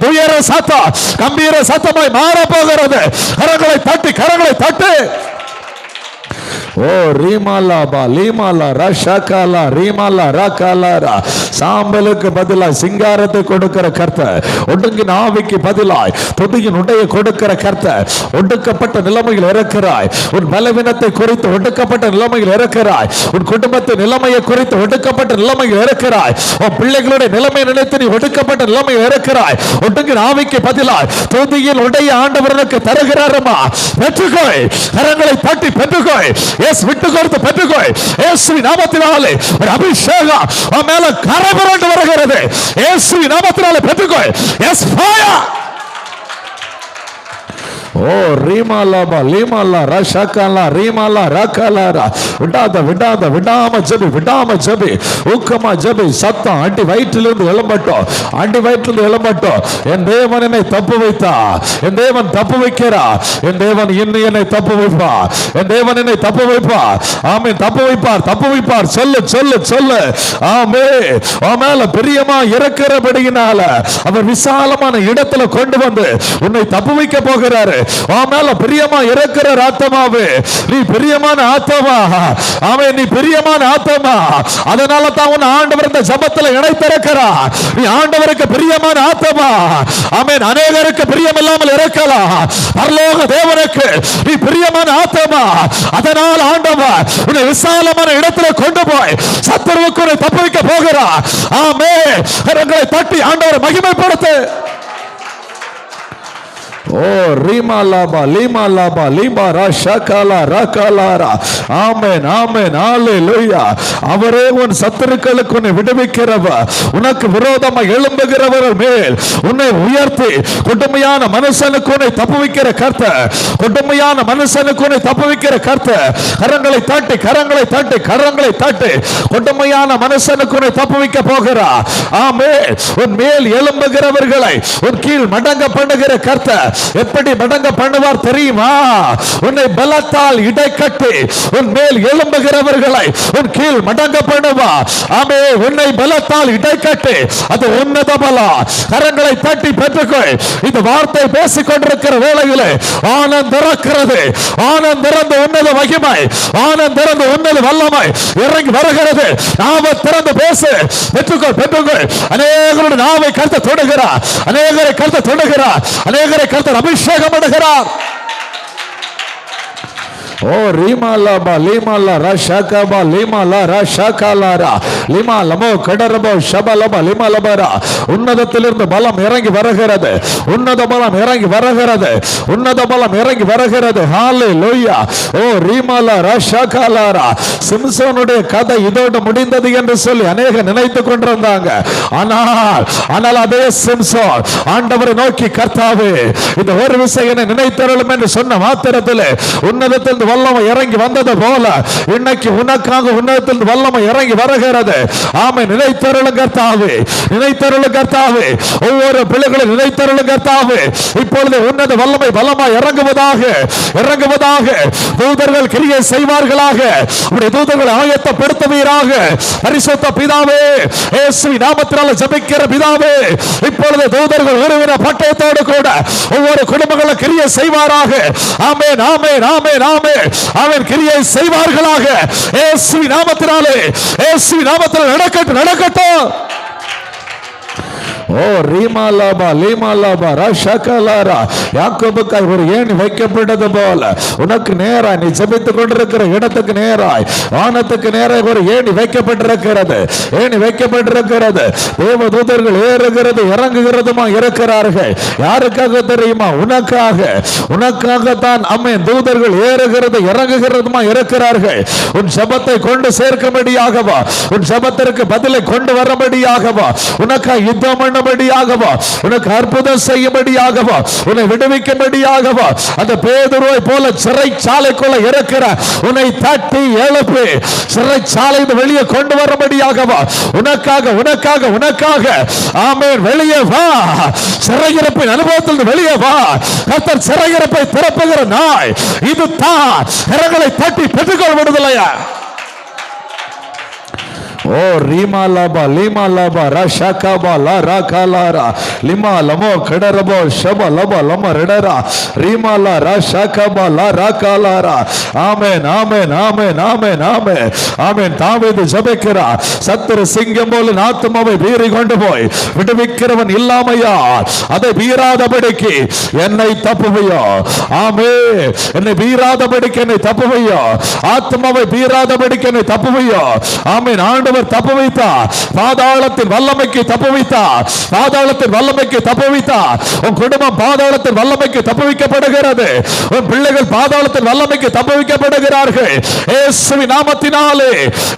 துயர சத்தம் கம்பீர சத்தமாய் மாறப்போகிறது. கரங்களை தட்டி, கரங்களை தட்டி. ஓ ரீமாலாபா லீமாலா ரஷகாலா ரீமாலா ரகாலாரா. சாம்பலுக்கு பதிலாய் சிங்காரத்தை கொடுக்கிற கர்த்தர், ஒடுங்கின ஆவிக்கு பதிலாய் துதியின் உடைய கொடுக்கிற கர்த்தர். ஒடுக்கப்பட்ட நிலைமையில் இருக்கிறாய். உன் பலவீனத்தை குறித்து ஒடுக்கப்பட்ட நிலைமையில் இருக்கிறாய். உன் குடும்பத்தின் நிலைமையை குறித்து ஒடுக்கப்பட்ட நிலைமையில் இருக்கிறாய். உன் பிள்ளைகளுடைய நிலைமை நினைத்து நீ ஒடுக்கப்பட்ட நிலைமையில் இருக்கிறாய். ஒடுங்கின ஆவிக்கு பதிலாய் துதியின் உடைய ஆண்டவருக்கு தருகிறாரமா? பெற்றுக்கோய். கரங்களை தட்டி பெற்றுக்கோய். எஸ் விட்டு கொடுத்து பெற்றுக்கோய். இயேசுவின் நாமத்தினாலே ஒரு அபிஷேகம் உன் மேல கரை புரண்டு வருகிறது. இயேசுவின் நாமத்தினாலே பெற்றுக்கோய். S fire. ஓ ரீமாலாபா லீமாலா ரஷகாலா ரீமாலா ரகாலாரா. விடாத விடாத விடாம ஜெபி, விடாம ஜெபி, ஊக்கமா ஜெபி. சத்தம் அடி வயிற்றிலிருந்து எழும்பட்டும், அடி வயிற்றிலிருந்து எழும்பட்டும். என் தேவன் என்னை தப்பு வைத்தா, என் தேவன் தப்பு வைக்கிறா. என் தேவன் இன்னும் என்னை தப்பு வைப்பார். என் தேவன் என்னை தப்பு வைப்பார். ஆமென், தப்பு வைப்பார், தப்பு வைப்பார். சொல்லு சொல்லு சொல்லு. ஆமென். உன் மேல பிரியமா இருக்கிறபடியினால அவர் விசாலமான இடத்துல கொண்டு வந்து உன்னை தப்பு வைக்க போகிறாரு. உன் மேல பிரியமா இருக்கிற ஆத்மாவே, நீ பிரியமான ஆத்மா. ஆமென், நீ பிரியமான ஆத்மா. அதனால தான் உன் ஆண்டவர் இந்த ஜெபத்துல இணைத்திருக்கிறார். நீ ஆண்டவருக்கு பிரியமான ஆத்மா. ஆமென். அநேகருக்கு பிரியம் இல்லாமல் இருக்கலாம். பரலோக தேவனுக்கு நீ பிரியமான ஆத்மா. அதனால் ஆண்டவர் உன்னை விசாலமான இடத்துல கொண்டு போய் சத்துருவுக்கு உன்னை தப்புவிக்க போகிறார். ஆமென். கரங்களை தட்டி ஆண்டவரை மகிமைப்படுத்து. ஓ ரீமாலாபா லீமாலாபா லீமாரா ஷகாலா ரகாலாரா. ஆமென், ஆமென், ஹல்லேலூயா. அவரே உன் சத்துருக்களுக்கு உன்னை விடுவிக்கிறவர். உனக்கு விரோதமாக எழும்புகிறவர்கள் மேல் உன்னை உயர்த்தி கொடுமையான மனுஷனுக்கு உன்னை தப்புவிக்கிற கர்த்தர். கொடுமையான மனுஷனுக்கு உன்னை தப்புவிக்கிற கர்த்தர். கரங்களை தட்டி, கரங்களை தட்டி, கரங்களை தட்டி. கொடுமையான மனுஷனுக்கு உன்னை தப்புவிக்க போகிறார். ஆமென். உன் மேல் எழும்புகிறவர்களை உன் கீழ் மடங்க பண்ணுகிற கர்த்தர். எப்படி மடங்க பண்ணுவார் தெரியுமா? உன்னை பலத்தால் இடைக்கட்டி உன் மேல் எழும்புகிறவர்களை உன் கீழ் மடங்க பண்ணுவார். ஆமே, உன்னை பலத்தால் இடைக்கட்டி அது உன்னத பலம். கரங்களை தட்டி பெற்றுக்கொள். இந்த வார்த்தை பேசிக் கொண்டிருக்கிற வேளையிலே ஆனந்த திறக்கிறது. ஆனந்த திறந்த உன்னத மகிமை, ஆனந்த திறந்த உன்னத வல்லமை இறங்கி வருகிறது. நாம திறந்து பேசு. பெற்றுக்கொள், பெற்றுக்கொள். அநேகருடைய நாவை கர்த்தர் தொடுகிறார். அநேகரை கர்த்தர் தொடுகிறார். அநேகரை கர்த்தர் அபிஷேகம் பண்ணுகிறார். ஓ ரீமாலாபா லீமாலா ரஷகபா லீமாலா ரஷகலாரா லீமாலமோ கடரபோ ஷபலபா லீமாலபரா. உன்னதத்திலிருந்து பலம் இறங்கி வருகிறது. உன்னத பலம் இறங்கி வருகிறது. உன்னத பலம் இறங்கி வருகிறது. ஹல்லேலூயா. ஓ ரீமாலா ரஷகலாரா. சிம்சோனுடைய கதை இதோடு முடிந்தது என்று சொல்லி அநேக நினைத்து கொண்டிருந்தாங்க. ஆனால் அதே சிம்சோன் ஆண்டவரை நோக்கி, கர்த்தாவே இந்த ஒரு விஷயம் நினைத்தருளும் என்று சொன்ன மாத்திரத்தில் உன்னதத்தில் வல்லமை இறங்கி வந்தது போல இன்னைக்கு உனக்காக உன்னதத்தில் வல்லமை இறங்கி வருகிறது. ஆமென். நினைத்தருளும் கர்த்தாவே, நினைத்தருளும் கர்த்தாவே, ஒவ்வொரு பிள்ளைகளும் நினைத்தருளும் கர்த்தாவே. இப்பொழுது உன்னத வல்லமை பலமாய் இறங்குவதாக, இறங்குவதாக. தூதர்கள் கிரியை செய்வார்களாக, உம்முடைய தூதர்களை ஆயத்தப்படுத்துவீராக. பரிசுத்த பிதாவே, இயேசுவின் நாமத்தினால ஜெபிக்கிற பிதாவே, இப்பொழுது தூதர்கள் வருகிற பட்டயத்தோடு கூட ஒவ்வொரு குடும்பங்களும் கிரியை செய்வாராக. ஆமென், ஆமென், ஆமென், ஆமென், ஆமென். கிரியை செய்வார்களாக இயேசுவின் நாமத்தினாலே, இயேசுவின் நாமத்தினாலே நடக்கட்டும், நடக்கட்டும். ஓ ரீமாலாபா லீமாலாபா ரஷகலாரா, யாக்கோபுக்காய் ஒரு ஏணி வைக்கப்பட்டது போல உனக்கு நேராய் நீ ஜெபித்துக் கொண்டிருக்கிற இடத்துக்கு நேராய் வானத்துக்கு நேராய் ஒரு ஏணி வைக்கப்பட்டிருக்கிறது, ஏணி வைக்கப்பட்டிருக்கிறது. தேவ தூதர்கள் ஏறுகிறது இறங்குகிறதுமா இருக்கிறார்கள். யாருக்காக தெரியுமா? உனக்காக, உனக்காகத்தான். ஆமென். தூதர்கள் ஏறுகிறது இறங்குகிறதுமா இருக்கிறார்கள். உன் ஜெபத்தை கொண்டு சேர்க்கும்படியாகவா, உன் ஜெபத்திற்கு பதிலை கொண்டு வரும்படியாகவா, உனக்காக யுத்தம் பண்ணும்படியாகவா, உனக்கு அற்புதம் செய்யும்படியாகவா, உன்னை விடுவிக்கும்படியாகவா, அந்த பேதுருவை போல சிறைச்சாலைக்குள்ள இருக்கிற உன்னை தட்டி எழுப்பி சிறைச்சாலை வெளியே கொண்டு வரும்படியாகவா, உனக்காக, உனக்காக, உனக்காக. ஆமென். வெளியே வா, சிறையிருப்பின் அனுபவத்தில் வெளியே வா. கர்த்தர் சிறையிருப்பை திறப்புகிற நாள் இதுதான். கரங்களை தட்டி பெற்றுக்கொள் விடுதலையா. ஓ ரீமாலாபா லீமாலாபா ரஷகபா லரகலாரா லிமா லமோ கடரபோ ஷப லப லம ரெடரா ரீமாலா ரஷகபா லரகலாரா. ஆமென், ஆமென், ஆமென், ஆமென், ஆமென், ஆமென். தாவீது ஜெபிக்கிறார். சத்துரு சிங்கம் போல ஆத்துமாவை பீறி கொண்டு போய் விடுவிக்கிறவன் இல்லாமையா, அதை பீறாதபடிக்கு என்னை தப்புவையோ. ஆமென். என்னை பீறாதபடிக்கு என்னை தப்புவையோ, ஆத்துமாவை பீறாதபடிக்கு என்னை தப்புவையோ. ஆமென். ஆண்டவர் தப்பு வைத்தார். பாதாளத்தின் வல்லமைக்கு தப்பு வைத்தார். பாதாளத்தின் வல்லமைக்கு தப்பு வைத்தார். உன் குடும்பம் பாதாளத்தின் வல்லமைக்கு தப்பு வைக்கப்படுகிறது. உன் பிள்ளைகள் பாதாளத்தின் வல்லமைக்கு தப்பு வைக்கப்படுகிறார்கள். இயேசுவின் நாமத்தினாலே,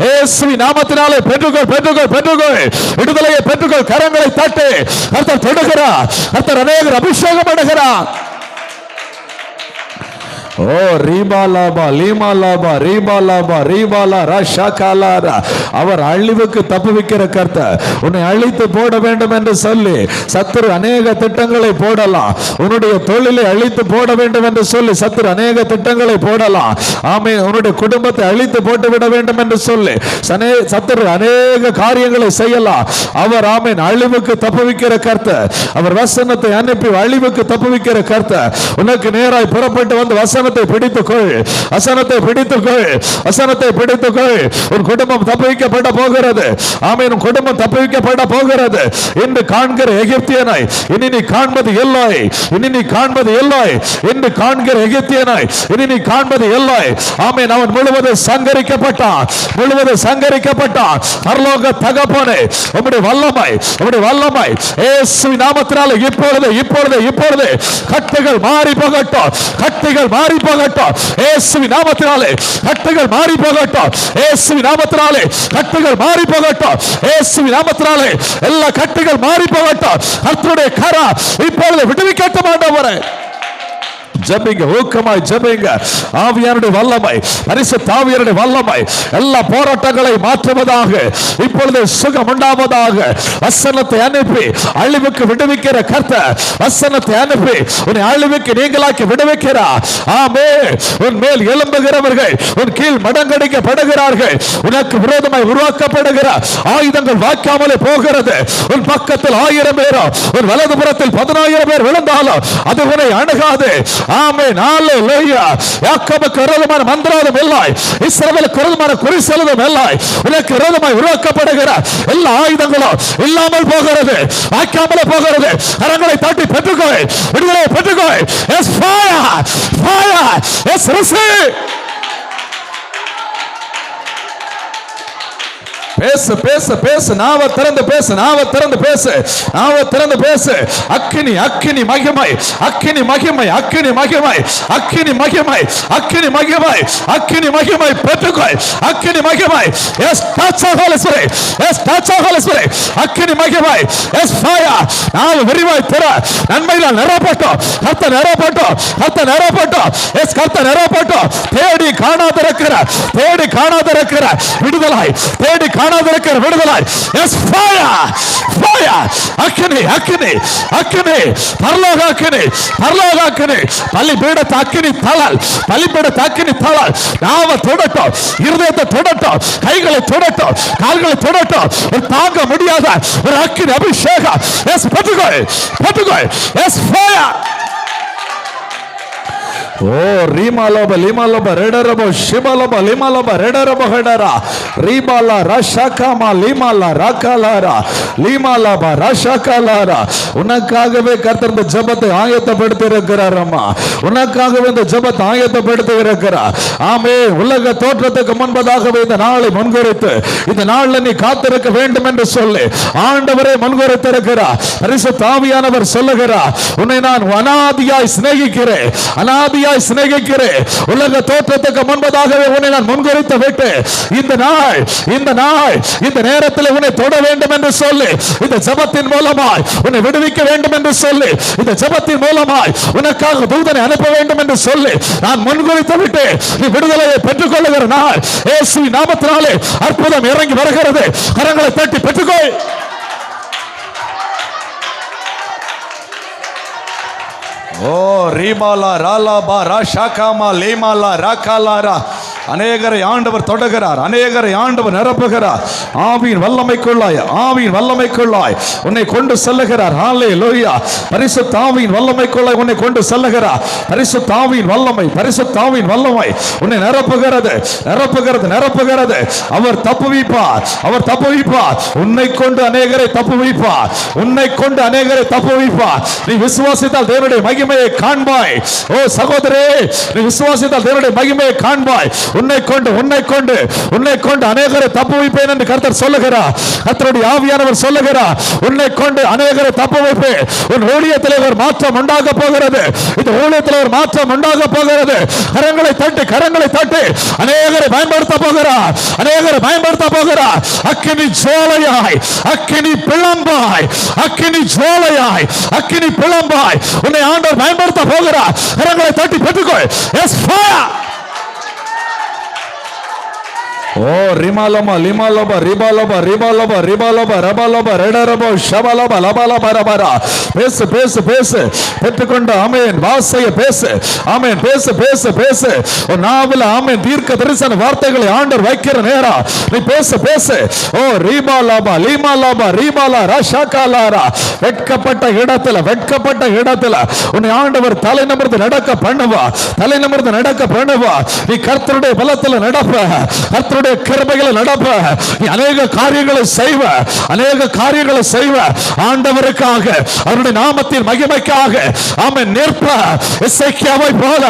இயேசுவின் நாமத்தினாலே பெற்றுக்கொள், பெற்றுக்கொள், பெற்றுக்கொள். விடுதலையை பெற்றுக்கொள். கரங்களை தட்டு. கர்த்தர் தொடுகிறார். கர்த்தர் அநேகர் அபிஷேகம் பண்ணுகிறார். ஓ ரீபாலாபா லீமாலாபா ரீபாலாபா ரீபாலா ரஷகலாரா. அவர் அழிவுக்கு தப்புவிக்கிற கர்த்தர். உன்னை அழித்து போட வேண்டும் என்று சொல்லி சத்துரு அநேக திட்டங்களை போடலாம். உன்னுடைய தொழிலை அழித்து போட வேண்டும் என்று சொல்லி சத்துரு அநேக திட்டங்களை போடலாம். ஆமென். உன்னுடைய குடும்பத்தை அழித்து போட்டு விட வேண்டும் என்று சொல்லி சத்துரு அநேக காரியங்களை செய்யலாம். அவர் ஆமென் அழிவுக்கு தப்புவிக்கிற கர்த்தர். அவர் வசனத்தை அனுப்பி அழிவுக்கு தப்புவிக்கிற கர்த்தர். உனக்கு நேராய் புறப்பட்டு வந்து வசனத்தை பிடித்துக்கொள், வசனத்தை பிடித்துக்கொள், வசனத்தை பிடித்துக்கொள். உன் குடும்பம் தப்புவிக்கப்பட போகிறது. ஆமென். உன் குடும்பம் தப்புவிக்கப்பட போகிறது. இன்று காண்கிற எகிப்தியனை இனி நீ காண்பது எல்லோய், இனி நீ காண்பது எல்லோய். இன்று காண்கிற எகிப்தியனை இனி நீ காண்பது எல்லோய். ஆமென். அவன் முழுவதும் சங்கரிக்கப்பட்டான், முழுவதும் சங்கரிக்கப்பட்டான். பரலோக தகப்பனே, உம்முடைய வல்லமை, உம்முடைய வல்லமை இயேசுவின் நாமத்தினாலே இப்பொழுது, இப்பொழுது, இப்பொழுது கட்டுகள் மாறி போகட்டும், கட்டுகள் மாறி போகட்டும். இயேசுவின் நாமத்தினாலே கட்டுகள் மாறி போகட்டும். இயேசுவின் நாமத்தினாலே கட்டுகள் மாறி போகட்டும். இயேசுவின் நாமத்தினாலே எல்லா கட்டுகள் மாறி போகட்டும். கர்த்தருடைய கரம் இப்பொழுது விடுவிக்கட்டும் ஆண்டவரே. ஜெபிங்க, ஊக்கமாய் ஜெபிங்க. ஆவியானுடைய வல்லமை, பரிசுத்த ஆவியானுடைய வல்லமை எல்லா போராட்டங்களை மாற்றுவதாக, இப்பொழுது சுகம் உண்டாவதாக. வசனத்தை அனுப்பி அழிவுக்கு விடுவிக்கிற கர்த்தர், வசனத்தை அனுப்பி உன்னை அழிவுக்கு நீங்களாக்கி விடுவிக்கிறார். ஆமென். உன் மேல் எழும்புகிறவர்கள் உன் கீழ் மடங்கடிக்கப்படுகிறார்கள். உனக்கு விரோதமாய் உருவாக்கப்படுகிற ஆயுதங்கள் வாய்க்காமலே போகிறது. உன் பக்கத்தில் 1000 பேரும் உன் வலதுபுறத்தில் 10000 பேர் விழுந்தாலும் அது உன்னை அணுகாது. ஆமென். ஹalleluya. யாக்கோபுக்கு விரோதமான மந்திரவாதம் இல்லை, இஸ்ரவேலுக்கு விரோதமான குறி சொல்லுதல் இல்லை. உனக்கு விரோதமாய் உருவாக்கப்படுகிற எல்லா ஆயுதங்களும் இல்லாமல் போகிறது, வாய்க்காமலே போகிறது. கரங்களை தட்டி பெற்றுக்கொள், விடுதலை பெற்றுக்கொள். Yes fire, fire, yes receive. பேசு பேசு பேசு, நாவ திறந்து பேசு, நாவ திறந்து பேசு, நாவ திறந்து பேசு. அக்கினி அக்கினி மகிமை, அக்கினி மகிமை, அக்கினி மகிமை, அக்கினி மகிமை, அக்கினி மகிமை, அக்கினி மகிமை பெற்றுக்கொள். அக்கினி மகிமை. Yes touch of Holy Spirit, yes touch of Holy Spirit. அக்கினி மகிமை. S fire. நாவ விரிவாய் திற. நன்மையால் நிரப்பட்டும், கர்த்தர் நிரப்பட்டும், கர்த்தர் நிரப்பட்டும். எஸ் கர்த்தர் நிரப்பட்டும். தேடி காணாதிருக்கிற, தேடி காணாதிருக்கிற விடுதலாய், தேடி காணாதிருக்கிற விடுதலாய். Yes fire, fire. அக்கினி அக்கினி அக்கினி, பரலோக அக்கினி, பரலோக அக்கினி. பலிபீடத்து அக்கினி தழல், பலிபீடத்து அக்கினி தழல். நாவ தொடட்டும், இருதயத்தை தொடட்டும், கைகளை தொடட்டும், கால்களை தொடட்டும். ஒரு தாங்க முடியாத ஒரு அக்கினி அபிஷேகம். எஸ் பெற்றுக்கொள், பெற்றுக்கொள். Yes fire. ஓ ரீமாலோப லிமாலோப ரெடரபோ ஷிபாலோப லிமாலோப ரெடரபோ ஹெடரா ரீபாலா ரஷாகாமா லிமாலா ராகாலாரா லிமாலாப ரஷாகாலாரா. உனக்காகவே கர்த்தர் இந்த ஜெபத்தை ஆயத்தப்படுத்தி இருக்கிறார். அம்மா, உனக்காகவே இந்த ஜெபத்தை ஆயத்தப்படுத்தி இருக்கிறார். ஆமே, உலக தோற்றத்துக்கு முன்பதாகவே இந்த நாளை முன்குறித்து, இந்த நாளில் நீ காத்திருக்க வேண்டும் என்று சொல்லி ஆண்டவரே முன்குறித்திருக்கிறார். பரிசுத்த ஆவியானவர் சொல்லுகிறார், உன்னை நான் அனாதியாய் சிநேகிக்கிறேன், அனாதியாய் சிநேகிக்கிறேன். உலக தோற்றத்துக்கு முன்பதாகவே உன்னை நான் முன்குறித்து விட்டு இந்த நாள், இந்த நாள், இந்த நேரத்தில் உன்னை தொட வேண்டும் என்று சொல்லி, இந்த ஜெபத்தின் மூலமாய் உன்னை விடுவிக்க வேண்டும் என்று சொல்லி, இந்த ஜெபத்தின் மூலமாய் உனக்காக தூதனை அனுப்ப வேண்டும் என்று சொல்லி நான் முன்குறித்து விட்டு நீ விடுதலையை பெற்றுக் கொள்ளுகிற நாள் இயேசு நாமத்தினாலே அற்புதம் இறங்கி வருகிறது. கரங்களை தட்டி பெற்றுக்கொள். ஓ ரீபாலா ராலாபா ராஷாகாமா லேமாலா ராகாலாரா. அநேகரை ஆண்டவர் தொடுகிறார், அநேகரை ஆண்டவர் நிரப்புகிறார். ஆவியின் வல்லமைக்குள்ளாய், ஆவியின் வல்லமைக்குள்ளாய் உன்னை கொண்டு செல்லுகிறார். ஹல்லேலூயா. பரிசுத்த ஆவியின் வல்லமைக்குள்ளாய் உன்னை கொண்டு செல்லுகிறார். பரிசுத்த ஆவியின் வல்லமை, பரிசுத்த ஆவியின் வல்லமை உன்னை நிரப்புகிறது, நிரப்புகிறது, நிரப்புகிறது. அவர் தப்புவிப்பார், அவர் தப்புவிப்பார். உன்னை கொண்டு அநேகரை தப்புவிப்பார், உன்னை கொண்டு அநேகரை தப்புவிப்பார். நீ விசுவாசித்தால் தேவனுடைய மகிமையை காண்பாய். ஓ சகோதரே, நீ விசுவாசித்தால் தேவனுடைய மகிமையை காண்பாய். உன்னை கொண்டு, உன்னை கொண்டு, உன்னை கொண்டு அநேகரை தப்புவிப்பேன் என்று கர்த்தர் சொல்லுகிறார். கர்த்தருடைய ஆவியானவர் சொல்லுகிறார், உன்னை கொண்டு அநேகரை தப்புவிப்பேன். உன் ஊழியத்தில் ஒரு மாற்றம் உண்டாக போகிறது. இந்த ஊழியத்தில் ஒரு மாற்றம் உண்டாக போகிறது. கரங்களை தட்டி, கரங்களை தட்டி அநேகரை பயன்படுத்த போகிறார், அநேகரை பயன்படுத்த போகிறார். அக்கினி ஜுவாலையாய், அக்கினி பிளம்பாய், அக்கினி ஜுவாலையாய், அக்கினி பிளம்பாய் உன்னை ஆண்டவர் பயன்படுத்த போகிறார். கரங்களை தட்டி பெற்றுக்கொள். Yes fire. ஓ ரிமாலமா லிமாலபா ரிபாலபா ரிபாலபா ரிபாலபா ரபாலபா ரெடரபா ஷபாலபா லபாலபா ரபாரா. பேசு பேசு பேசு, பெற்றுக்கொண்ட ஆமென் வாசைய பேசு. ஆமென் பேசு பேசு பேசு. உன் நாவில் ஆமென் தீர்க்க தரிசன வார்த்தைகளை ஆண்டவர் வைக்கிற நேரம் நீ பேசு பேசு. ஓ ரிபாலபா லிமாலபா ரிபாலா ரஷாகாலாரா. வெட்கப்பட்ட இடத்துல, வெட்கப்பட்ட இடத்துல உன்னை ஆண்டவர் தலை நிமிர்ந்து நடக்க பண்ணுவா, தலை நிமிர்ந்து நடக்க பண்ணுவா. நீ கர்த்தருடைய பலத்தில் நடப்ப, கர்த்தருடைய கிருபைகளை நடப்ப. நீ அநேக காரியங்களை செய்வ, அநேக காரியங்களை செய்வ. ஆண்டவருக்காக, அவருடைய நாமத்தின் மகிமைக்காக ஆமென் நிற்ப. எசேக்கியாவை போல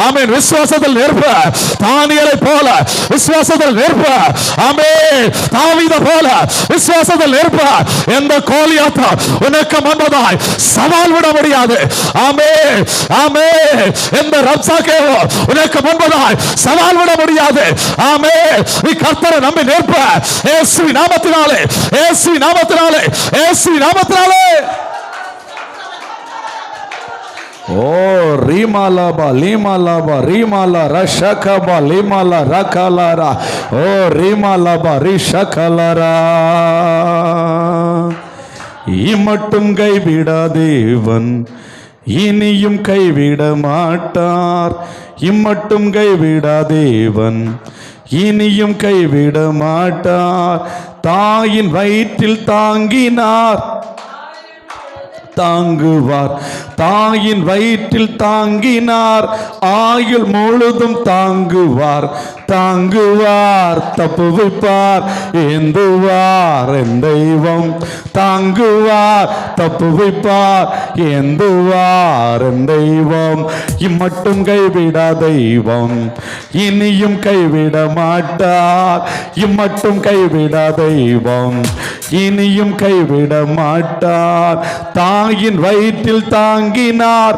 ஆமென் விசுவாசத்தில் நிற்ப. தானியேலை போல விசுவாசத்தில் நிற்ப. ஆமென் தாவீதை போல விசுவாசத்தில் நிற்ப. எந்த கோலியாத்தும் உனக்கு முன்பதாய் சவால் விட முடியாது. ஆமென் ஆமென். எந்த ரப்சாக்கேவோ உனக்கு முன்பதாய் சவால் விட முடியாது. ஆமென். நீ கர்த்தரை நம்பி நிற்ப. இயேசுவின் நாமத்தினாலே, இயேசுவின் நாமத்தினாலே, இயேசுவின் நாமத்தினாலே. ஓ ரீமாலாபா லீமாலாபா ரீமாலா ரஷகபா லீமாலா ரகாலாரா. ஓ ரீமாலாபா ரிஷகலாரா. இம்மட்டும் கைவிடா தேவன் இனியும் கைவிட மாட்டார். இம்மட்டும் கைவிடா தேவன் இனியும் கைவிட மாட்டார். தாயின் வயிற்றில் தாங்கினார், தாங்குவார். தாயின் வயிற்றில் தாங்கினார், ஆயுள் முழுதும் தாங்குவார். தாங்குவார், தப்புவிப்பார், ஏந்துவார் என் தெய்வம். தாங்குவார், தப்புவிப்பார், ஏந்துவார் என் தெய்வம். இம்மட்டும் கைவிட தெய்வம், இனியும் கைவிட மாட்டார். இம்மட்டும் கைவிட தெய்வம், இனியும் கைவிட மாட்டார். தாயின் வயிற்றில் தாங்கினார்,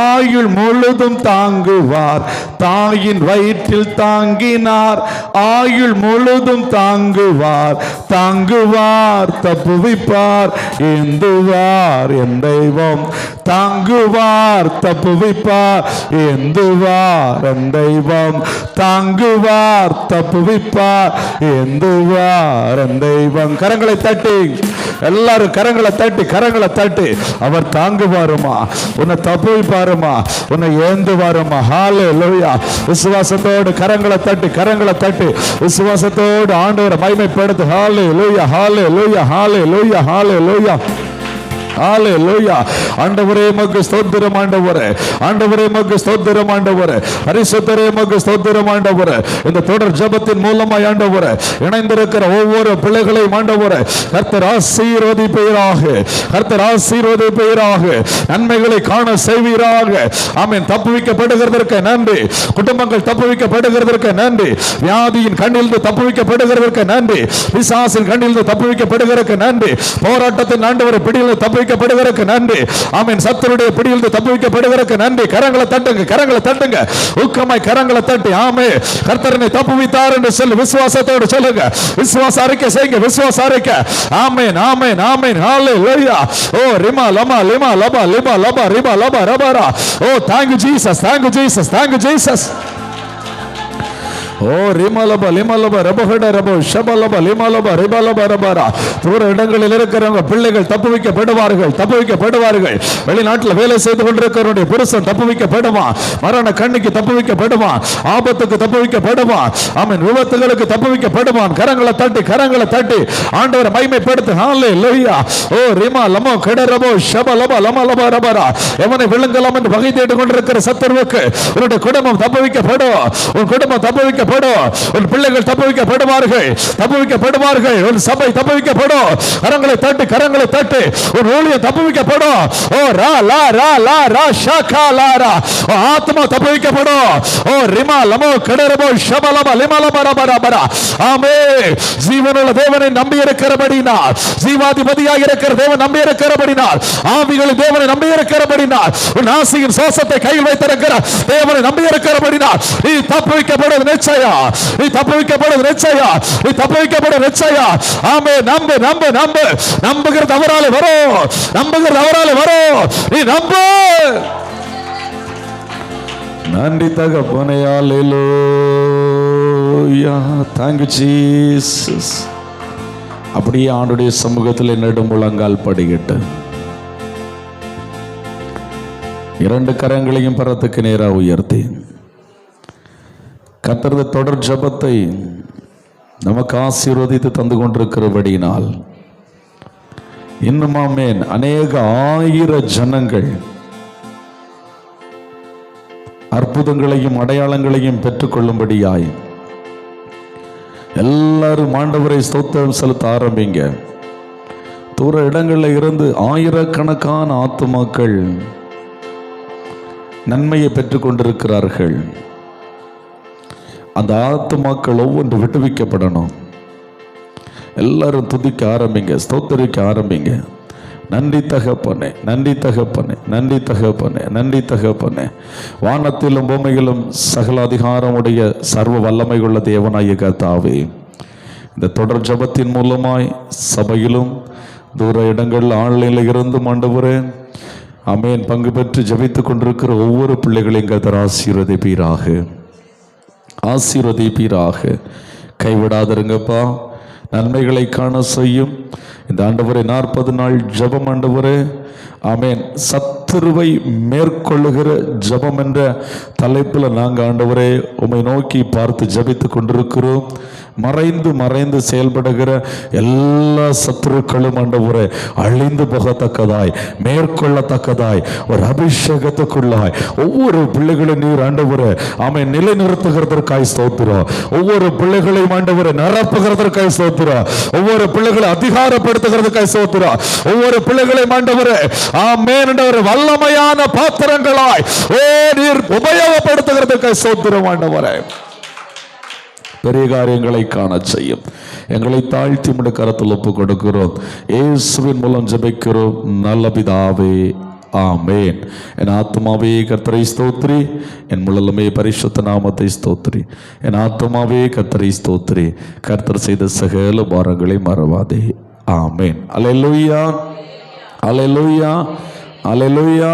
ஆயுள் முழுதும் தாங்குவார். தாயின் வயிற்றில் தாங்கினார், ஆயுள் முழுதும் தாங்குவார். தாங்குவார், தப்புவிப்பார், ஏந்துவார் என் தெய்வம். தாங்குவார், தப்புவிப்பார், ஏந்துவார் என் தெய்வம். தாங்குவார், தப்புவிப்பார், ஏந்துவார் என் தெய்வம். கரங்களை தட்டி எல்லாரும் கரங்களை தட்டி கரங்களை தட்டி, அவர் தாங்குவாருமா, உன்னை தப்புவிப்பாருமா, உன்னை ஏந்துவாருமா. ஹல்லேலூயா. விசுவாசத்தோடு கரங்களை தட்டி கரங்களை தட்டி விசுவாசத்தோடு ஆண்டவரை மகிமைப்படுத்து. ஹல்லேலூயா, ஹல்லேலூயா, ஹல்லேலூயா, ஹல்லேலூயா. ஹல்லேலூயா. ஆண்டவரே உமக்கு ஸ்தோத்திரம் ஆண்டவரே. ஆண்டவரே உமக்கு ஸ்தோத்திரம் ஆண்டவரே. பரிசுத்தரே உமக்கு ஸ்தோத்திரம் ஆண்டவரே. இந்த தொடர் ஜெபத்தின் மூலமாய் ஆண்டவரே இணைந்திருக்கிற ஒவ்வொரு பிள்ளைகளையும் ஆண்டவரே கர்த்தர் ஆசீர்வதிப்பீராக. கர்த்தர் ஆசீர்வதிப்பீராக. நன்மைகளை காண செய்வீராக. ஆமென். தப்புவிக்கப்படுகிறதற்கு நன்றி. குடும்பங்கள் தப்புவிக்கப்படுகிறதற்கு நன்றி. வியாதியின் கண்ணிலிருந்து தப்புவிக்கப்படுகிறதற்கு நன்றி. பிசாசின் கண்ணிலிருந்து தப்புவிக்கப்படுகிறதற்கு நன்றி. போராட்டத்தின் ஆண்டவரை பிடியில் தப்பு தப்புவிக்கப்படுவதற்கு நன்றி. ஆமென். சத்துருடைய பிடியிலிருந்து தப்புவிக்கப்படுவதற்கு நன்றி. கரங்களை தட்டுங்க, கரங்களை தட்டுங்க, ஊக்கமாய் கரங்களை தட்டி ஆமென் கர்த்தரனை தப்புவித்தார் என்று சொல்லி விசுவாசத்தோடு சொல்லுங்க. விசுவாச அறிக்கை செய்யுங்க, விசுவாச அறிக்கை. ஆமென், ஆமென், ஆமென். ஹல்லேலூயா. ஓ ரிமா லமா லிமா லபா லிமா லபா ரிமா லபா ரபாரா. ஓ thank you Jesus, thank you Jesus, thank you Jesus. ஓ ரிமலப லிமலப ரபஹட ரபோ ஷபலப லிமலப ரிபலப ரபரா. தூர இடங்களில் இருக்கிறவங்க பிள்ளைகள் தப்புவிக்கப்படுவார்கள், தப்புவிக்கப்படுவார்கள். வெளிநாட்டில் வேலை செய்து கொண்டிருக்கிறவருடைய புருஷன் தப்புவிக்கப்படுவான். மரண கண்ணிக்கு தப்புவிக்கப்படுவான். ஆபத்துக்கு தப்புவிக்கப்படுவான். ஆமென். விபத்துகளுக்கு தப்புவிக்கப்படுவான். கரங்களை தட்டி கரங்களை தட்டி ஆண்டவரை மகிமைப்படுத்து. ஹல்லேலூயா. ஓ ரிமா லமோ கடரபோ ஷபலப லமலப ரபரா. எவனை விழுங்கலாம் என்று வகை தேடிக் கொண்டிருக்கிற சத்துருவுக்கு உன்னுடைய குடும்பம் தப்புவிக்கப்படும். உன் குடும்பம் தப்புவிக்க உன் பிள்ளைகள் தப்புவிக்கப்படுவார்கள், தப்புவிக்கப்படுவார்கள். உன் சபை தப்புவிக்கப்படும். கரங்களை தட்டி கரங்களை தட்டி உன் ஊழியம் தப்புவிக்கப்படும். ஓ ரா லா ரா லா ரா ஷகா லா ரா. ஓ ஆத்மா தப்புவிக்கப்படும். ஓ ரிமா லமோ கடரபோ ஷபலப லிமலப ரபரா. ஆமென். ஜீவனுள்ள தேவனை நம்பி இருக்கிறபடினால், ஜீவாதிபதியாக இருக்கிற தேவன் நம்பி இருக்கிறபடினால், ஆவிகளின் தேவனை நம்பி இருக்கிறபடினால், உன் ஆசையின் சுவாசத்தை கையில் வைத்திருக்கிற தேவனை நம்பி இருக்கிறபடினால் நீ தப்புவிக்கப்படுவது நிச்சயம். நீ தப்புவிக்கப்படுவது நிச்சயம். நீ தப்புவிக்கப்படுவது நிச்சயம். ஆமென். நம்பு நம்பு நம்பு. நம்புகிறது அவராலே வரும். நம்புகிறது அவராலே வரும். நீ நம்பு. நன்றி தகப்பனே. ஹல்லேலூயா. thank you Jesus. அப்படியே ஆண்டுடைய சமூகத்தில் நெடும் முழங்கால் படிக்கிட்டு இரண்டு கரங்களையும் பரத்துக்கு நேராக உயர்த்தி கர்த்தரது தொடர் ஜெபத்தை நமக்கு ஆசீர்வதித்து தந்து கொண்டிருக்கிறபடியினால் இன்னும் ஆமென் அநேக ஆயிர ஜனங்கள் அற்புதங்களையும் அடையாளங்களையும் பெற்றுக்கொள்ளும்படியாய் எல்லாரும் ஆண்டவரை ஸ்தோத்திரம் செலுத்த ஆரம்பிங்க. தூர இடங்களில் இருந்து ஆயிரக்கணக்கான ஆத்துமாக்கள் நன்மையை பெற்றுக்கொண்டிருக்கிறார்கள். அந்த ஆத்துமாக்கள் ஒவ்வொன்று விட்டுவிக்கப்படணும். எல்லாரும் துதிக்க ஆரம்பிங்க, ஸ்தோத்தரிக்க ஆரம்பிங்க. நன்றி தகப்பனே, நன்றி தகப்பனே, நன்றி தகப்பனே, நன்றி தகப்பனே. வானத்திலும் பூமியிலும் சகல அதிகாரமுடைய சர்வ வல்லமை உள்ள தேவனாகிய கர்த்தாவே, இந்த தொடர் ஜெபத்தின் மூலமாய் சபையிலும் தூர இடங்கள் ஆன்லைனில் இருந்து ஆண்டவரே ஆமென் பங்கு பெற்று ஜெபித்துக் கொண்டிருக்கிற ஒவ்வொரு பிள்ளைகளையும் கர்த்தர் ஆசீர்வதிப்பீராக, ஆசீர்வதிப்பீராக. கைவிடாதருங்கப்பா. நன்மைகளை காண செய்யும் இந்த ஆண்டவரே 40 நாள் ஜெபம் ஆண்டவரே ஆமென் சத்துருவை மேற்கொள்ளுகிற ஜெபம் என்ற தலைப்பில் நாங்கள் ஆண்டவரே உம்மை நோக்கி பார்த்து ஜெபித்து கொண்டிருக்கிறோம். மறைந்து மறைந்து செயல்படுகிற எல்லா சத்துருக்களும் ஆண்டவரே அழிந்து போகத்தக்கதாய், மேற்கொள்ளத்தக்கதாய் ஒரு அபிஷேகத்துக்குள்ளாய் ஒவ்வொரு பிள்ளைகளும் நீர் ஆண்டவரே ஆமென் நிலைநிறுத்துகிறதற்காய் ஸ்தோத்திரம். ஒவ்வொரு பிள்ளைகளையும் ஆண்டவரே நிரப்புகிறதற்காய் ஸ்தோத்திரம். ஒவ்வொரு பிள்ளைகளை அதிகாரப்படுத்துகிறதுக்காய் ஸ்தோத்திரம். ஒவ்வொரு பிள்ளைகளையும் ஆண்டவரே ஆமென் ஆண்டவரே வல்லமையான பாத்திரங்களாய் நீர் உபயோகப்படுத்துகிறதற்காய் ஸ்தோத்திரம். ஆண்டவரே பெரிய காரியங்களை காண செய்யும். எங்களை தாழ்த்தி உம்முடைய கரத்தில் ஒப்புக் கொடுக்கிறோம். இயேசுவின் மூலம் ஜெபிக்கிறோம் நல்ல பிதாவே, ஆமென். என் ஆத்துமாவே கர்த்தரை ஸ்தோத்திரி, என் முழுமே பரிசுத்த நாமத்தை ஸ்தோத்திரி. என் ஆத்துமாவே கர்த்தரை ஸ்தோத்திரி, கர்த்தர் செய்த சகல பாரங்களை மறவாதே. ஆமென். அல்லேலூயா, அல்லேலூயா, அல்லேலூயா.